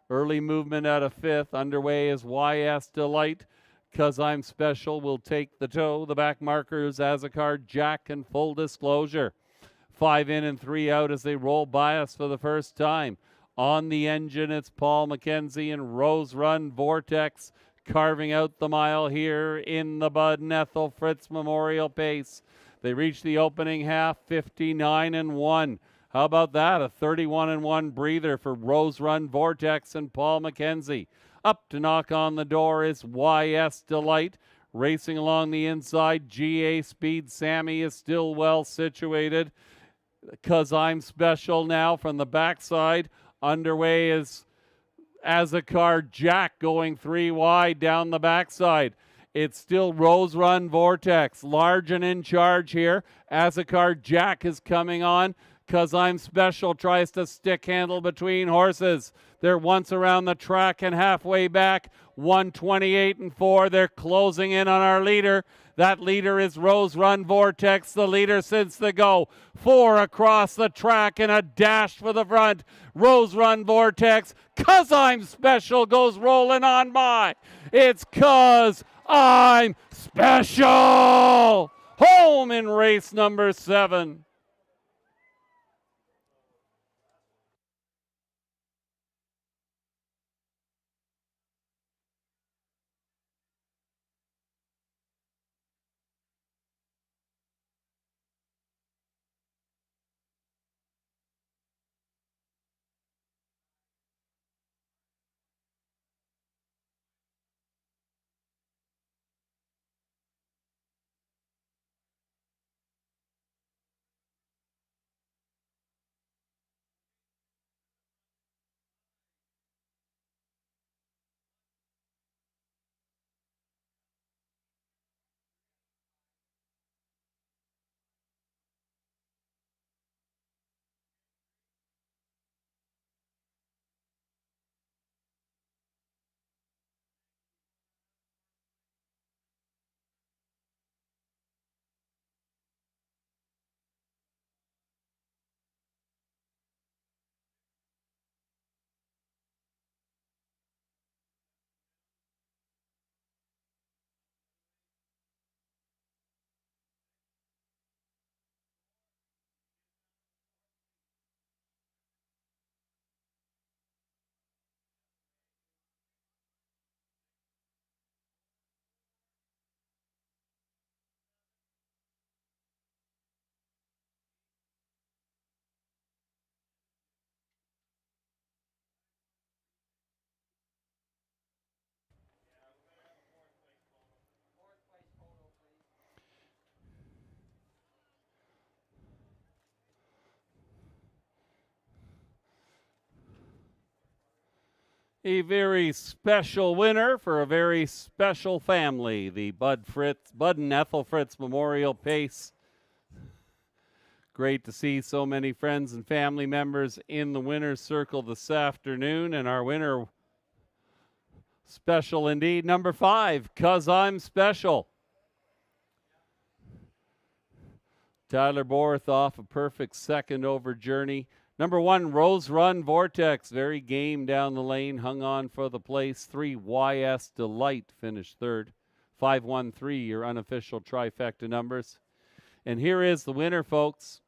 Early movement out of 5th. Underway is YS Delight. Cause I'm Special will take the toe. The back markers Azakar, Jack, and Full Disclosure. 5 in and 3 out as they roll by us for the first time. On the engine, it's Paul McKenzie and Rose Run Vortex carving out the mile here in the Bud and Ethel Fritz Memorial pace. They reach the opening half, 59-1. How about that? A 31-1 breather for Rose Run Vortex and Paul McKenzie. Up to knock on the door is YS Delight. Racing along the inside, GA Speed Sammy is still well situated. Cause I'm Special now from the backside. Underway is Azakar Jack going 3 wide down the backside. It's still Rose Run Vortex, large and in charge here. Azakar Jack is coming on. Cause I'm Special tries to stick handle between horses. They're once around the track and halfway back. 128-4. They're closing in on our leader. That leader is Rose Run Vortex, the leader since the go. 4 across the track and a dash for the front. Rose Run Vortex, Cause I'm Special goes rolling on by. It's Cause I'm Special. Home in race number 7. A very special winner for a very special family, the Bud and Ethel Fritz Memorial Pace. Great to see so many friends and family members in the winner's circle this afternoon. And our winner, special indeed, number 5, 'Cause I'm Special. Tyler Borth off a perfect second over journey. Number 1, Rose Run Vortex, very game down the lane, hung on for the place. 3, YS Delight finished third. 513, your unofficial trifecta numbers. And here is the winner, folks.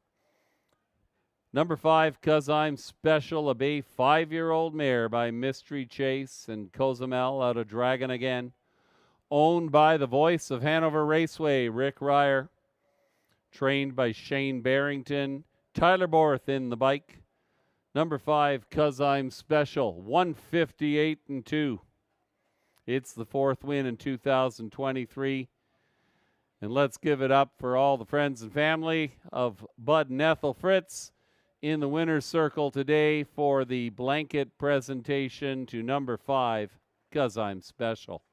Number 5, 'Cause I'm Special, a Bay 5-year-old mare by Mystery Chase and Cozumel out of Dragon again. Owned by the voice of Hanover Raceway, Rick Ryer. Trained by Shane Barrington. Tyler Borth in the bike. Number 5, 'Cause I'm Special, 158-2. It's the 4th win in 2023. And let's give it up for all the friends and family of Bud and Ethel Fritz in the winner's circle today for the blanket presentation to number 5, 'Cause I'm Special.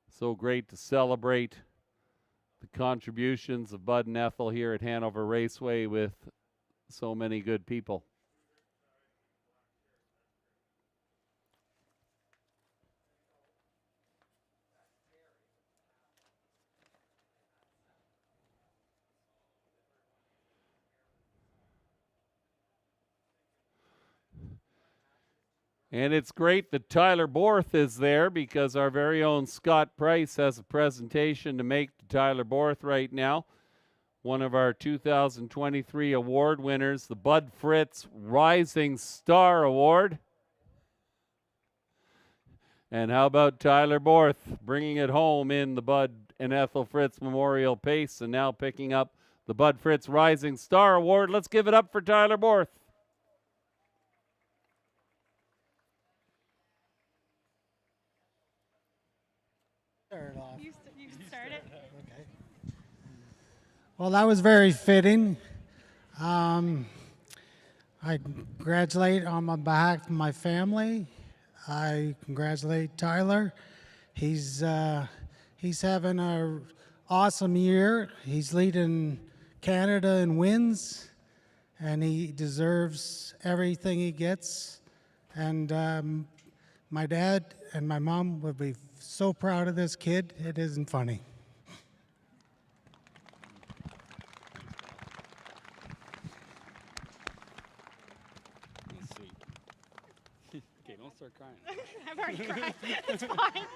So great to celebrate the contributions of Bud and Ethel here at Hanover Raceway with so many good people. And it's great that Tyler Borth is there because our very own Scott Price has a presentation to make to Tyler Borth right now. One of our 2023 award winners, the Bud Fritz Rising Star Award. And how about Tyler Borth bringing it home in the Bud and Ethel Fritz Memorial Pace and now picking up the Bud Fritz Rising Star Award. Let's give it up for Tyler Borth.
Start off.
You start it.
Okay. Well, that was very fitting. I congratulate on behalf of my family. I congratulate Tyler. He's having an awesome year. He's leading Canada in wins, and he deserves everything he gets. And my dad and my mom would be so proud of this kid. It isn't funny.
Okay, don't start crying.
I've already cried. It's fine.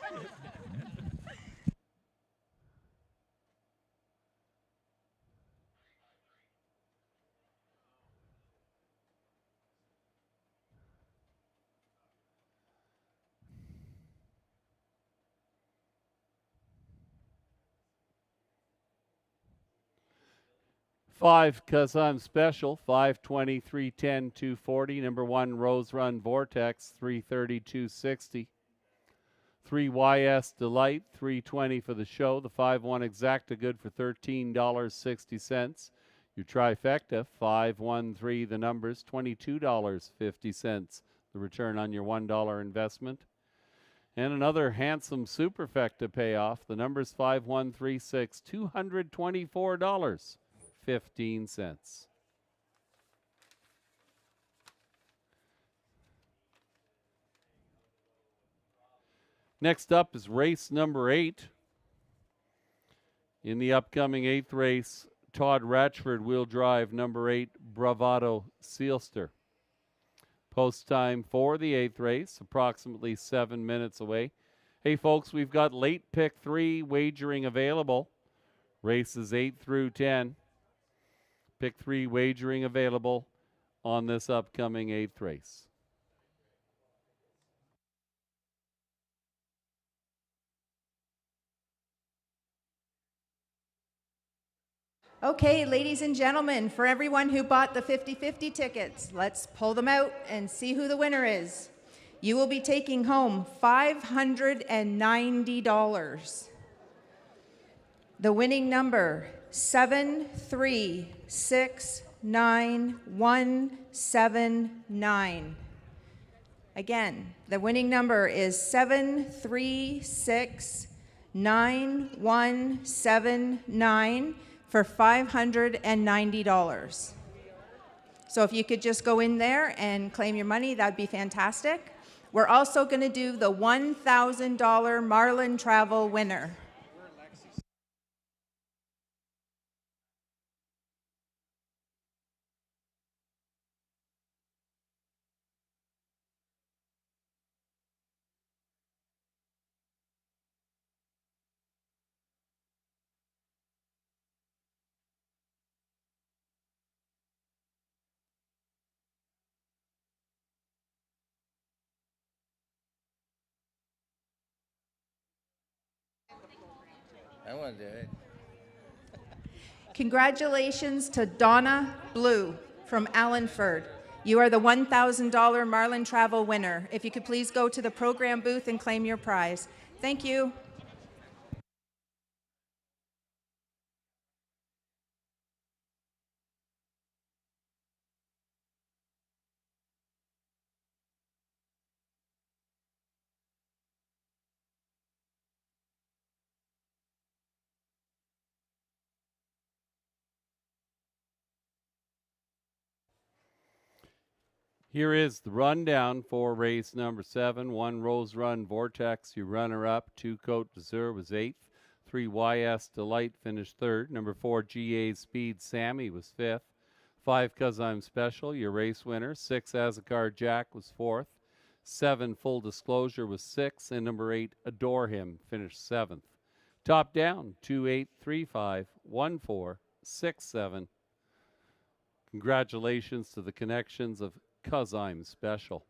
Five, 'Cause I'm Special, 520, 310, 240. Number 1, Rose Run Vortex, 330, 260. 3, YS Delight, 320 for the show. The 5-1 Exacta good for $13.60. Your trifecta, 513, the numbers, $22.50. The return on your $1 investment. And another handsome superfecta payoff. The numbers 5136, $224.15. Next up is race number 8. In the upcoming 8th race, Todd Ratchford will drive number 8, Bravado Sealster. Post time for the 8th race, approximately 7 minutes away. Hey folks, we've got late pick 3 wagering available. Races 8 through 10. Pick 3 wagering available on this upcoming 8th race.
Okay, ladies and gentlemen, for everyone who bought the 50-50 tickets, let's pull them out and see who the winner is. You will be taking home $590. The winning number, 73 7369179. Again, the winning number is 7369179 for $590. So if you could just go in there and claim your money, that'd be fantastic. We're also going to do the $1,000 Marlin Travel winner.
I want to do it.
Congratulations to Donna Blue from Allenford. You are the $1,000 Marlin Travel winner. If you could please go to the program booth and claim your prize. Thank you.
Here is the rundown for race number 7. 1 Rose Run Vortex, your runner-up. 2 Cote d'Azur was 8th. 3 YS Delight finished 3rd. Number 4 GA Speed Sammy was 5th. 5 'Cause I'm Special, your race winner. 6 Azakar Jack was 4th. 7 Full Disclosure was 6th. And number 8 Adore Him finished 7th. Top down, 2, 8, 3, 5, 1, 4, 6, 7. Congratulations to the connections of 'Cause I'm Special.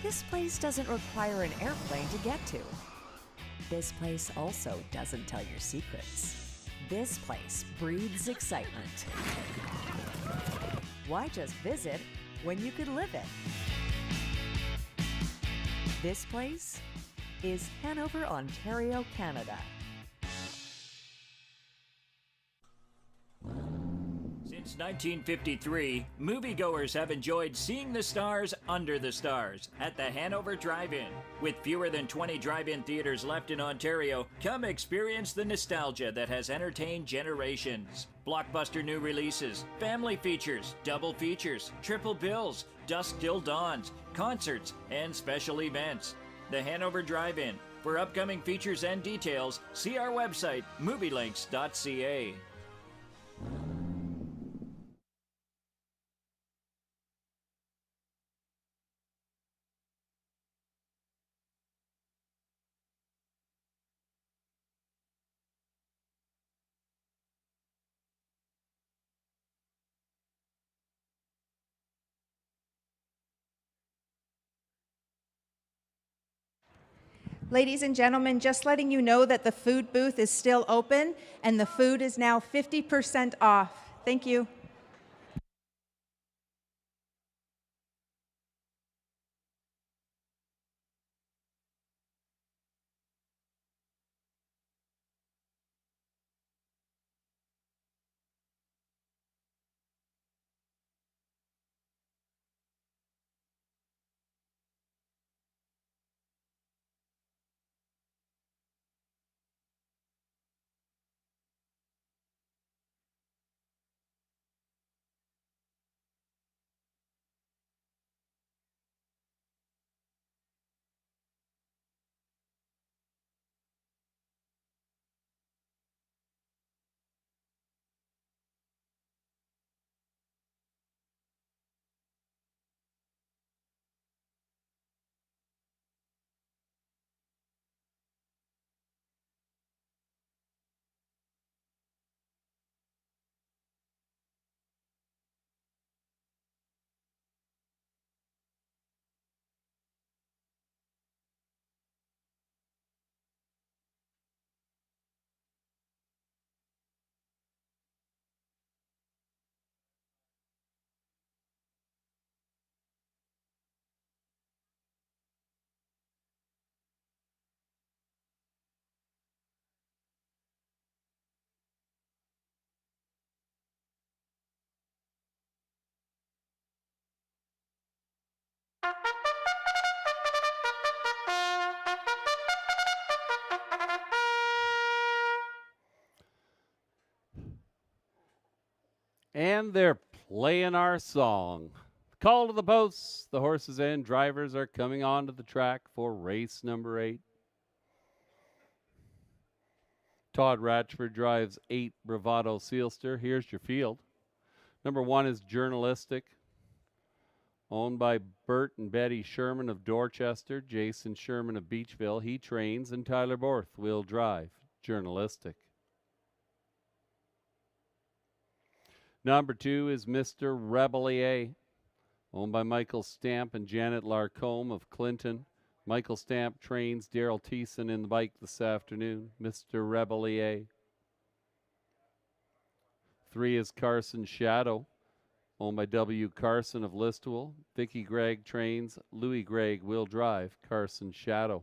This place doesn't require an airplane to get to. This place also doesn't tell your secrets. This place breathes excitement. Why just visit when you could live it? This place is Hanover, Ontario, Canada.
Since 1953, moviegoers have enjoyed seeing the stars under the stars at the Hanover Drive-In. With fewer than 20 drive-in theaters left in Ontario, come experience the nostalgia that has entertained generations. Blockbuster new releases, family features, double features, triple bills, dusk till dawns, concerts, and special events. The Hanover Drive-In. For upcoming features and details, see our website, movielinks.ca.
Ladies and gentlemen, just letting you know that the food booth is still open and the food is now 50% off. Thank you.
And they're playing our song. Call to the posts. The horses and drivers are coming onto the track for race number 8. Todd Ratchford drives 8 Bravado Sealster. Here's your field. Number 1 is Journalistic, owned by Bert and Betty Sherman of Dorchester, Jason Sherman of Beachville. He trains, and Tyler Borth will drive Journalistic. Number 2 is Mr. Rebellier, owned by Michael Stamp and Janet Larcombe of Clinton. Michael Stamp trains Daryl Thiessen in the bike this afternoon. Mr. Rebellier. 3 is Carson Shadow, owned by W. Carson of Listowel. Vicky Gregg trains. Louis Gregg will drive Carson Shadow.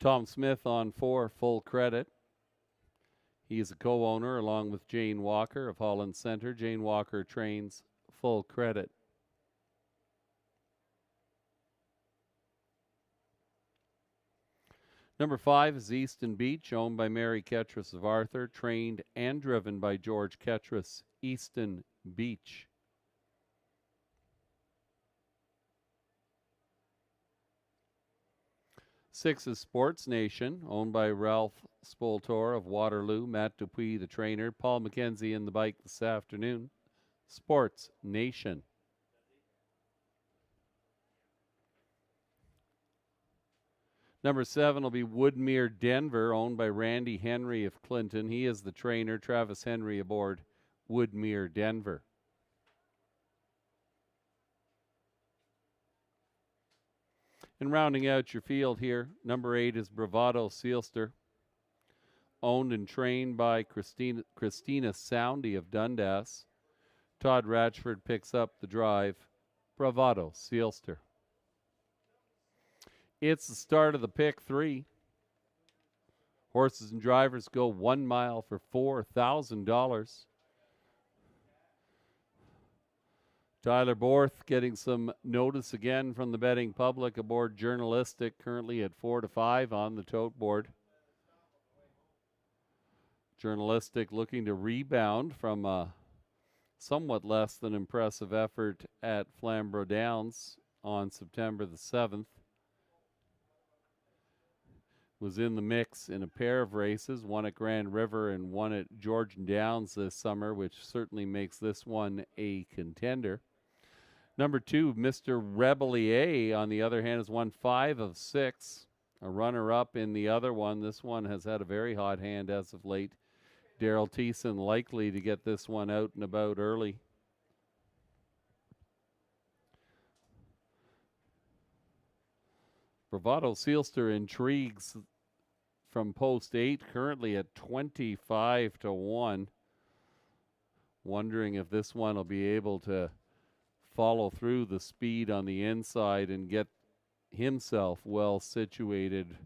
Tom Smith on 4, Full Credit. He is a co-owner along with Jane Walker of Holland Center. Jane Walker trains Full Credit. Number 5 is Easton Beach, owned by Mary Ketras of Arthur, trained and driven by George Ketras. Easton Beach. Six is Sports Nation, owned by Ralph Spoltor of Waterloo, Matt Dupuis, the trainer, Paul McKenzie in the bike this afternoon. Sports Nation. Number 7 will be Woodmere Denver, owned by Randy Henry of Clinton. He is the trainer. Travis Henry aboard Woodmere Denver. And rounding out your field here, number 8 is Bravado Sealster, owned and trained by Christina Soundy of Dundas. Todd Ratchford picks up the drive. Bravado Sealster. It's the start of the pick 3. Horses and drivers go 1 mile for $4,000. Tyler Borth getting some notice again from the betting public aboard Journalistic, currently at 4-5 on the tote board. Journalistic looking to rebound from a somewhat less than impressive effort at Flamborough Downs on September the 7th. Was in the mix in a pair of races, one at Grand River and one at Georgian Downs this summer, which certainly makes this one a contender. Number 2, Mr. Rebellier, on the other hand, has won 5 of 6. A runner-up in the other one. This one has had a very hot hand as of late. Daryl Thiessen likely to get this one out and about early. Bravado Sealster intrigues from post 8, currently at 25-1. Wondering if this one will be able to follow through the speed on the inside and get himself well situated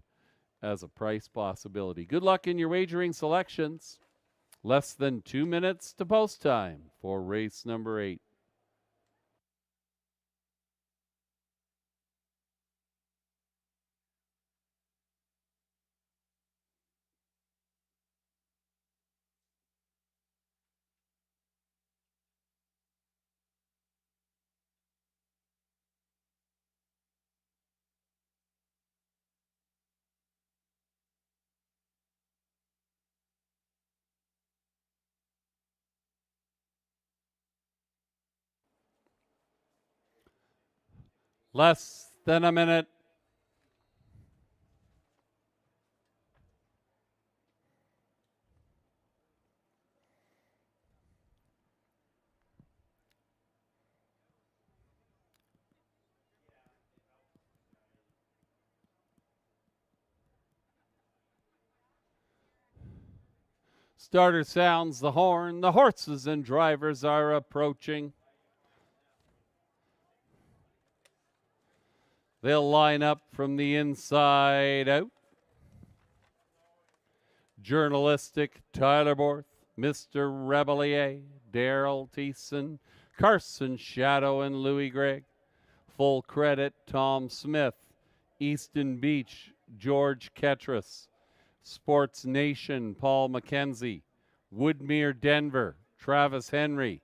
as a price possibility. Good luck in your wagering selections. Less than 2 minutes to post time for race number 8. Less than a minute. Starter sounds the horn. The horses and drivers are approaching. They'll line up from the inside out. Journalistic, Tyler Borth, Mr. Rebellier, Daryl Thiessen, Carson Shadow, and Louis Gregg. Full credit, Tom Smith, Easton Beach, George Ketras. Sports Nation, Paul McKenzie. Woodmere, Denver, Travis Henry.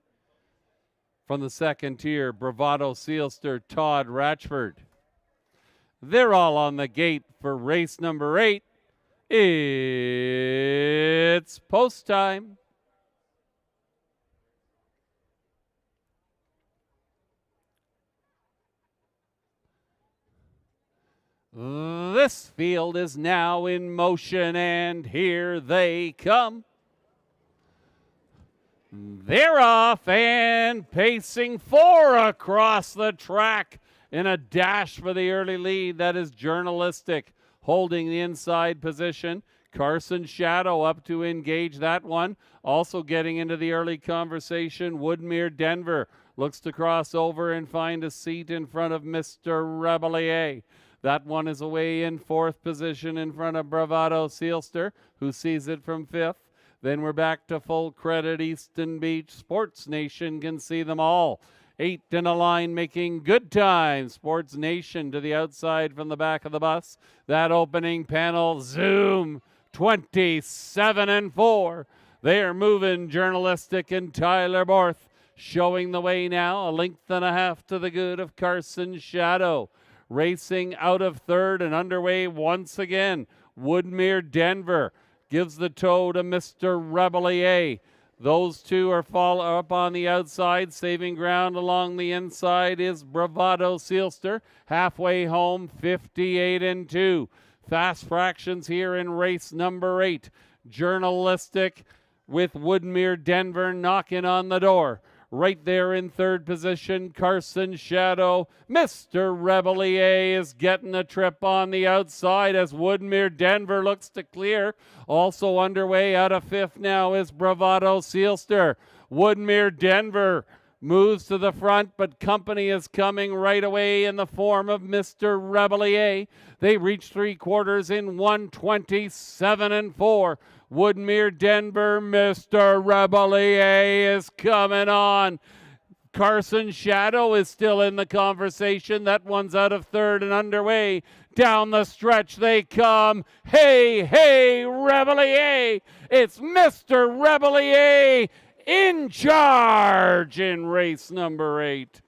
From the second tier, Bravado Sealster, Todd Ratchford. They're all on the gate for race number 8. It's post time. This field is now in motion, and here they come. They're off and pacing 4 across the track in a dash for the early lead. That is Journalistic, holding the inside position. Carson Shadow up to engage that one. Also getting into the early conversation, Woodmere Denver looks to cross over and find a seat in front of Mr. Rebellier. That one is away in 4th position in front of Bravado Sealster, who sees it from 5th. Then we're back to full credit. Easton Beach Sports Nation can see them all. 8 in a line making good time. Sports Nation to the outside from the back of the bus. That opening panel, zoom, 27 and 4. They are moving. Journalistic and Tyler Borth showing the way now. A length and a half to the good of Carson Shadow. Racing out of 3rd and underway once again. Woodmere Denver gives the toe to Mr. Rebellier. Those two are up on the outside. Saving ground along the inside is Bravado Sealster. Halfway home, 58 and 2. Fast fractions here in race number 8. Journalistic with Woodmere Denver knocking on the door. Right there in 3rd position, Carson Shadow. Mr. Rebellier is getting a trip on the outside as Woodmere Denver looks to clear. Also underway out of 5th now is Bravado Sealster. Woodmere Denver moves to the front, but company is coming right away in the form of Mr. Rebellier. They reach 3/4 in 1:27 and 4. Woodmere Denver, Mr. Rebellier is coming on. Carson Shadow is still in the conversation. That one's out of 3rd and underway. Down the stretch they come. Hey, hey, Rebellier! It's Mr. Rebellier in charge in race number 8.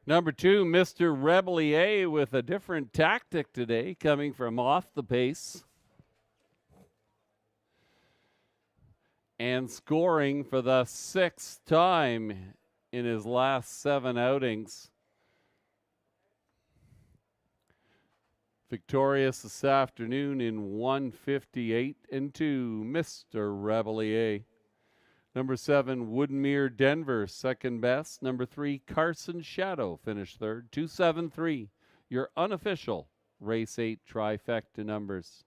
Number 2, Mr. Rebellier with a different tactic today, coming from off the pace and scoring for the 6th time in his last 7 outings. Victorious this afternoon in 1:58 and 2, Mr. Rebellier. Number 7, Woodmere Denver, second best. Number 3, Carson Shadow finished 3rd. 273, your unofficial race 8 trifecta numbers.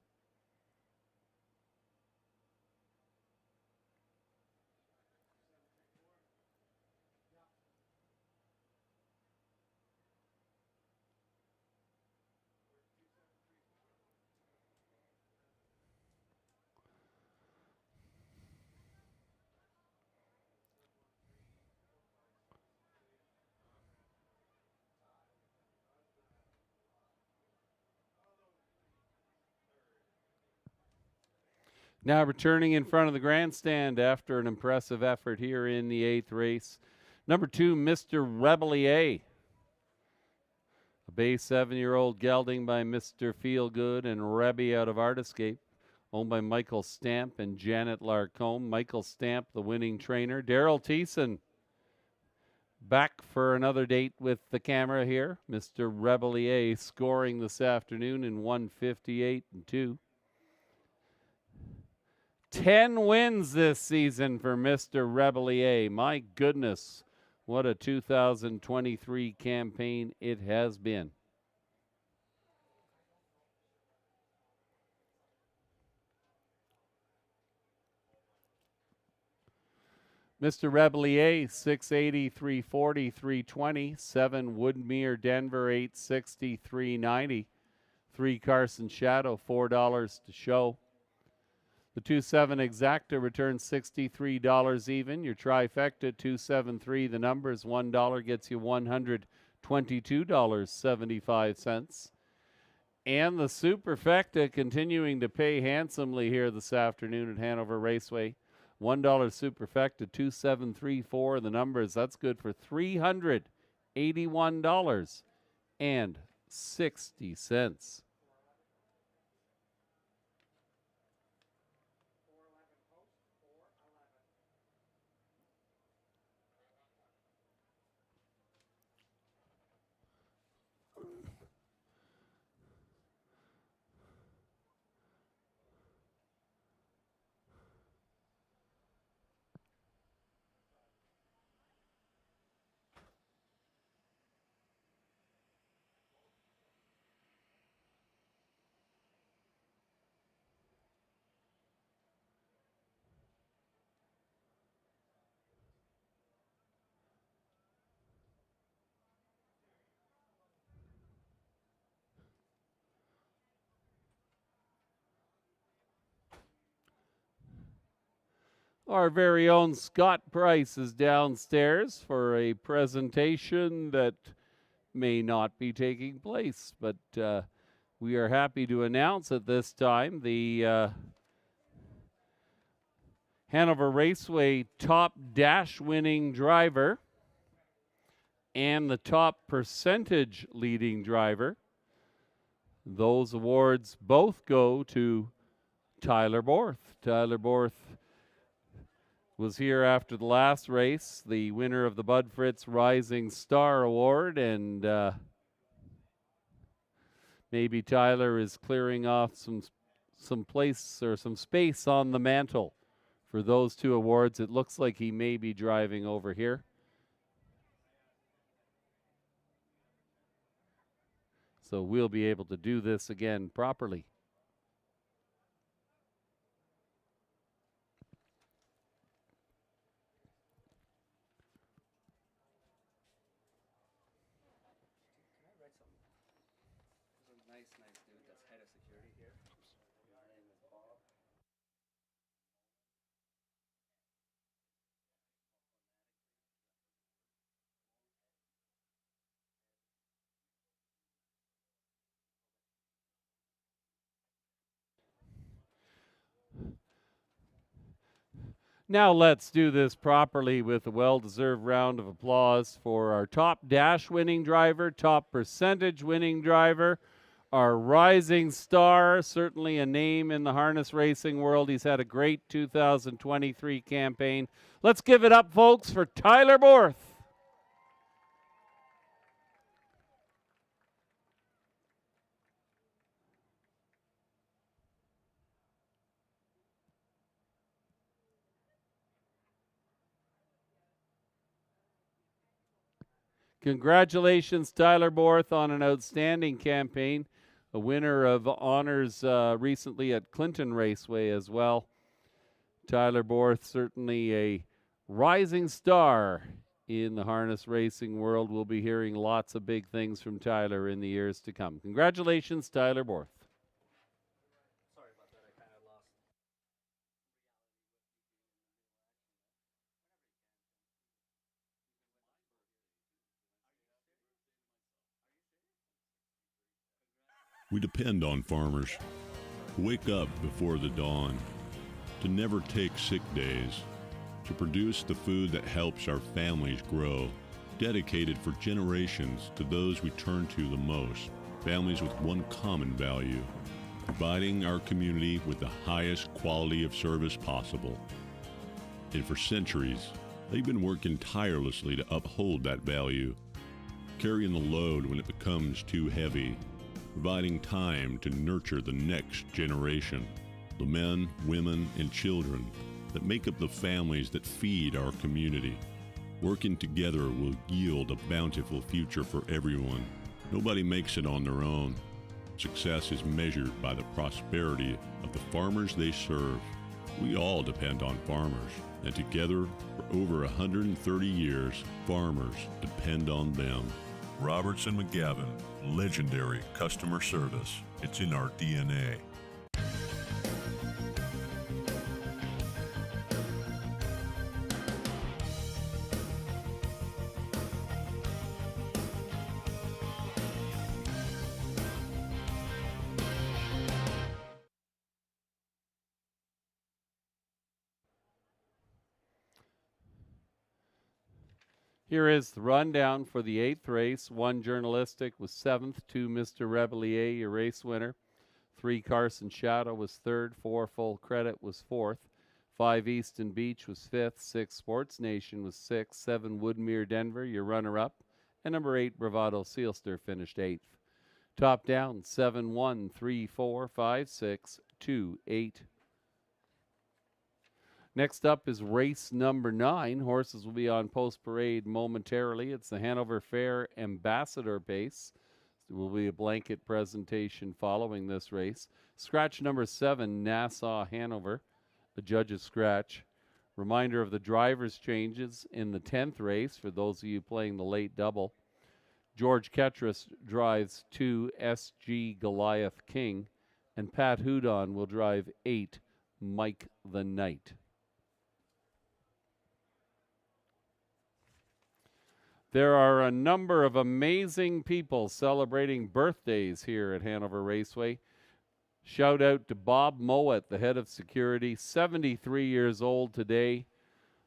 Now returning in front of the grandstand after an impressive effort here in the 8th race, number 2, Mr. Rebellier. A bay 7-year-old gelding by Mr. Feelgood and Rebby out of Artiscape, owned by Michael Stamp and Janet Larcombe. Michael Stamp, the winning trainer. Daryl Thiessen back for another date with the camera here. Mr. Rebellier scoring this afternoon in 1:58.2. 10 wins this season for Mr. Rebellier. My goodness, what a 2023 campaign it has been. Mr. Rebellier, 680, 340, 320. 7 Woodmere Denver, 860, 390. 3 Carson Shadow, $4 to show. The 2-7 Exacta returns $63 even. Your trifecta, 273. The numbers, $1 gets you $122.75. And the Superfecta continuing to pay handsomely here this afternoon at Hanover Raceway. $1 Superfecta, 2734. The numbers, that's good for $381.60. Our very own Scott Price is downstairs for a presentation that may not be taking place, but we are happy to announce at this time the Hanover Raceway top dash winning driver and the top percentage leading driver. Those awards both go to Tyler Borth. Tyler Borth was here after the last race, the winner of the Bud Fritz Rising Star Award, and maybe Tyler is clearing off some place or some space on the mantle for those 2 awards. It looks like he may be driving over here. So we'll be able to do this again properly. Now let's do this properly with a well-deserved round of applause for our top dash winning driver, top percentage winning driver, our rising star, certainly a name in the harness racing world. He's had a great 2023 campaign. Let's give it up, folks, for Tyler Borth. Congratulations, Tyler Borth, on an outstanding campaign. A winner of honors recently at Clinton Raceway as well. Tyler Borth, certainly a rising star in the harness racing world. We'll be hearing lots of big things from Tyler in the years to come. Congratulations, Tyler Borth.
We depend on farmers who wake up before the dawn to never take sick days, to produce the food that helps our families grow, dedicated for generations to those we turn to the most, families with one common value, providing our community with the highest quality of service possible. And for centuries, they've been working tirelessly to uphold that value, carrying the load when it becomes too heavy, providing time to nurture the next generation, the men, women, and children that make up the families that feed our community. Working together will yield a bountiful future for everyone. Nobody makes it on their own. Success is measured by the prosperity of the farmers they serve. We all depend on farmers, and together, for over 130 years, farmers depend on them.
Robertson McGavin, legendary customer service. It's in our DNA.
Here is the rundown for the 8th race. 1 journalistic was 7th, 2 Mr. Rebellier, your race winner. 3 Carson Shadow was 3rd, 4 Full Credit was 4th. 5 Easton Beach was 5th, 6 Sports Nation was 6th, 7 Woodmere Denver, your runner-up, and number 8 Bravado Sealster finished 8th. Top down, 7, 1, 3, 4, 5, 6, 2, 8. Next up is race number 9. Horses will be on post parade momentarily. It's the Hanover Fair Ambassador Pace. There will be a blanket presentation following this race. Scratch number 7, Nassau Hanover, the judge's scratch. Reminder of the driver's changes in the 10th race for those of you playing the late double. George Ketras drives 2 SG Goliath King, and Pat Houdon will drive 8 Mike the Knight. There are a number of amazing people celebrating birthdays here at Hanover Raceway. Shout out to Bob Mowat, the head of security, 73 years old today.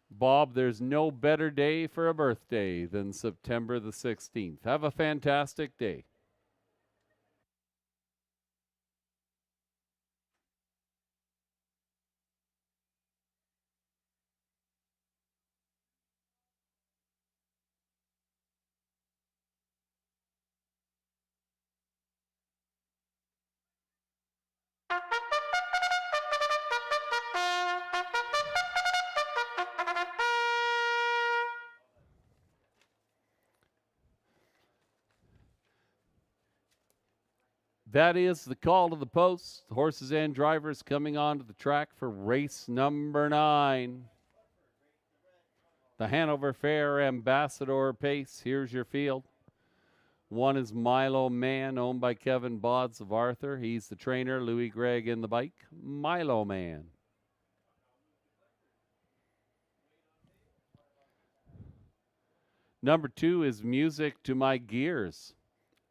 Bob, there's no better day for a birthday than September the 16th. Have a fantastic day. That is the call to the post. The horses and drivers coming onto the track for race number 9. The Hanover Fair Ambassador Pace. Here's your field. 1 is Milo Man, owned by Kevin Bodds of Arthur. He's the trainer. Louis Gregg in the bike. Milo Man. Number 2 is Music to My Gears,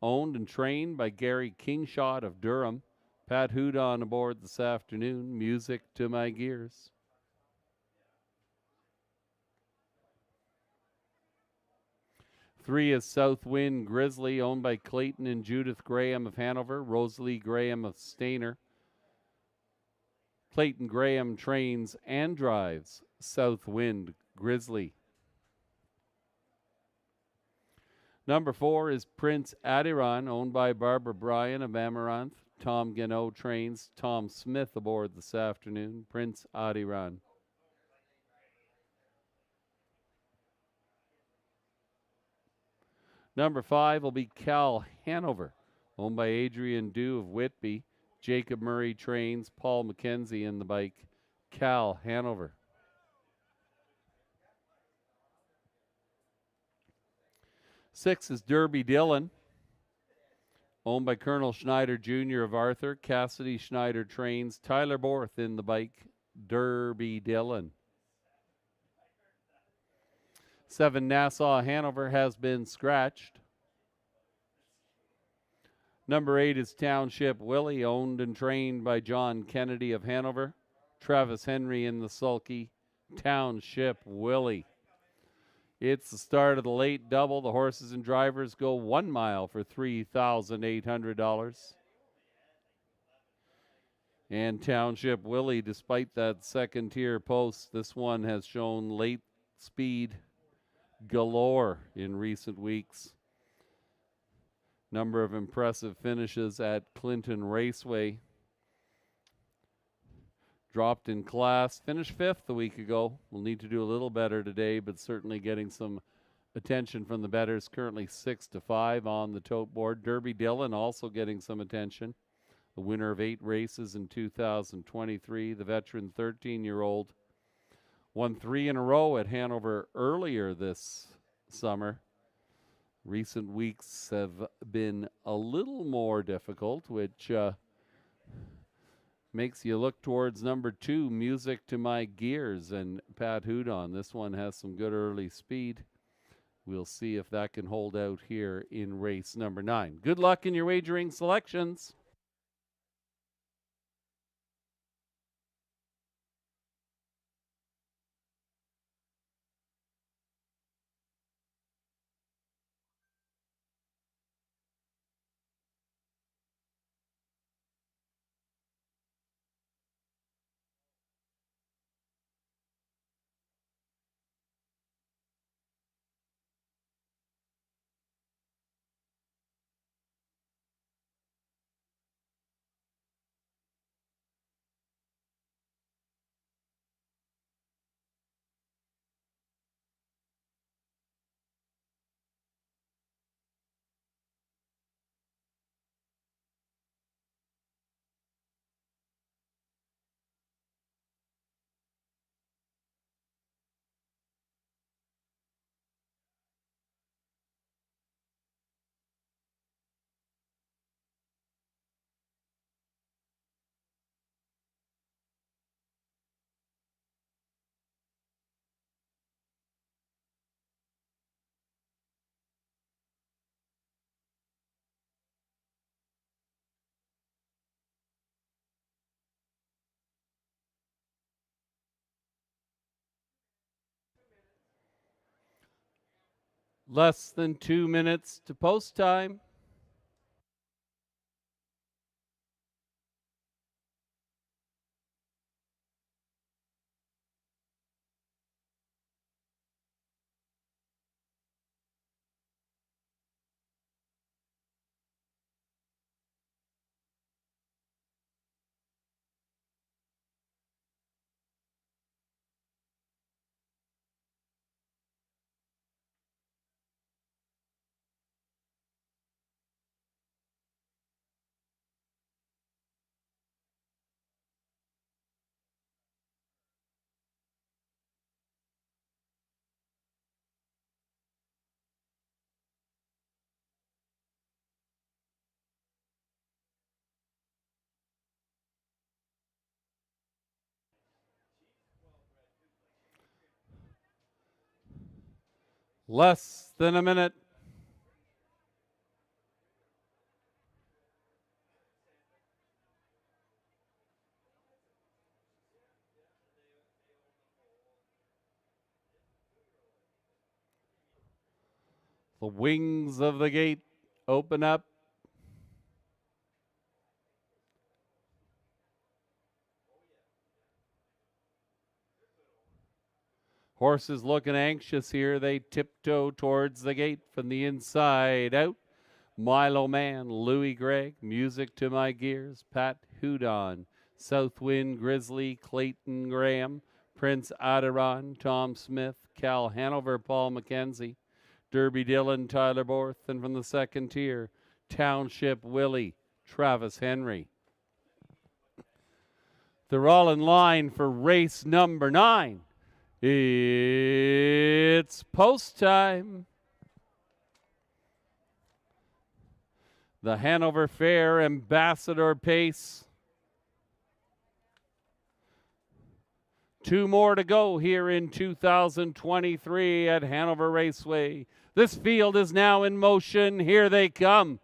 owned and trained by Gary Kingshot of Durham. Pat Houdon aboard this afternoon. Music to My Gears. Three is Southwind Grizzly, owned by Clayton and Judith Graham of Hanover, Rosalie Graham of Stainer. Clayton Graham trains and drives Southwind Grizzly. Number 4 is Prince Adiron, owned by Barbara Bryan of Amaranth. Tom Gano trains Tom Smith aboard this afternoon. Prince Adiron. Number 5 will be Cal Hanover, owned by Adrian Dew of Whitby. Jacob Murray trains Paul McKenzie in the bike. Cal Hanover. Six is Derby Dillon, owned by Colonel Schneider Jr. of Arthur. Cassidy Schneider trains Tyler Borth in the bike. Derby Dillon. 7 Nassau Hanover has been scratched. Number 8 is Township Willie, owned and trained by John Kennedy of Hanover. Travis Henry in the sulky. Township Willie. It's the start of the late double. The horses and drivers go 1 mile for $3,800. And Township Willie, despite that second tier post, this one has shown late speed galore in recent weeks. Number of impressive finishes at Clinton Raceway. Dropped in class, finished 5th a week ago. We'll need to do a little better today, but certainly getting some attention from the bettors. Currently 6-5 on the tote board. Derby Dillon also getting some attention. The winner of 8 races in 2023. The veteran 13-year-old won 3 in a row at Hanover earlier this summer. Recent weeks have been a little more difficult, which makes you look towards number 2, Music to My Gears, and Pat Houdon. This one has some good early speed. We'll see if that can hold out here in race number 9. Good luck in your wagering selections. Less than 2 minutes to post time. Less than a minute. The wings of the gate open up. Horses looking anxious here. They tiptoe towards the gate from the inside out. Milo Man, Louis Gregg, Music to My Gears, Pat Houdon, Southwind Grizzly, Clayton Graham, Prince Adiron, Tom Smith, Cal Hanover, Paul McKenzie, Derby Dillon, Tyler Borth, and from the second tier, Township Willie, Travis Henry. They're all in line for race number 9. It's post time. The Hanover Fair Ambassador Pace. 2 more to go here in 2023 at Hanover Raceway. This field is now in motion. Here they come.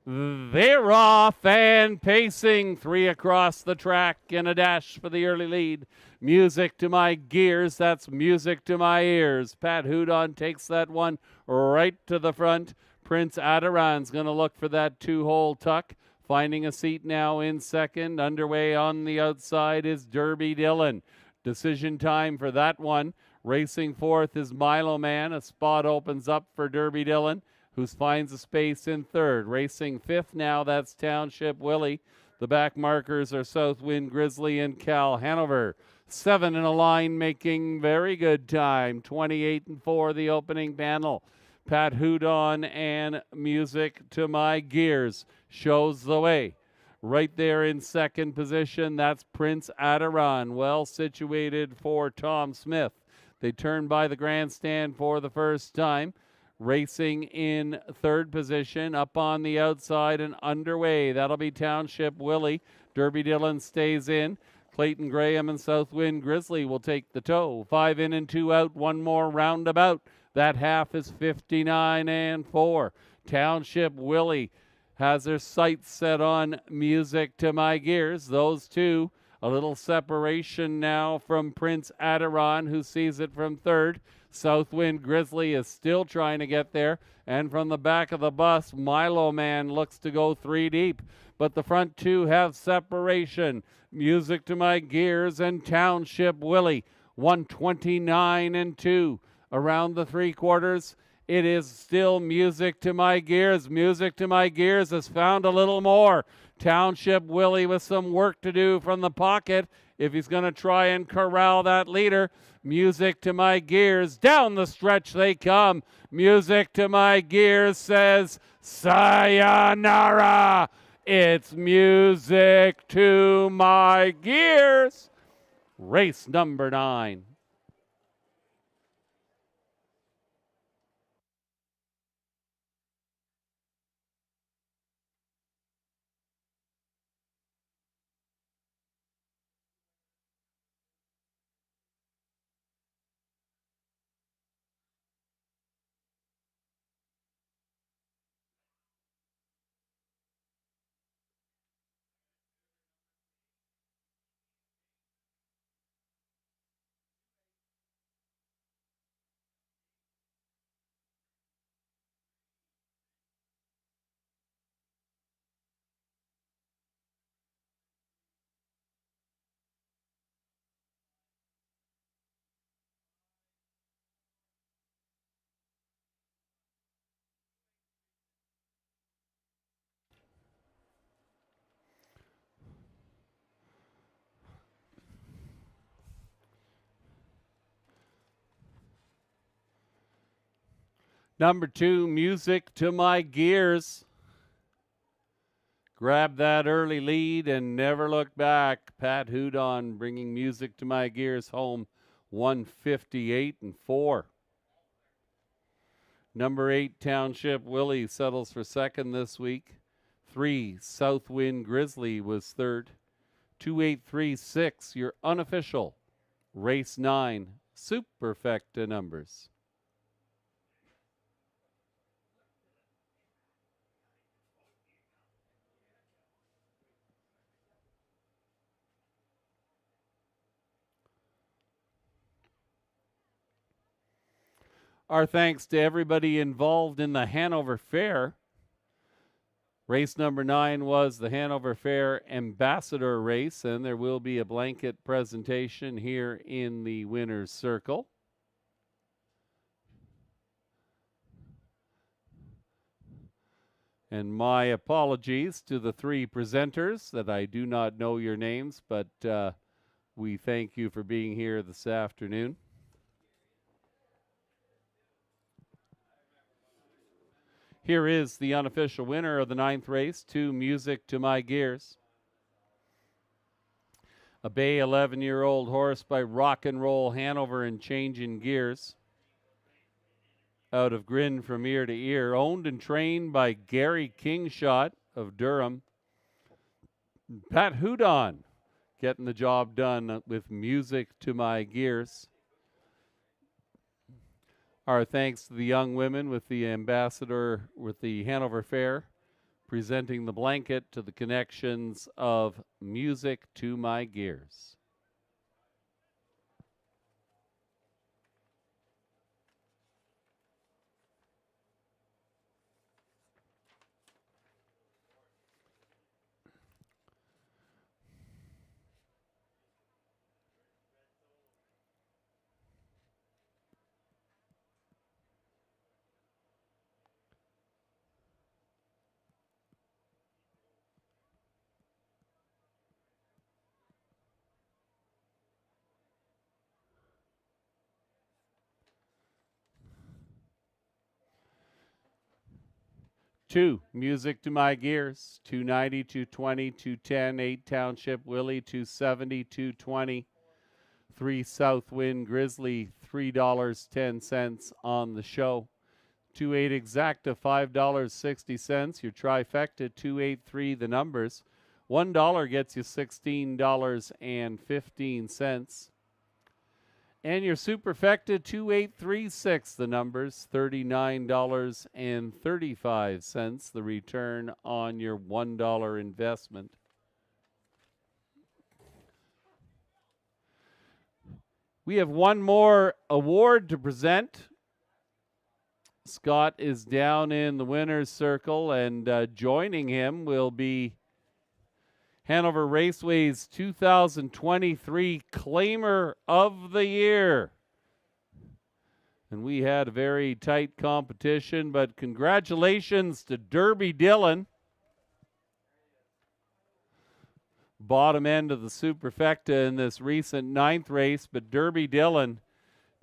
They're off and pacing 3 across the track in a dash for the early lead. Music to my gears, that's music to my ears. Pat Houdon takes that one right to the front. Prince Adiron's going to look for that 2-hole tuck. Finding a seat now in second. Underway on the outside is Derby Dillon. Decision time for that one. Racing fourth is Milo Man. A spot opens up for Derby Dillon, who finds a space in third. Racing fifth now, that's Township Willie. The back markers are Southwind Grizzly and Cal Hanover. 7 in a line, making very good time. 28-4 the opening panel. Pat Houdon and Music to My Gears shows the way. Right there in second position, that's Prince Adiron, well situated for Tom Smith. They turn by the grandstand for the first time. Racing in third position, up on the outside and underway. That'll be Township Willie. Derby Dillon stays in. Clayton Graham and Southwind Grizzly will take the tow. 5 in and 2 out, one more roundabout. That half is 59-4. Township Willie has their sights set on Music to My Gears. Those two, a little separation now from Prince Adiron, who sees it from third. Southwind Grizzly is still trying to get there. And from the back of the bus, Milo Man looks to go 3 deep. But the front two have separation. Music to My Gears and Township Willie. 129-2. Around the 3/4, it is still Music to My Gears. Music to My Gears has found a little more. Township Willie with some work to do from the pocket if he's going to try and corral that leader. Music to My Gears. Down the stretch they come. Music to My Gears says, sayonara. It's Music to My Gears. Race number 9. Number 2, Music to My Gears. Grab that early lead and never look back. Pat Houdon bringing Music to My Gears home, 158-4. Number 8, Township Willie settles for second this week. 3, Southwind Grizzly was third. 2836, your unofficial. Race 9, Superfecta numbers. Our thanks to everybody involved in the Hanover Fair. Race number 9 was the Hanover Fair Ambassador Race, and there will be a blanket presentation here in the winner's circle. And my apologies to the 3 presenters that I do not know your names, but we thank you for being here this afternoon. Here is the unofficial winner of the 9th race, to Music to My Gears. A bay 11-year-old horse by Rock and Roll Hanover and Changing Gears. Out of Grin from Ear to Ear, owned and trained by Gary Kingshot of Durham. Pat Houdon getting the job done with Music to My Gears. Our thanks to the young women with the ambassador with the Hanover Fair. presenting the blanket to the connections of Music to My Gears. Two, Music to My Gears, 290, 220, 210, 8 Township Willie, 270, 220, 3 Southwind Grizzly, $3.10 on the show. 28 Exacta, $5.60. Your trifecta, 283, the numbers. $1 gets you $16.15. And your superfecta, 2836, the numbers, $39.35, the return on your $1 investment. We have one more award to present. Scott is down in the winner's circle, and joining him will be Hanover Raceway's 2023 Claimer of the Year. And we had a very tight competition, but congratulations to Derby Dillon. Bottom end of the superfecta in this recent 9th race, but Derby Dillon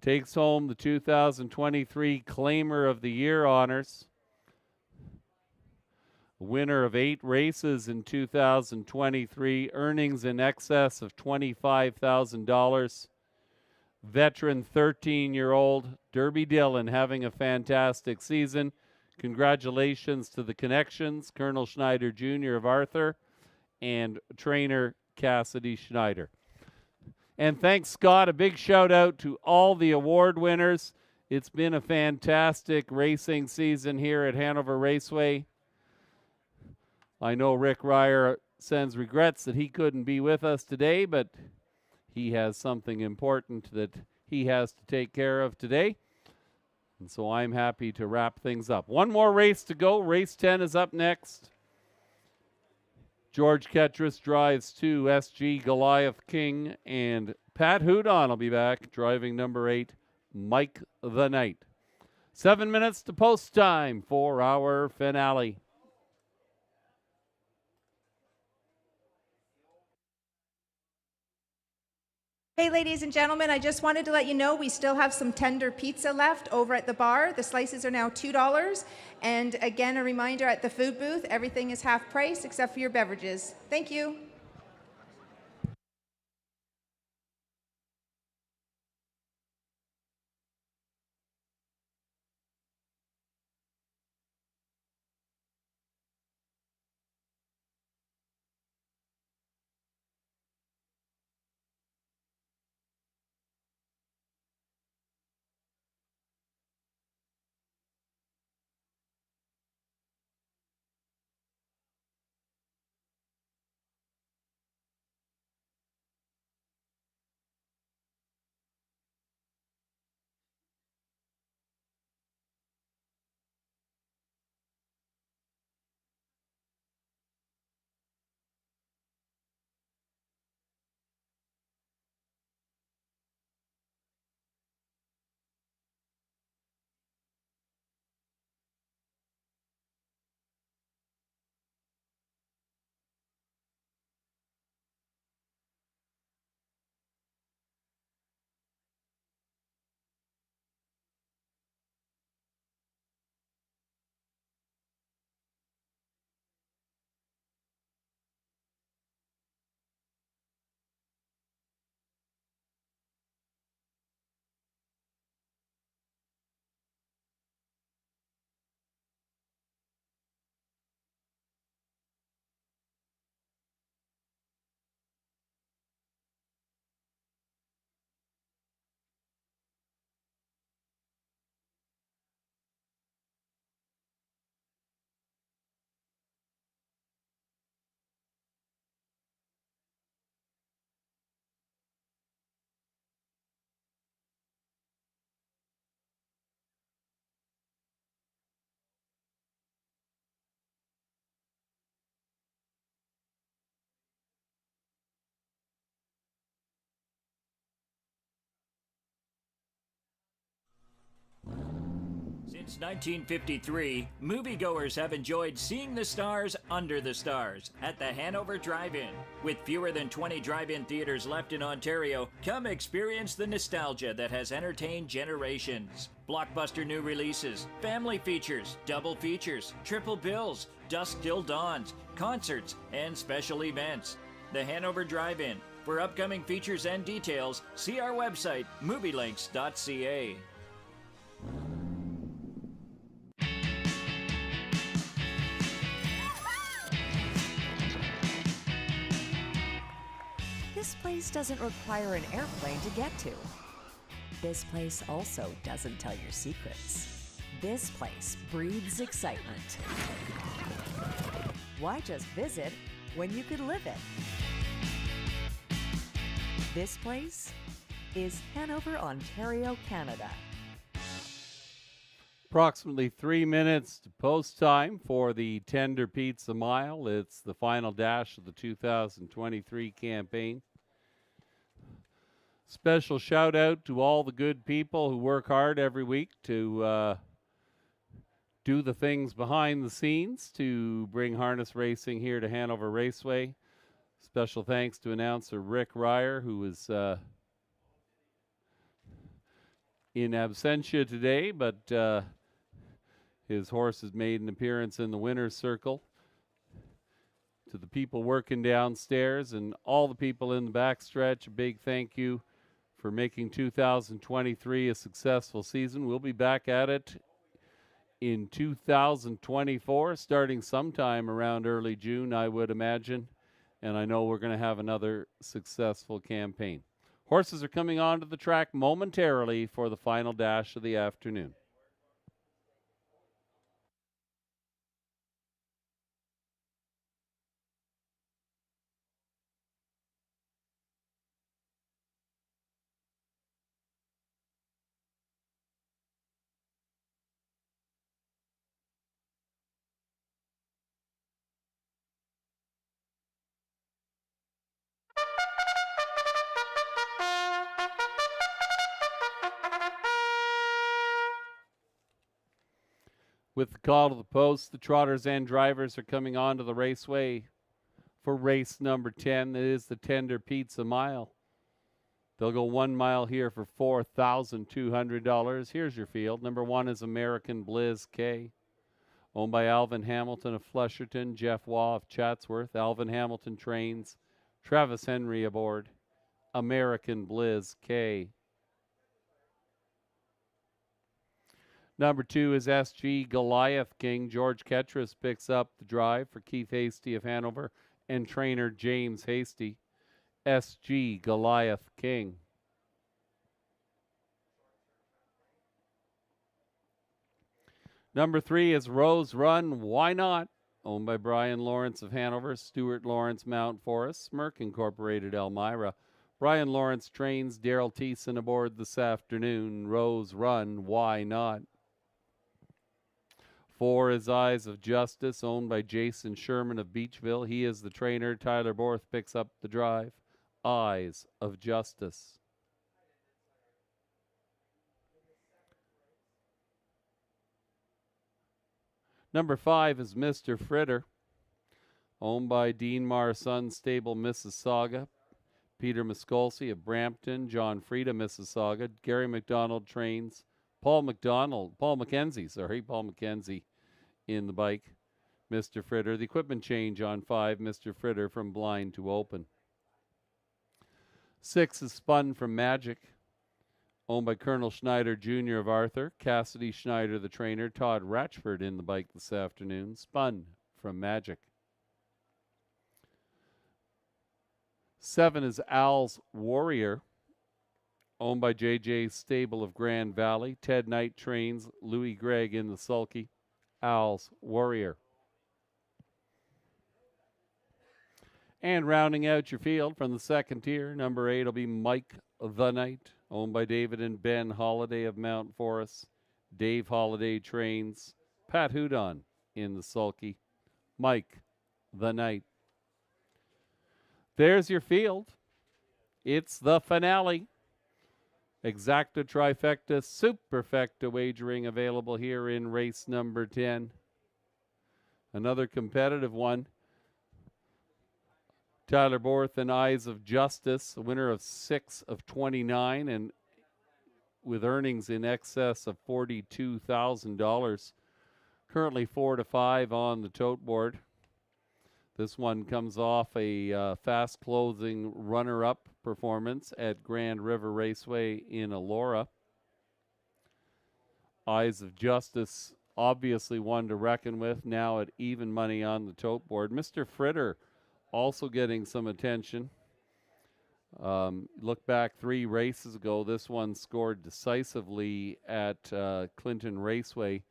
takes home the 2023 Claimer of the Year honors. Winner of 8 races in 2023, earnings in excess of $25,000. Veteran 13-year-old Derby Dillon having a fantastic season. Congratulations to the connections, Colonel Schneider Jr. of Arthur and trainer Cassidy Schneider. And thanks, Scott. A big shout out to all the award winners. It's been a fantastic racing season here at Hanover Raceway. I know Rick Ryer sends regrets that he couldn't be with us today, but he has something important that he has to take care of today. And so I'm happy to wrap things up. One more race to go. Race 10 is up next. George Ketras drives 2, SG Goliath King, and Pat Houdon will be back driving number 8, Mike the Knight. 7 minutes to post time for our finale.
Hey, ladies and gentlemen, I just wanted to let you know we still have some tender pizza left over at the bar. The slices are now $2. And again, a reminder at the food booth, everything is half price except for your beverages. Thank you.
Since 1953, moviegoers have enjoyed seeing the stars under the stars at the Hanover Drive-In. With fewer than 20 drive-in theaters left in Ontario, come experience the nostalgia that has entertained generations. Blockbuster new releases, family features, double features, triple bills, dusk till dawns, concerts, and special events. The Hanover Drive-In. For upcoming features and details, see our website, movielinks.ca.
This place doesn't require an airplane to get to. This place also doesn't tell your secrets. This place breathes excitement. Why just visit when you could live it? This place is Hanover, Ontario, Canada.
Approximately 3 minutes to post time for the Tender Pizza Mile. It's the final dash of the 2023 campaign. Special shout out to all the good people who work hard every week to do the things behind the scenes to bring harness racing here to Hanover Raceway. Special thanks to announcer Rick Ryer, who is in absentia today, but his horse has made an appearance in the winner's circle. To the people working downstairs and all the people in the backstretch, a big thank you for making 2023 a successful season. We'll be back at it in 2024, starting sometime around early June, I would imagine. And I know we're going to have another successful campaign. Horses are coming onto the track momentarily for the final dash of the afternoon. With the call to the post, the trotters and drivers are coming onto the raceway for race number 10. That is the Tender Pizza Mile. They'll go 1 mile here for $4,200. Here's your field. Number 1 is American Blizz K, owned by Alvin Hamilton of Flesherton, Jeff Waugh of Chatsworth. Alvin Hamilton trains, Travis Henry aboard. American Blizz K. Number 2 is SG Goliath King. George Ketras picks up the drive for Keith Hasty of Hanover and trainer James Hasty. SG Goliath King. Number 3 is Rose Run, Why Not? Owned by Brian Lawrence of Hanover, Stuart Lawrence Mount Forest, Smirk Incorporated Elmira. Brian Lawrence trains Daryl Thiessen aboard this afternoon. Rose Run, Why Not? 4 is Eyes of Justice, owned by Jason Sherman of Beachville. He is the trainer. Tyler Borth picks up the drive. Eyes of Justice. Number 5 is Mr. Fritter, owned by Dean Marson Stable, Mississauga. Peter Miskolci of Brampton, John Frieda, Mississauga. Gary McDonald trains Paul McKenzie in the bike. Mr. Fritter. The equipment change on 5, Mr. Fritter from blind to open. 6 is Spun from Magic, owned by Colonel Schneider Jr. of Arthur. Cassidy Schneider, the trainer. Todd Ratchford in the bike this afternoon. Spun from Magic. 7 is Al's Warrior, owned by J.J. Stable of Grand Valley. Ted Knight trains Louis Gregg in the sulky. Al's Warrior. And rounding out your field from the second tier, number 8 will be Mike the Knight, owned by David and Ben Holiday of Mount Forest. Dave Holiday trains Pat Hudon in the sulky. Mike the Knight. There's your field. It's the finale. Exacta, trifecta, superfecta wagering available here in race number 10. Another competitive one. Tyler Borth and Eyes of Justice, a winner of 6 of 29 and with earnings in excess of $42,000. Currently 4-5 on the tote board. This one comes off a fast closing runner-up performance at Grand River Raceway in Elora. Eyes of Justice, obviously one to reckon with, now at even money on the tote board. Mr. Fritter also getting some attention. Look back 3 races ago, this one scored decisively at Clinton Raceway.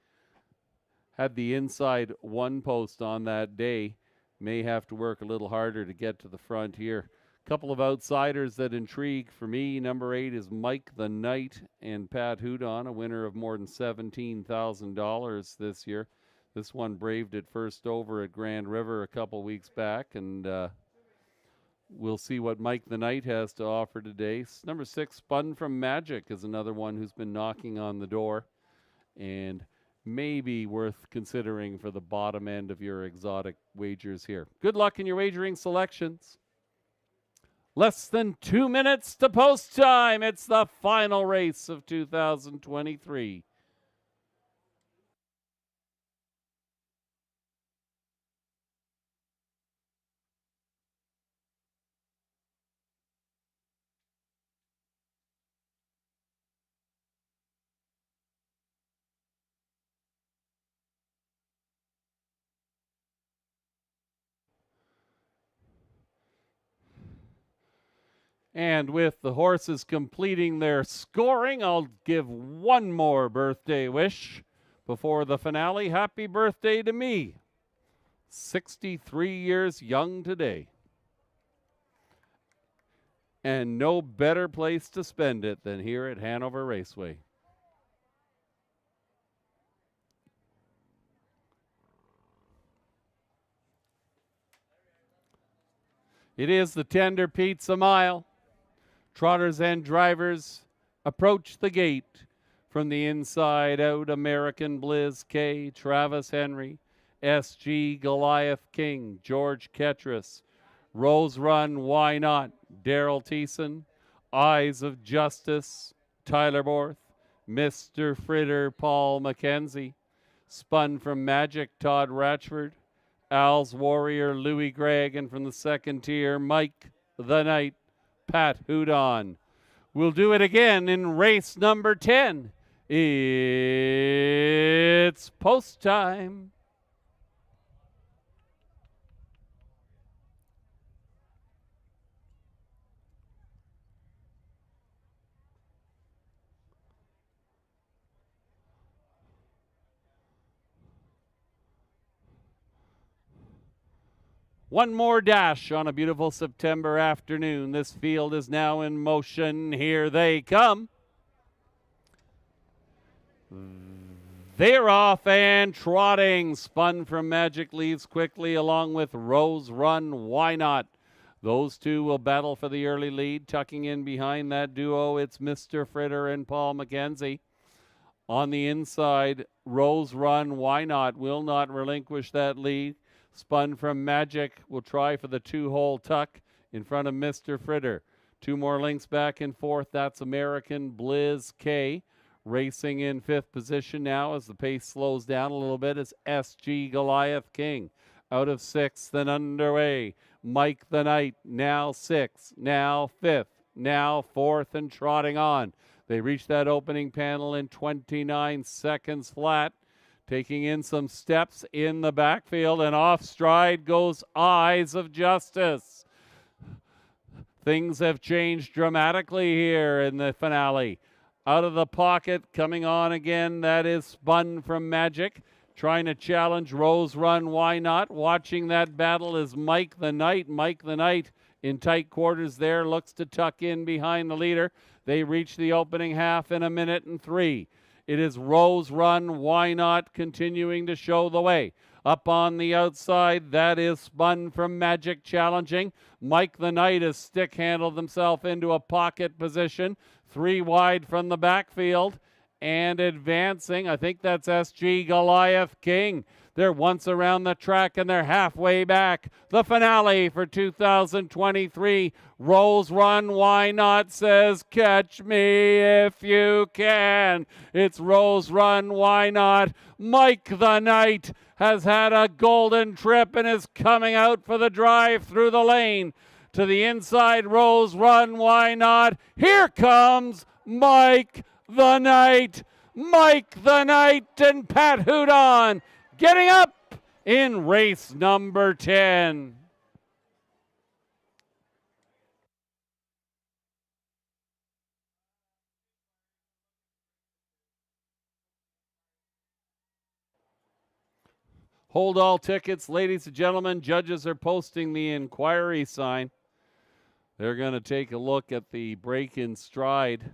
Had the inside 1 post on that day. May have to work a little harder to get to the front here. Couple of outsiders that intrigue for me. Number 8 is Mike the Knight and Pat Houdon, a winner of more than $17,000 this year. This one braved it first over at Grand River a couple weeks back, and we'll see what Mike the Knight has to offer today. Number 6, Spun from Magic, is another one who's been knocking on the door and maybe worth considering for the bottom end of your exotic wagers here. Good luck in your wagering selections. Less than 2 minutes to post time. It's the final race of 2023. And with the horses completing their scoring, I'll give one more birthday wish before the finale. Happy birthday to me. 63 years young today. And no better place to spend it than here at Hanover Raceway. It is the Tender Pizza Mile. Trotters and drivers approach the gate. From the inside out, American Blizz K, Travis Henry, SG Goliath King, George Ketras, Rose Run, Why Not, Daryl Thiessen, Eyes of Justice, Tyler Borth, Mr. Fritter, Paul McKenzie, Spun from Magic, Todd Ratchford, Al's Warrior, Louis Gregg, and from the second tier, Mike the Knight, Pat Houdon. We'll do it again in race number 10. It's post time. One more dash on a beautiful September afternoon. This field is now in motion. Here they come. They're off and trotting. Spun from Magic leads quickly along with Rose Run, Why Not. Those two will battle for the early lead. Tucking in behind that duo, it's Mr. Fritter and Paul McKenzie. On the inside, Rose Run, Why Not will not relinquish that lead. Spun from Magic will try for the 2-hole tuck in front of Mr. Fritter. 2 more links back and forth. That's American Blizz K. Racing in 5th position now as the pace slows down a little bit is SG Goliath King. Out of 6th and underway. Mike the Knight, now 6th, now 5th, now 4th and trotting on. They reach that opening panel in 29 seconds flat. Taking in some steps in the backfield, and off stride goes Eyes of Justice. Things have changed dramatically here in the finale. Out of the pocket, coming on again, that is Spun from Magic. Trying to challenge Rose Run, Why Not? Watching that battle is Mike the Knight. Mike the Knight in tight quarters there, looks to tuck in behind the leader. They reach the opening half in 1 minute and 3. It is Rose Run, Why Not, continuing to show the way. Up on the outside, that is Spun from Magic challenging. Mike the Knight has stick-handled himself into a pocket position. 3 wide from the backfield. And advancing, I think that's SG Goliath King. They're once around the track and they're halfway back. The finale for 2023. Rolls Run, Why Not says, catch me if you can. It's Rolls Run, Why Not. Mike the Knight has had a golden trip and is coming out for the drive through the lane. To the inside, Rolls Run, Why Not. Here comes Mike the Knight. Mike the Knight and Pat Houdon getting up in race number 10. Hold all tickets, ladies and gentlemen. Judges are posting the inquiry sign. They're going to take a look at the break in stride.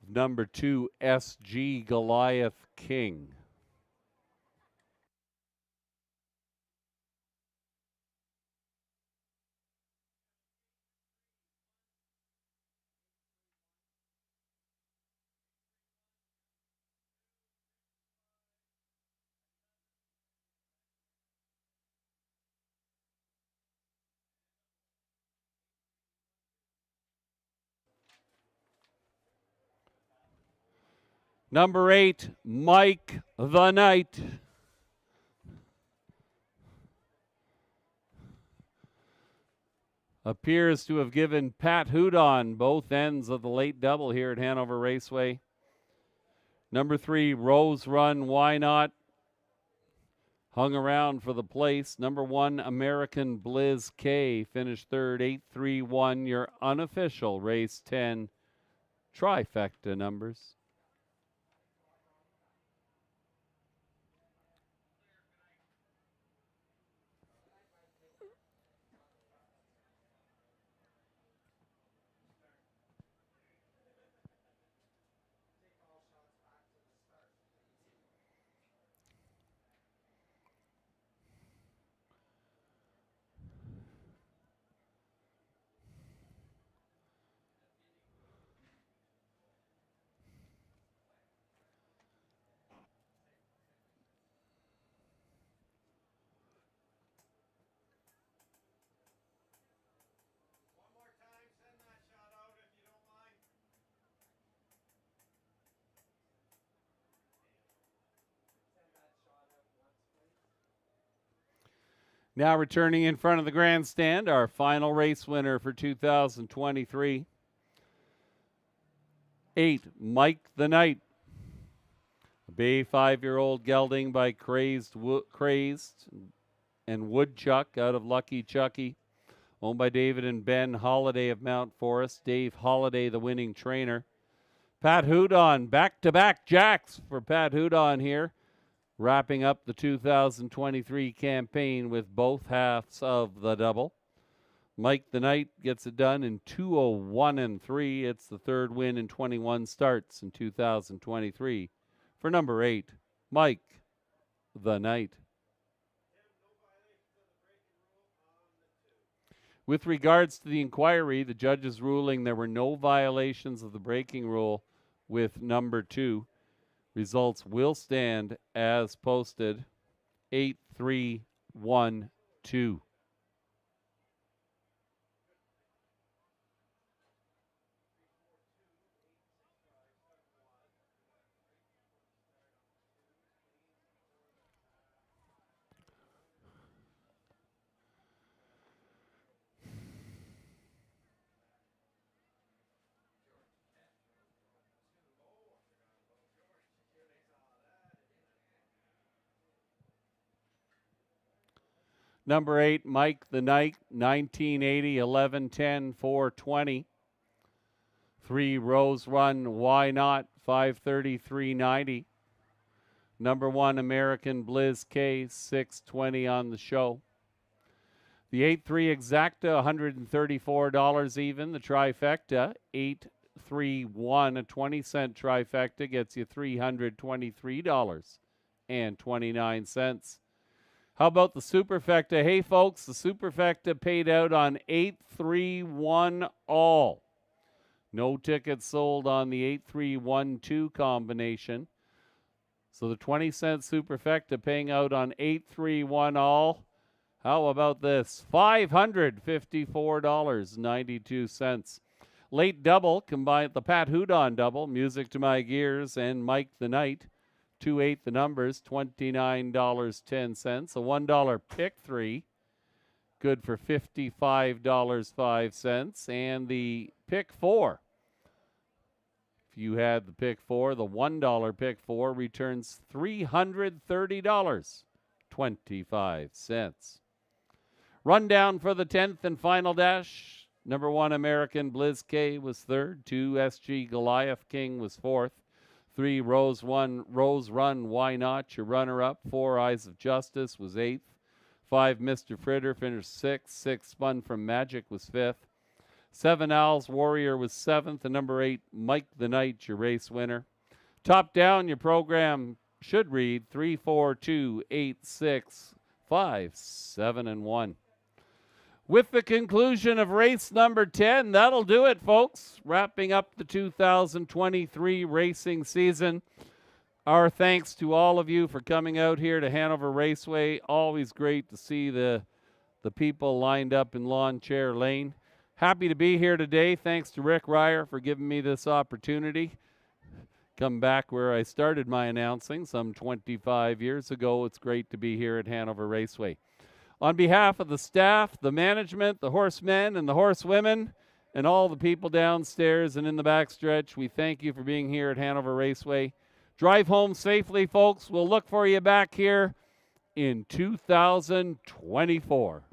Number 2, SG Goliath King. Number 8, Mike the Knight. Appears to have given Pat Houdon both ends of the late double here at Hanover Raceway. Number 3, Rose Run, Why Not? Hung around for the place. Number 1, American Blizz K finished third, 8-3-1. Your unofficial race 10 trifecta numbers. Now returning in front of the grandstand, our final race winner for 2023. 8, Mike the Knight. A Bay 5-year-old gelding by Crazed and Woodchuck out of Lucky Chucky. Owned by David and Ben Holiday of Mount Forest. Dave Holiday, the winning trainer. Pat Houdon, back-to-back jacks for Pat Houdon here. Wrapping up the 2023 campaign with both halves of the double. Mike the Knight gets it done in 2:01.3. It's the third win in 21 starts in 2023 for number 8, Mike the Knight. With regards to the inquiry, the judge's ruling there were no violations of the braking rule with number 2. Results will stand as posted. 8-3-1-2. Number 8, Mike the Knight, 1980, 11-10, 420. 3, Rose Run, Why Not, 533.90. Number 1, American Blizz K, 620 on the show. The 8-3 Exacta, $134 even. The trifecta, 8-3-1, a 20-cent trifecta gets you $323.80. $8.29. How about the Superfecta? Hey, folks, the Superfecta paid out on 8-3-1 all. No tickets sold on the 8-3-1-2 combination. So the 20-cent Superfecta paying out on 8-3-1 all. How about this? $554.92. Late double combined the Pat Hudon double, Music to My Gears and Mike the Knight. 2-8 the numbers, $29.10. A $1 pick three, good for $55.05. And the pick four, if you had the pick four, the $1 pick four returns $330.25. Rundown for the 10th and final dash. Number 1 American Blizz K was third. 2 SG Goliath King was fourth. 3 Rose Run Why Not, your runner-up. 4 Eyes of Justice was eighth. 5 Mr. Fritter finished sixth. 6 Spun from Magic was fifth. 7 Owls Warrior was seventh. And number 8 Mike the Knight, your race winner. Top down, your program should read 3, 4, 2, 8, 6, 5, 7, and 1. With the conclusion of race number 10, that'll do it, folks. Wrapping up the 2023 racing season. Our thanks to all of you for coming out here to Hanover Raceway. Always great to see the people lined up in lawn chair lane. Happy to be here today. Thanks to Rick Ryer for giving me this opportunity. Come back where I started my announcing some 25 years ago. It's great to be here at Hanover Raceway. On behalf of the staff, the management, the horsemen and the horsewomen, and all the people downstairs and in the backstretch, we thank you for being here at Hanover Raceway. Drive home safely, folks. We'll look for you back here in 2024.